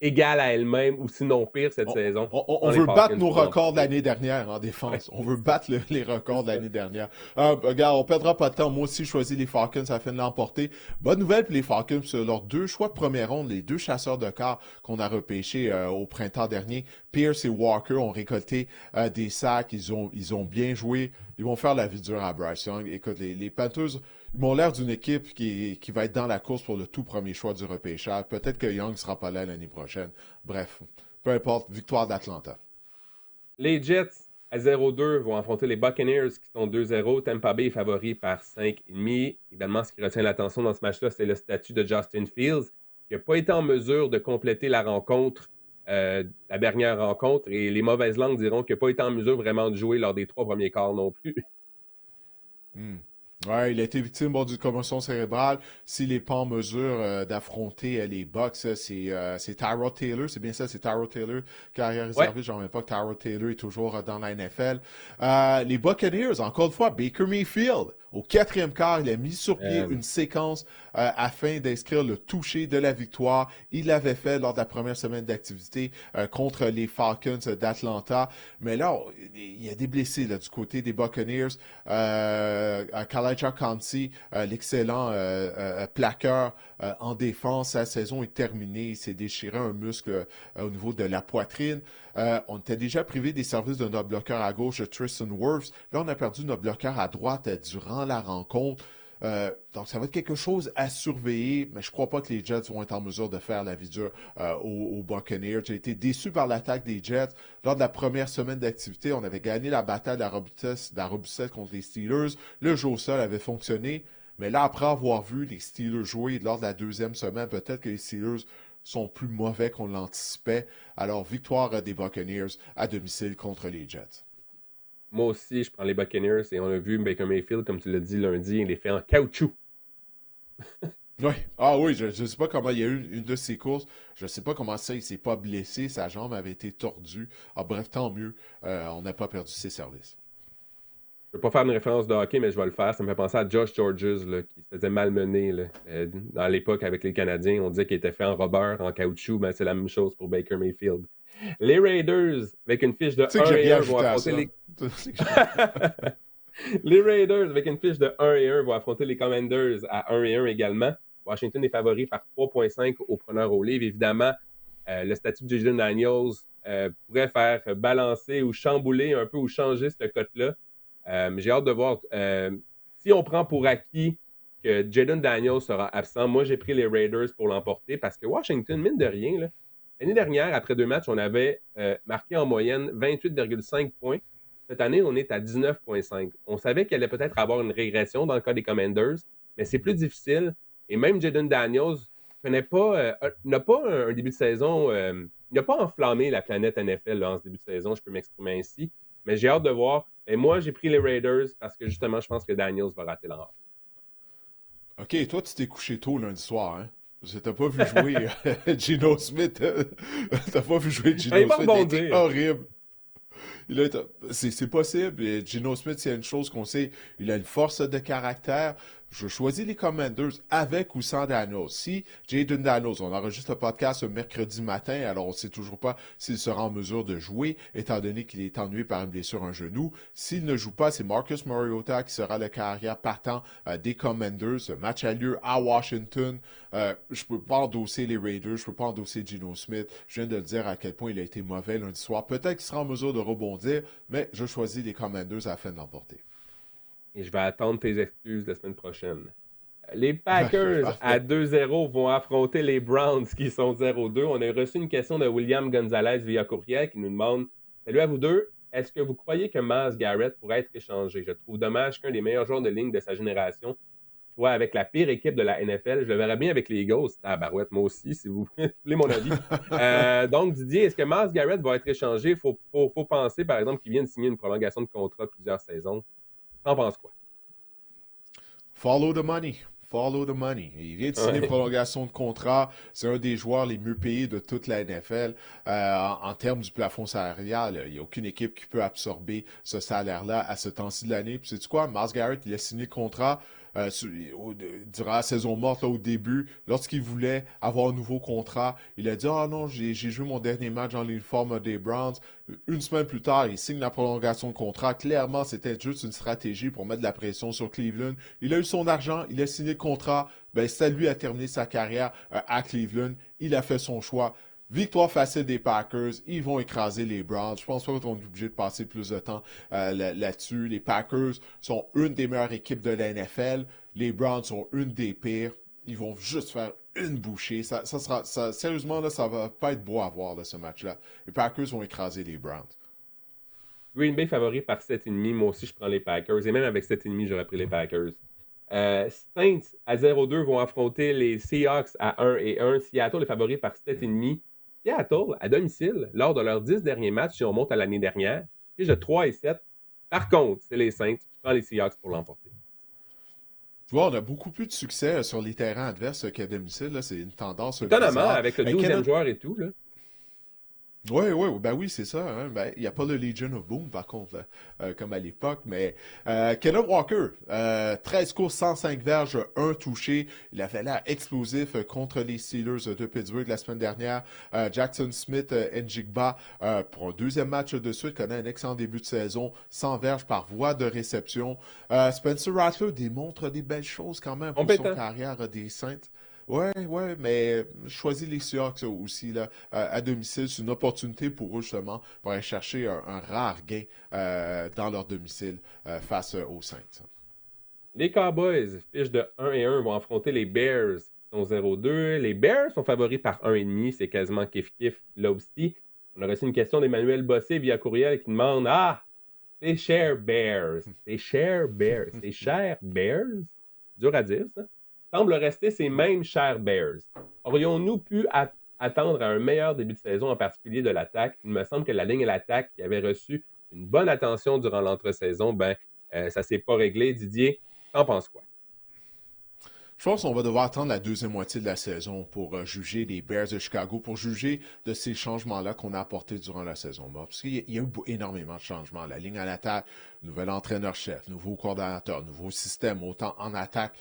égale à elle-même ou sinon pire cette saison. On veut battre nos records de l'année dernière en défense. On veut battre les records de l'année dernière. Regarde, on ne perdra pas de temps. Moi aussi, je choisis les Falcons afin de l'emporter. Bonne nouvelle pour les Falcons, sur leurs 2 choix de première ronde, les 2 chasseurs de quart qu'on a repêchés au printemps dernier. Pierce et Walker ont récolté des sacs. Ils ont bien joué. Ils vont faire la vie dure à Bryce Young. Écoute, les Panthers... Ils m'ont l'air d'une équipe qui va être dans la course pour le tout premier choix du repêchage. Peut-être que Young ne sera pas là l'année prochaine. Bref, peu importe, victoire d'Atlanta. Les Jets, à 0-2, vont affronter les Buccaneers qui sont 2-0. Tampa Bay est favori par 5,5. Évidemment, ce qui retient l'attention dans ce match-là, c'est le statut de Justin Fields, qui n'a pas été en mesure de compléter la rencontre, la dernière rencontre. Et les mauvaises langues diront qu'il n'a pas été en mesure vraiment de jouer lors des 3 premiers quarts non plus. Ouais, il a été victime d'une commotion cérébrale. S'il n'est pas en mesure d'affronter les Bucks, c'est Tyrod Taylor, c'est bien ça, c'est Tyrod Taylor, carrière réservée. Je ne même pas que Tyrod Taylor est toujours dans la NFL. Les Buccaneers, encore une fois, Baker Mayfield, au 4e quart, il a mis sur pied une séquence afin d'inscrire le toucher de la victoire. Il l'avait fait lors de la première semaine d'activité contre les Falcons d'Atlanta. Mais là, il y a des blessés là, du côté des Buccaneers. Kalijah Kancey, l'excellent plaqueur en défense, sa saison est terminée. Il s'est déchiré un muscle au niveau de la poitrine. On était déjà privé des services de notre bloqueur à gauche, Tristan Wirfs. Là, on a perdu notre bloqueur à droite durant la rencontre. Donc, ça va être quelque chose à surveiller, mais je crois pas que les Jets vont être en mesure de faire la vie dure aux Buccaneers. J'ai été déçu par l'attaque des Jets. Lors de la première semaine d'activité, on avait gagné la bataille de la robustesse contre les Steelers. Le jeu au sol avait fonctionné. Mais là, après avoir vu les Steelers jouer lors de la deuxième semaine, peut-être que les Steelers sont plus mauvais qu'on l'anticipait. Alors, victoire des Buccaneers à domicile contre les Jets. Moi aussi, je prends les Buccaneers et on a vu Baker Mayfield, comme tu l'as dit lundi, il est fait en caoutchouc. Oui. Ah oui, je ne sais pas comment il y a eu une de ses courses. Je ne sais pas comment ça, il ne s'est pas blessé. Sa jambe avait été tordue. Ah, bref, tant mieux. On n'a pas perdu ses services. Je ne veux pas faire une référence de hockey, mais je vais le faire. Ça me fait penser à Josh Georges, là, qui se faisait malmener là. Dans l'époque avec les Canadiens. On disait qu'il était fait en rubber, en caoutchouc. Ben, c'est la même chose pour Baker Mayfield. Les Raiders, avec une fiche de 1-1, vont affronter les... Les Raiders, avec une fiche de 1-1, vont affronter les Commanders à 1-1 également. Washington est favori par 3,5 au preneur au livre. Évidemment, le statut de Jaden Daniels pourrait faire balancer ou chambouler un peu ou changer cette cote-là. J'ai hâte de voir. Si on prend pour acquis que Jaden Daniels sera absent, moi, j'ai pris les Raiders pour l'emporter parce que Washington, mine de rien, là, l'année dernière, après 2 matchs, on avait marqué en moyenne 28,5 points. Cette année, on est à 19,5. On savait qu'il allait peut-être avoir une régression dans le cas des Commanders, mais c'est plus difficile. Et même Jaden Daniels n'a pas un début de saison. Il n'a pas enflammé la planète NFL là, en ce début de saison, je peux m'exprimer ainsi. Mais j'ai hâte de voir. Et moi, j'ai pris les Raiders parce que justement, je pense que Daniels va rater l'envers. OK, toi, tu t'es couché tôt lundi soir, hein? T'as pas vu jouer Geno Smith. T'as pas vu jouer Geno Smith. C'était horrible. C'est possible. Et Geno Smith, c'est une chose qu'on sait. Il a une force de caractère. Je choisis les Commanders avec ou sans Daniels. Si Jaden Daniels, on enregistre le podcast le mercredi matin, alors on ne sait toujours pas s'il sera en mesure de jouer, étant donné qu'il est ennuyé par une blessure à un genou. S'il ne joue pas, c'est Marcus Mariota qui sera le carrière partant des Commanders. Le match a lieu à Washington. Je peux pas endosser les Raiders, je peux pas endosser Geno Smith. Je viens de le dire à quel point il a été mauvais lundi soir. Peut-être qu'il sera en mesure de rebondir, mais je choisis les Commanders afin de l'emporter. Et je vais attendre tes excuses la semaine prochaine. Les Packers à 2-0 vont affronter les Browns qui sont 0-2. On a reçu une question de William Gonzalez via courriel qui nous demande « Salut à vous deux, est-ce que vous croyez que Myles Garrett pourrait être échangé? Je trouve dommage qu'un des meilleurs joueurs de ligne de sa génération soit avec la pire équipe de la NFL. Je le verrais bien avec les Eagles. Ah, barouette, moi aussi, si vous voulez mon avis. Donc, Didier, est-ce que Myles Garrett va être échangé? Il faut penser, par exemple, qu'il vient de signer une prolongation de contrat de plusieurs saisons. T'en penses quoi? Follow the money. Follow the money. Il vient de signer une prolongation de contrat. C'est un des joueurs les mieux payés de toute la NFL. En termes du plafond salarial, il n'y a aucune équipe qui peut absorber ce salaire-là à ce temps-ci de l'année. Puis sais-tu quoi? Myles Garrett, il a signé le contrat durant la saison morte, là, au début, lorsqu'il voulait avoir un nouveau contrat, il a dit « Ah non, j'ai joué mon dernier match dans l'uniforme des Browns. » Une semaine plus tard, il signe la prolongation de contrat. Clairement, c'était juste une stratégie pour mettre de la pression sur Cleveland. Il a eu son argent, il a signé le contrat. Ben, c'est lui a terminé sa carrière à Cleveland. Il a fait son choix. Victoire facile des Packers. Ils vont écraser les Browns. Je pense pas qu'on est obligé de passer plus de temps là-dessus. Les Packers sont une des meilleures équipes de la NFL. Les Browns sont une des pires. Ils vont juste faire une bouchée. Sérieusement, là, ça va pas être beau à voir là, ce match-là. Les Packers vont écraser les Browns. Green Bay favori par 7,5. Moi aussi, je prends les Packers. Et même avec 7,5, j'aurais pris les Packers. Saints à 0-2 vont affronter les Seahawks à 1-1. Seattle est favori par 7,5. Seattle, à domicile, lors de leurs 10 derniers matchs, si on monte à l'année dernière, fiche de 3-7. Par contre, c'est les Saints. Je prends les Seahawks pour l'emporter. Tu vois, on a beaucoup plus de succès sur les terrains adverses qu'à domicile. Là. C'est une tendance. Étonnamment, avec le 12e joueur et tout. Là. Oui, c'est ça. Hein? Ben, il n'y a pas le Legion of Boom, par contre, là, comme à l'époque. Mais Kenneth Walker, 13 courses, 105 verges, 1 touché. Il avait l'air explosif contre les Steelers de Pittsburgh la semaine dernière. Jackson Smith, Njigba, pour un deuxième match de suite, connaît un excellent début de saison, 100 verges par voie de réception. Spencer Rattler démontre des belles choses quand même pour son carrière des Saints. Ouais, mais choisis les Seahawks aussi là, à domicile. C'est une opportunité pour eux justement pour aller chercher un rare gain dans leur domicile face aux Saints. Les Cowboys, fiche de 1-1, vont affronter les Bears, qui sont 0-2. Les Bears sont favoris par 1,5. C'est quasiment kiff-kiff là aussi. On a reçu une question d'Emmanuel Bossé via courriel qui demande c'est cher Bears. C'est cher Bears. C'est cher Bears. Dur à dire, ça. Semble rester ces mêmes chers Bears. Aurions-nous pu attendre à un meilleur début de saison, en particulier de l'attaque? Il me semble que la ligne et l'attaque qui avait reçu une bonne attention durant l'entre-saison, ça ne s'est pas réglé. Didier, t'en penses quoi? Je pense qu'on va devoir attendre la deuxième moitié de la saison pour juger les Bears de Chicago, pour juger de ces changements-là qu'on a apportés durant la saison morte. Parce qu'il y a eu énormément de changements. La ligne en attaque, nouvel entraîneur-chef, nouveau coordonnateur, nouveau système, autant en attaque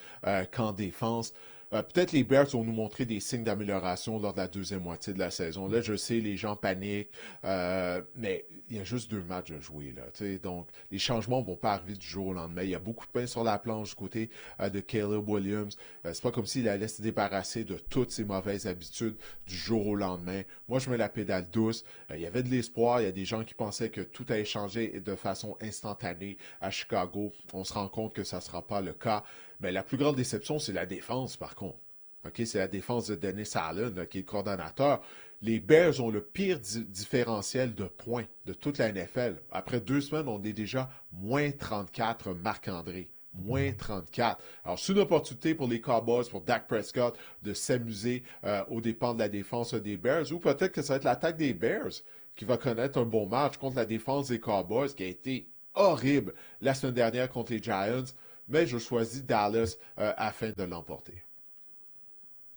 qu'en défense. Peut-être les Bears vont nous montrer des signes d'amélioration lors de la deuxième moitié de la saison. Là, je sais, les gens paniquent, mais il y a juste 2 matchs à jouer. Là, donc, les changements ne vont pas arriver du jour au lendemain. Il y a beaucoup de pain sur la planche du côté de Caleb Williams. C'est pas comme s'il allait se débarrasser de toutes ses mauvaises habitudes du jour au lendemain. Moi, je mets la pédale douce. Il y avait de l'espoir. Il y a des gens qui pensaient que tout allait changer de façon instantanée à Chicago. On se rend compte que ça ne sera pas le cas. Mais la plus grande déception, c'est la défense, par contre. Okay? C'est la défense de Dennis Allen, là, qui est le coordonnateur. Les Bears ont le pire différentiel de points de toute la NFL. Après 2 semaines, on est déjà moins 34, Marc-André. Moins 34. Alors, c'est une opportunité pour les Cowboys, pour Dak Prescott, de s'amuser aux dépens de la défense des Bears. Ou peut-être que ça va être l'attaque des Bears qui va connaître un bon match contre la défense des Cowboys, qui a été horrible la semaine dernière contre les Giants. Mais je choisis Dallas afin de l'emporter.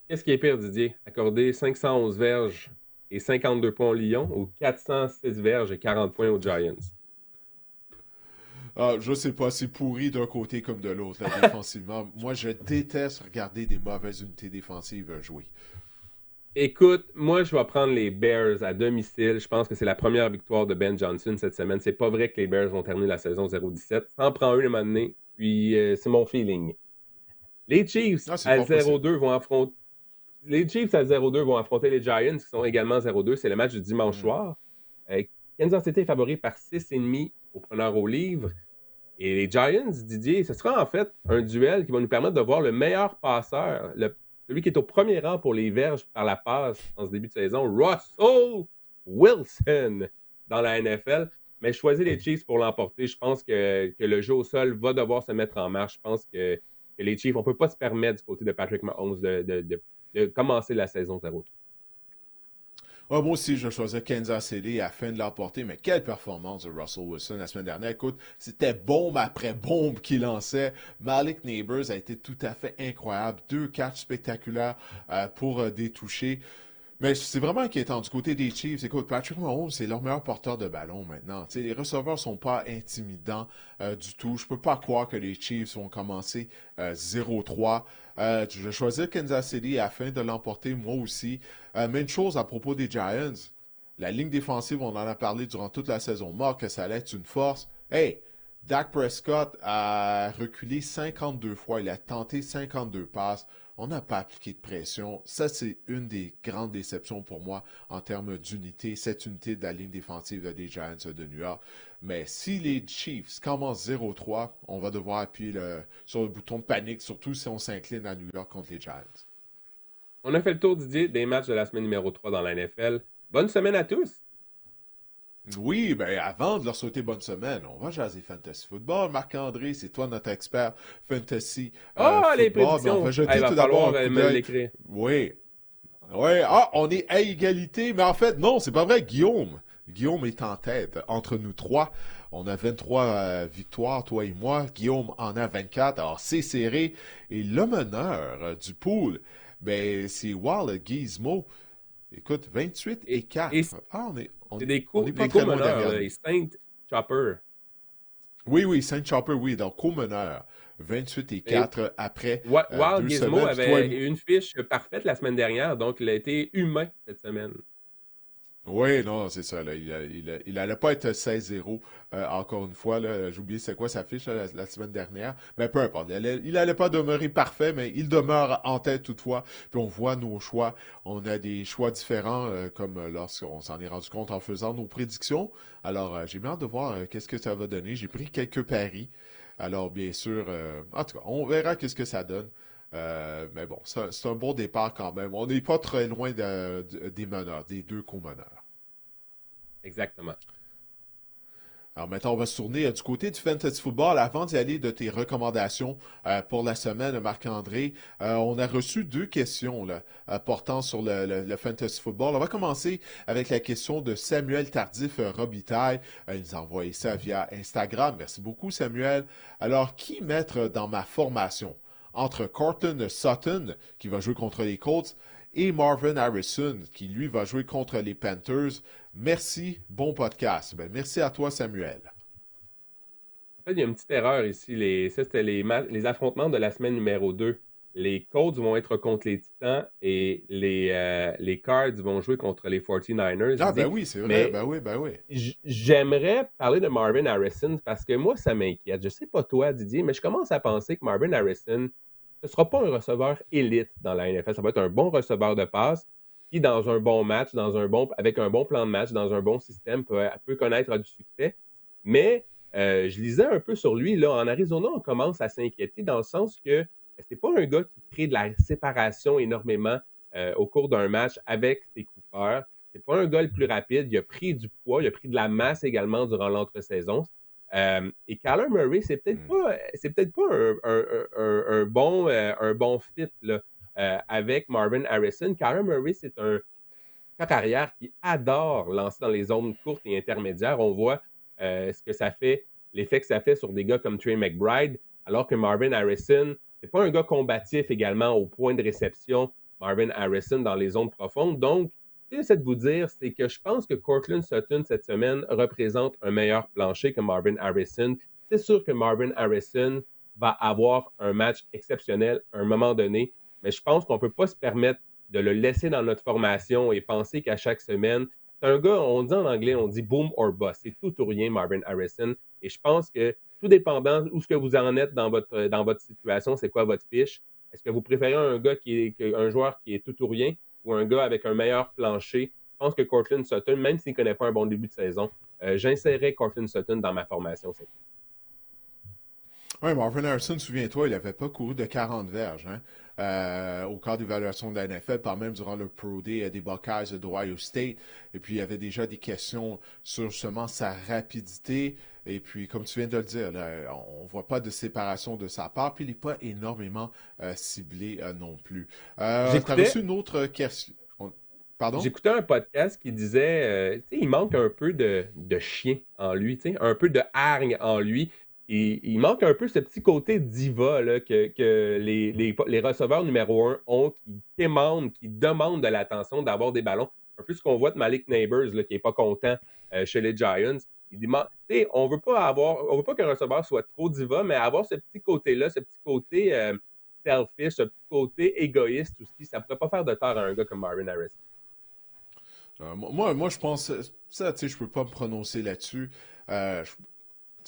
Qu'est-ce qui est pire, Didier? Accorder 511 verges et 52 points aux Lions ou 406 verges et 40 points aux Giants? Je sais pas, c'est pourri d'un côté comme de l'autre, là, défensivement. Moi, je déteste regarder des mauvaises unités défensives jouer. Écoute, moi, je vais prendre les Bears à domicile. Je pense que c'est la première victoire de Ben Johnson cette semaine. C'est pas vrai que les Bears vont terminer la saison 0-17. Ça en prend un à un moment donné. Puis, c'est mon feeling. Les Chiefs à 0-2 vont affronter... Les Chiefs à 0-2 vont affronter les Giants, qui sont également 0-2. C'est le match du dimanche soir. Kansas City est favori par 6,5 au preneur au livre. Et les Giants, Didier, ce sera en fait un duel qui va nous permettre de voir le meilleur passeur, celui qui est au premier rang pour les verges par la passe en ce début de saison, Russell Wilson dans la NFL. Mais je choisis les Chiefs pour l'emporter. Je pense que le jeu au sol va devoir se mettre en marche. Je pense que les Chiefs, on ne peut pas se permettre du côté de Patrick Mahomes de commencer la saison 0-3. Ouais, moi aussi, je choisis Kansas City afin de l'emporter, mais quelle performance de Russell Wilson la semaine dernière. Écoute, c'était bombe après bombe qu'il lançait. Malik Neighbors a été tout à fait incroyable. 2 catchs spectaculaires pour des touchés. Mais c'est vraiment inquiétant du côté des Chiefs. Écoute, Patrick Mahomes, c'est leur meilleur porteur de ballon maintenant. T'sais, les receveurs sont pas intimidants du tout. Je peux pas croire que les Chiefs vont commencer 0-3. Je vais choisir Kansas City afin de l'emporter moi aussi. Même chose à propos des Giants. La ligne défensive, on en a parlé durant toute la saison morte, que ça allait être une force. Hey! Dak Prescott a reculé 52 fois. Il a tenté 52 passes. On n'a pas appliqué de pression. Ça, c'est une des grandes déceptions pour moi en termes d'unité, cette unité de la ligne défensive des Giants de New York. Mais si les Chiefs commencent 0-3, on va devoir appuyer sur le bouton de panique, surtout si on s'incline à New York contre les Giants. On a fait le tour, Didier, des matchs de la semaine numéro 3 dans la NFL. Bonne semaine à tous! Oui, bien avant de leur souhaiter bonne semaine, on va jaser Fantasy Football. Marc-André, c'est toi notre expert Fantasy Football. Les prédictions! On va jeter il va tout d'abord falloir un coup me d'œil. l'écrire. Oui. Oui. On est à égalité, mais en fait, non, c'est pas vrai. Guillaume est en tête entre nous 3. On a 23 victoires, toi et moi. Guillaume en a 24. Alors, c'est serré. Et le meneur du pool, ben, c'est Wall Gizmo. Écoute, 28 et 4. C'est des co-meneurs, les Saint Chopper. Oui, Saint Chopper, oui, donc co-meneur. 28 et 4 après Wild 2 Gizmo semaines. avait une fiche parfaite la semaine dernière, donc il a été humain cette semaine. Oui, non, c'est ça. Là. Il allait pas être 16-0 encore une fois. J'ai oublié c'est quoi sa fiche la semaine dernière. Mais peu importe. Il allait pas demeurer parfait, mais il demeure en tête toutefois. Puis on voit nos choix. On a des choix différents, comme lorsqu'on s'en est rendu compte en faisant nos prédictions. Alors, j'ai bien hâte de voir qu'est-ce que ça va donner. J'ai pris quelques paris. Alors, bien sûr, en tout cas, on verra qu'est-ce que ça donne. Mais bon, c'est un bon départ quand même. On n'est pas très loin des meneurs, des deux co-meneurs. Exactement. Alors maintenant, on va se tourner du côté du Fantasy Football. Avant d'y aller de tes recommandations pour la semaine, Marc-André, on a reçu deux questions là, portant sur le Fantasy Football. On va commencer avec la question de Samuel Tardif Robitaille. Il nous a envoyé ça via Instagram. Merci beaucoup, Samuel. Alors, qui mettre dans ma formation entre Courtland Sutton, qui va jouer contre les Colts, et Marvin Harrison, qui lui va jouer contre les Panthers? Merci, bon podcast. Ben, merci à toi, Samuel. En fait, il y a une petite erreur ici. Ça, c'était les affrontements de la semaine numéro 2. Les Colts vont être contre les Titans et les Cards vont jouer contre les 49ers. Ah, ben oui, c'est vrai. Ben oui. J'aimerais parler de Marvin Harrison parce que moi, ça m'inquiète. Je sais pas toi, Didier, mais je commence à penser que Marvin Harrison, ce ne sera pas un receveur élite dans la NFL. Ça va être un bon receveur de passe qui, dans un bon match, avec un bon plan de match, dans un bon système, peut connaître du succès. Mais je lisais un peu sur lui. Là, en Arizona, on commence à s'inquiéter dans le sens que c'est pas un gars qui crée de la séparation énormément au cours d'un match avec ses coupeurs. C'est pas un gars le plus rapide. Il a pris du poids, il a pris de la masse également durant l'entre-saison. Et Kyler Murray, c'est peut-être pas un bon fit là, avec Marvin Harrison. Kyler Murray, c'est un carrière qui adore lancer dans les zones courtes et intermédiaires. On voit ce que ça fait, l'effet que ça fait sur des gars comme Trey McBride, alors que Marvin Harrison, c'est pas un gars combatif également au point de réception, Marvin Harrison dans les zones profondes. Donc, ce que j'essaie de vous dire, c'est que je pense que Courtland Sutton, cette semaine, représente un meilleur plancher que Marvin Harrison. C'est sûr que Marvin Harrison va avoir un match exceptionnel à un moment donné, mais je pense qu'on ne peut pas se permettre de le laisser dans notre formation et penser qu'à chaque semaine, c'est un gars, on dit en anglais, on dit boom or bust. C'est tout ou rien, Marvin Harrison. Et je pense que tout dépendant où ce que vous en êtes dans votre situation, c'est quoi votre fiche? Est-ce que vous préférez un joueur qui est tout ou rien ou un gars avec un meilleur plancher? Je pense que Courtland Sutton, même s'il ne connaît pas un bon début de saison, j'insérerais Courtland Sutton dans ma formation. Oui, Marvin Harrison, souviens-toi, il n'avait pas couru de 40 verges au cadre d'évaluation de la NFL, par même durant le Pro Day des Buckeyes d'Ohio State. Et puis, il y avait déjà des questions sur justement sa rapidité. Et puis, comme tu viens de le dire, là, on ne voit pas de séparation de sa part. Puis, il n'est pas énormément ciblé non plus. Tu as reçu une autre question. Pardon? J'écoutais un podcast qui disait il manque un peu de chien en lui, un peu de hargne en lui. Et il manque un peu ce petit côté diva là, que les receveurs numéro 1 ont, qui quémandent, qui demandent de l'attention, d'avoir des ballons. Un peu ce qu'on voit de Malik Neighbors, là, qui n'est pas content chez les Giants. Il demande, on veut pas qu'un receveur soit trop diva, mais avoir ce petit côté-là, ce petit côté selfish, ce petit côté égoïste aussi, ça ne pourrait pas faire de tort à un gars comme Marvin Harrison. Moi, je pense, ça, je peux pas me prononcer là-dessus.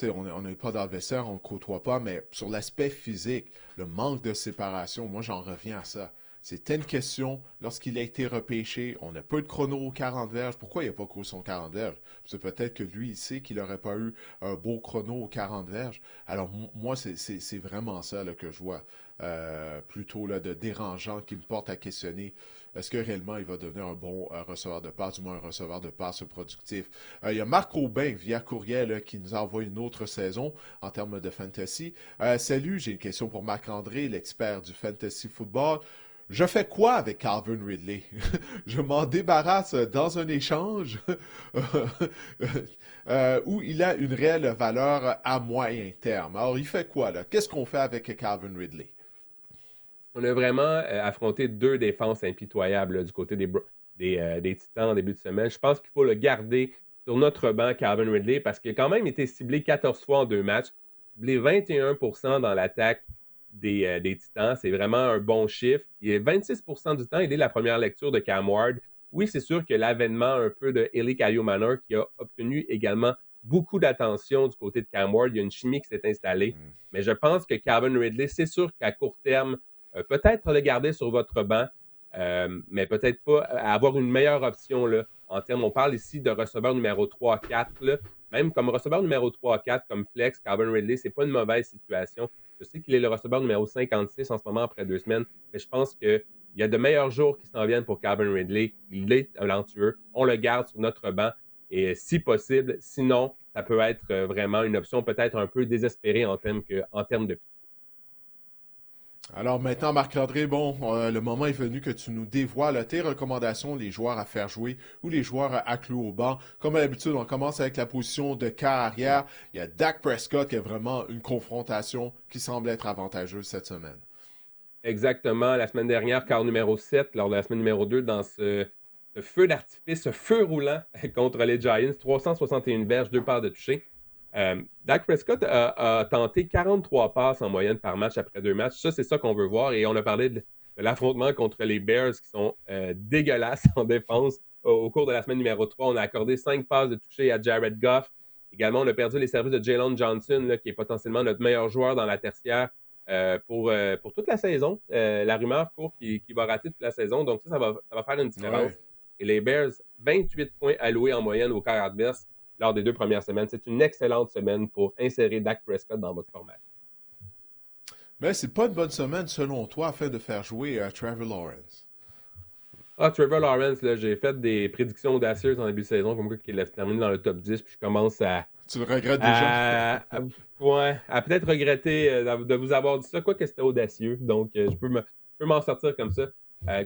On n'est pas dans le vestiaire, on ne côtoie pas, mais sur l'aspect physique, le manque de séparation, moi, j'en reviens à ça. C'était une question, lorsqu'il a été repêché, on n'a pas eu de chrono aux 40 verges. Pourquoi il n'a pas couru son 40 verges? C'est peut-être que lui, il sait qu'il n'aurait pas eu un beau chrono aux 40 verges. Alors, moi, c'est vraiment ça là, que je vois. Plutôt là, de dérangeant qui me porte à questionner. Est-ce que réellement il va devenir un bon receveur de passe, du moins un receveur de passe productif? Il y a Marc Aubin via courriel là, qui nous envoie une autre saison en termes de fantasy. Salut, j'ai une question pour Marc-André, l'expert du fantasy football. Je fais quoi avec Calvin Ridley? Je m'en débarrasse dans un échange où il a une réelle valeur à moyen terme. Alors, il fait quoi là? Qu'est-ce qu'on fait avec Calvin Ridley? On a vraiment affronté deux défenses impitoyables là, du côté des Titans en début de semaine. Je pense qu'il faut le garder sur notre banc, Calvin Ridley, parce qu'il a quand même été ciblé 14 fois en 2 matchs. Ciblé 21% dans l'attaque des Titans. C'est vraiment un bon chiffre. Il est 26% du temps aidé la première lecture de Cam Ward. Oui, c'est sûr que l'avènement un peu de Eli Kayou-Manor qui a obtenu également beaucoup d'attention du côté de Cam Ward. Il y a une chimie qui s'est installée. Mais je pense que Calvin Ridley, c'est sûr qu'à court terme, peut-être le garder sur votre banc, mais peut-être pas avoir une meilleure option là, on parle ici de receveur numéro 3-4, là. Même comme receveur numéro 3-4, comme flex, Calvin Ridley, c'est pas une mauvaise situation. Je sais qu'il est le receveur numéro 56 en ce moment après 2 semaines, mais je pense qu'il y a de meilleurs jours qui s'en viennent pour Calvin Ridley. Il est talentueux. On le garde sur notre banc. Et si possible, sinon, ça peut être vraiment une option peut-être un peu désespérée en termes de... Alors maintenant, Marc-André, le moment est venu que tu nous dévoiles tes recommandations, les joueurs à faire jouer ou les joueurs à clouer au banc. Comme à l'habitude, on commence avec la position de quart arrière. Il y a Dak Prescott qui a vraiment une confrontation qui semble être avantageuse cette semaine. Exactement. La semaine dernière, quart numéro 7, lors de la semaine numéro 2, dans ce feu d'artifice, ce feu roulant contre les Giants, 361 verges, 2 passes de toucher. Dak Prescott a tenté 43 passes en moyenne par match après 2 matchs. Ça, c'est ça qu'on veut voir. Et on a parlé de l'affrontement contre les Bears qui sont dégueulasses en défense. Au cours de la semaine numéro 3, on a accordé 5 passes de toucher à Jared Goff. Également, on a perdu les services de Jalen Johnson, là, qui est potentiellement notre meilleur joueur dans la tertiaire pour toute la saison. La rumeur court qu'il va rater toute la saison. Donc ça va faire une différence. Ouais. Et les Bears, 28 points alloués en moyenne au quart adverse lors des 2 premières semaines. C'est une excellente semaine pour insérer Dak Prescott dans votre format. Mais c'est pas une bonne semaine, selon toi, afin de faire jouer Trevor Lawrence. Trevor Lawrence, là, j'ai fait des prédictions audacieuses en début de saison, comme quoi qu'il a terminé dans le top 10, puis je commence à... Tu le regrettes déjà? À peut-être regretter de vous avoir dit ça, quoi que c'était audacieux. Donc, je peux m'en sortir comme ça.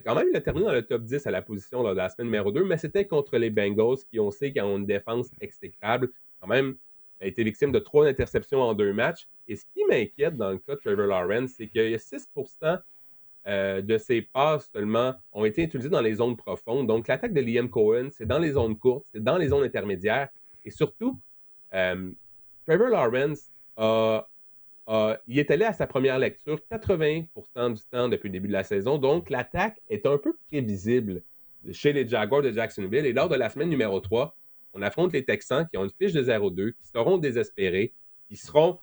Quand même, il a terminé dans le top 10 à la position là, de la semaine numéro 2, mais c'était contre les Bengals qui, on sait, qui ont une défense exécrable. Quand même, a été victime de 3 interceptions en 2 matchs. Et ce qui m'inquiète dans le cas de Trevor Lawrence, c'est qu'il y a 6% de ses passes seulement ont été utilisées dans les zones profondes. Donc, l'attaque de Liam Cohen, c'est dans les zones courtes, c'est dans les zones intermédiaires. Et surtout, Trevor Lawrence il est allé à sa première lecture 80% du temps depuis le début de la saison. Donc, l'attaque est un peu prévisible chez les Jaguars de Jacksonville. Et lors de la semaine numéro 3, on affronte les Texans qui ont une fiche de 0-2, qui seront désespérés, qui seront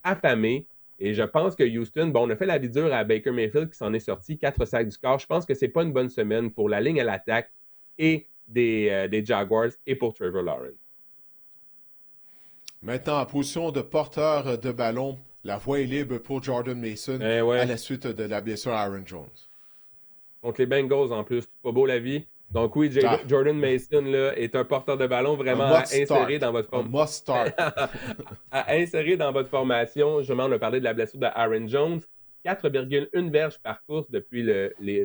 affamés. Et je pense que Houston, on a fait la vie dure à Baker Mayfield qui s'en est sorti, 4 sacs du score. Je pense que c'est pas une bonne semaine pour la ligne à l'attaque et des Jaguars et pour Trevor Lawrence. Maintenant, en position de porteur de ballon, la voie est libre pour Jordan Mason à la suite de la blessure à Aaron Jones. Contre les Bengals en plus, pas beau la vie. Donc oui, Jordan Mason là, est un porteur de ballon vraiment à insérer dans votre formation. À insérer dans votre formation. Justement, on a parlé de la blessure de Aaron Jones. 4,1 verges par course depuis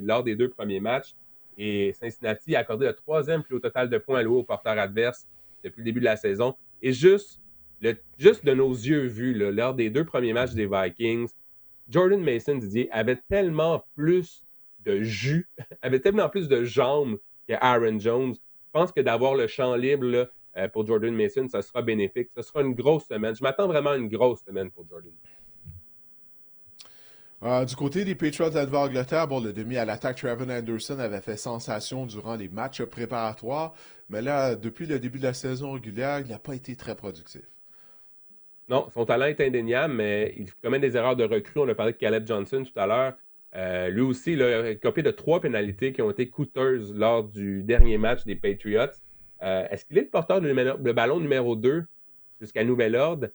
lors des 2 premiers matchs. Et Cincinnati a accordé le 3e plus haut total de points alloués aux porteurs adverses depuis le début de la saison. Et juste de nos yeux vus, là, lors des 2 premiers matchs des Vikings, Jordan Mason, Didier, avait tellement plus de jus, avait tellement plus de jambes que Aaron Jones. Je pense que d'avoir le champ libre là, pour Jordan Mason, ça sera bénéfique. Ce sera une grosse semaine. Je m'attends vraiment à une grosse semaine pour Jordan. Du côté des Patriots de Nouvelle-Angleterre, le demi à l'attaque Trevor Anderson avait fait sensation durant les matchs préparatoires, mais là, depuis le début de la saison régulière, il n'a pas été très productif. Non, son talent est indéniable, mais il commet des erreurs de recrue. On a parlé de Caleb Johnson tout à l'heure. Lui aussi, il a copié de 3 pénalités qui ont été coûteuses lors du dernier match des Patriots. Est-ce qu'il est le porteur de ballon numéro 2 jusqu'à nouvel ordre?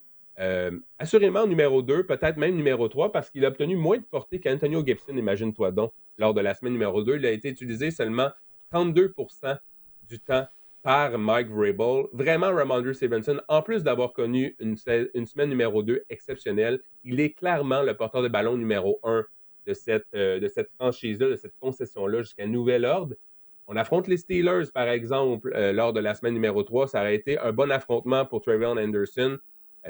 Assurément numéro 2, peut-être même numéro 3, parce qu'il a obtenu moins de portée qu'Antonio Gibson, imagine-toi donc. Lors de la semaine numéro 2, il a été utilisé seulement 32% du temps par Mike Vrabel. Vraiment, Ramondre Stevenson, en plus d'avoir connu une semaine numéro 2 exceptionnelle, il est clairement le porteur de ballon numéro 1 de cette franchise-là, de cette concession-là, jusqu'à nouvel ordre. On affronte les Steelers, par exemple, lors de la semaine numéro 3. Ça aurait été un bon affrontement pour Trevor Anderson.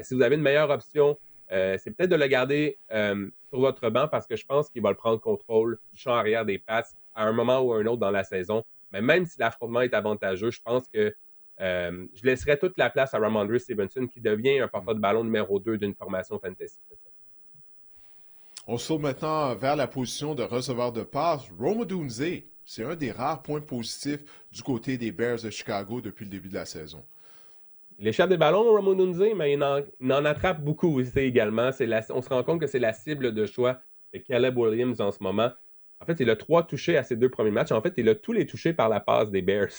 Si vous avez une meilleure option, c'est peut-être de le garder sur votre banc parce que je pense qu'il va le prendre contrôle du champ arrière des passes à un moment ou à un autre dans la saison. Mais même si l'affrontement est avantageux, je pense que je laisserai toute la place à Ramondre Stevenson qui devient un porteur de ballon numéro 2 d'une formation fantasy. On saute maintenant vers la position de receveur de passe. Rome Odunze, c'est un des rares points positifs du côté des Bears de Chicago depuis le début de la saison. Il échappe des ballons, Rome Odunze, mais il en attrape beaucoup aussi également. On se rend compte que c'est la cible de choix de Caleb Williams en ce moment. En fait, il a 3 touchés à ses 2 premiers matchs. En fait, il a tous les touchés par la passe des Bears.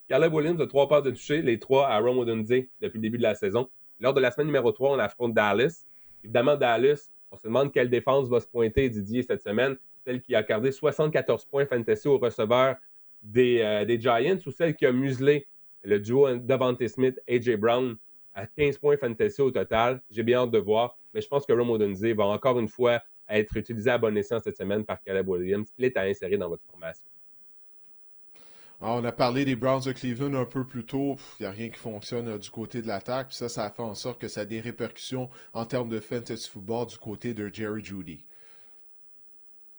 Caleb Williams a 3 passes de toucher, les 3 à Rome Odunze depuis le début de la saison. Lors de la semaine numéro 3, on affronte Dallas. Évidemment, Dallas, on se demande quelle défense va se pointer, Didier, cette semaine. Celle qui a accordé 74 points fantasy aux receveurs des Giants ou celle qui a muselé le duo Devontae Smith et AJ Brown à 15 points fantasy au total. J'ai bien hâte de voir, mais je pense que Rome Odunze va encore une fois être utilisé à bon escient cette semaine par Caleb Williams. Il est à insérer dans votre formation. Alors, on a parlé des Browns de Cleveland un peu plus tôt. Il n'y a rien qui fonctionne du côté de l'attaque. Puis ça a fait en sorte que ça a des répercussions en termes de fantasy football du côté de Jerry Jeudy.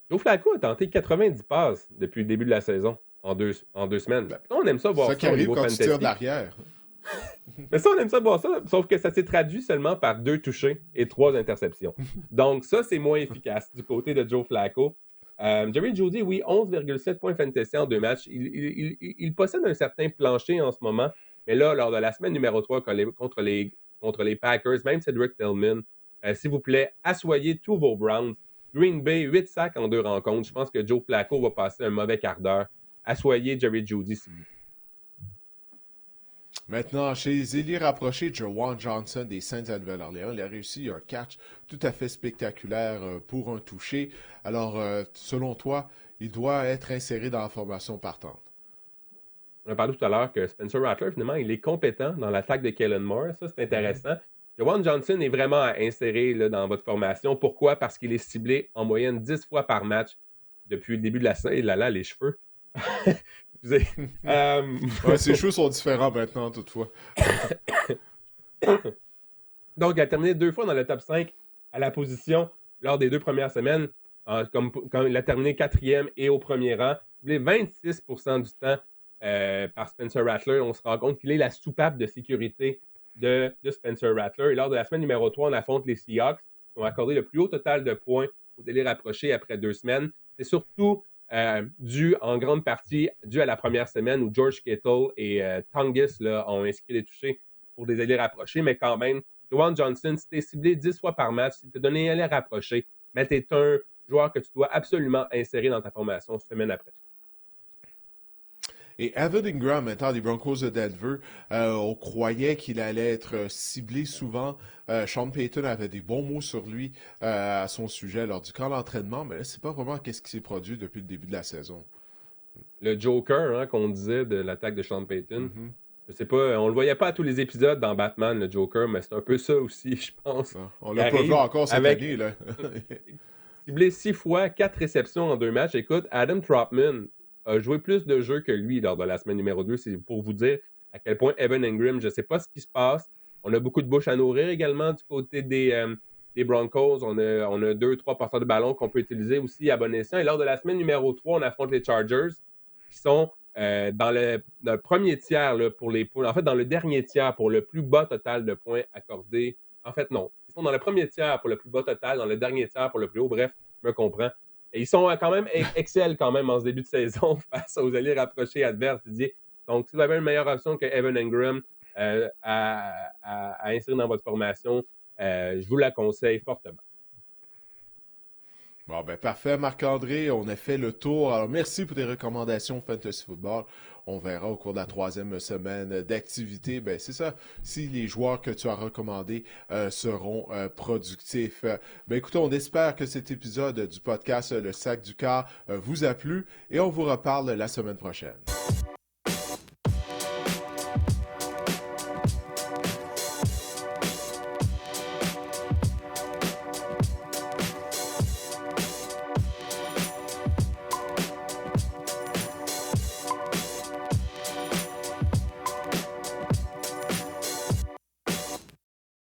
Joe Flacco a tenté 90 passes depuis le début de la saison en deux semaines. On aime ça voir ça au niveau fantasy. C'est ça qui arrive quand tu tires de l'arrière. Mais ça, on aime ça voir ça, sauf que ça s'est traduit seulement par 2 touchés et 3 interceptions. Donc ça, c'est moins efficace du côté de Joe Flacco. Jerry Jeudy, oui, 11,7 points fantasy en 2 matchs. Il possède un certain plancher en ce moment, mais là, lors de la semaine numéro 3 contre les Packers, même Cedric Tillman, s'il vous plaît, assoyez tous vos Browns. Green Bay, 8 sacs en 2 rencontres. Je pense que Joe Flacco va passer un mauvais quart d'heure. Assoyez Jerry Jeudy, s'il vous plaît. Maintenant, chez les ailiers rapprochés, Juwan Johnson des Saints de Nouvelle-Orléans, il a réussi un catch tout à fait spectaculaire pour un toucher. Alors, selon toi, il doit être inséré dans la formation partante. On a parlé tout à l'heure que Spencer Rattler, finalement, il est compétent dans l'attaque de Kellen Moore. Ça, c'est intéressant. Juwan Johnson est vraiment à insérer là, dans votre formation. Pourquoi? Parce qu'il est ciblé en moyenne 10 fois par match depuis le début de la saison. Et là, les cheveux. Ouais, ses cheveux sont différents maintenant, toutefois. Donc, il a terminé 2 fois dans le top 5 à la position lors des 2 premières semaines, quand il a terminé 4e et au premier rang. Il est 26% du temps par Spencer Rattler. On se rend compte qu'il est la soupape de sécurité de Spencer Rattler. Et lors de la semaine numéro 3, on affronte les Seahawks, qui ont accordé le plus haut total de points aux délais rapprochés après 2 semaines. C'est surtout dû en grande partie à la première semaine où George Kittle et Tongus là, ont inscrit des touchés pour des alliés rapprochés, mais quand même, Juwan Johnson, si tu es ciblé 10 fois par match, si tu as donné un allié rapproché, mais tu es un joueur que tu dois absolument insérer dans ta formation semaine après. Et Evan Ingram, étant des Broncos de Denver, on croyait qu'il allait être ciblé souvent. Sean Payton avait des bons mots sur lui à son sujet lors du camp d'entraînement, mais là, c'est pas vraiment ce qui s'est produit depuis le début de la saison. Le Joker, hein, qu'on disait de l'attaque de Sean Payton. Je sais pas, on le voyait pas à tous les épisodes dans Batman, le Joker, mais c'est un peu ça aussi, je pense. On l'a pas vu encore cette année, là. Ciblé 6 fois, 4 réceptions en 2 matchs. Écoute, Adam Trautman a joué plus de jeux que lui lors de la semaine numéro 2. C'est pour vous dire à quel point Evan Ingram, je ne sais pas ce qui se passe. On a beaucoup de bouches à nourrir également du côté des Broncos. On a 2-3 porteurs de ballon qu'on peut utiliser aussi à bon escient. Et lors de la semaine numéro 3, on affronte les Chargers qui sont dans le premier tiers là, pour les points. En fait, dans le dernier tiers pour le plus bas total de points accordés. En fait, non. Ils sont dans le premier tiers pour le plus bas total, dans le dernier tiers pour le plus haut. Bref, je me comprends. Et ils sont quand même excellents quand même en ce début de saison face aux alliés rapprochés adverses, Didier. Donc, si vous avez une meilleure option que Evan Ingram à insérer dans votre formation, je vous la conseille fortement. Bon, ben parfait, Marc-André. On a fait le tour. Alors, merci pour tes recommandations Fantasy Football. On verra au cours de la 3e semaine d'activité. Ben, c'est ça. Si les joueurs que tu as recommandés seront productifs. Ben, écoutez, on espère que cet épisode du podcast Le Sac du Quart vous a plu et on vous reparle la semaine prochaine.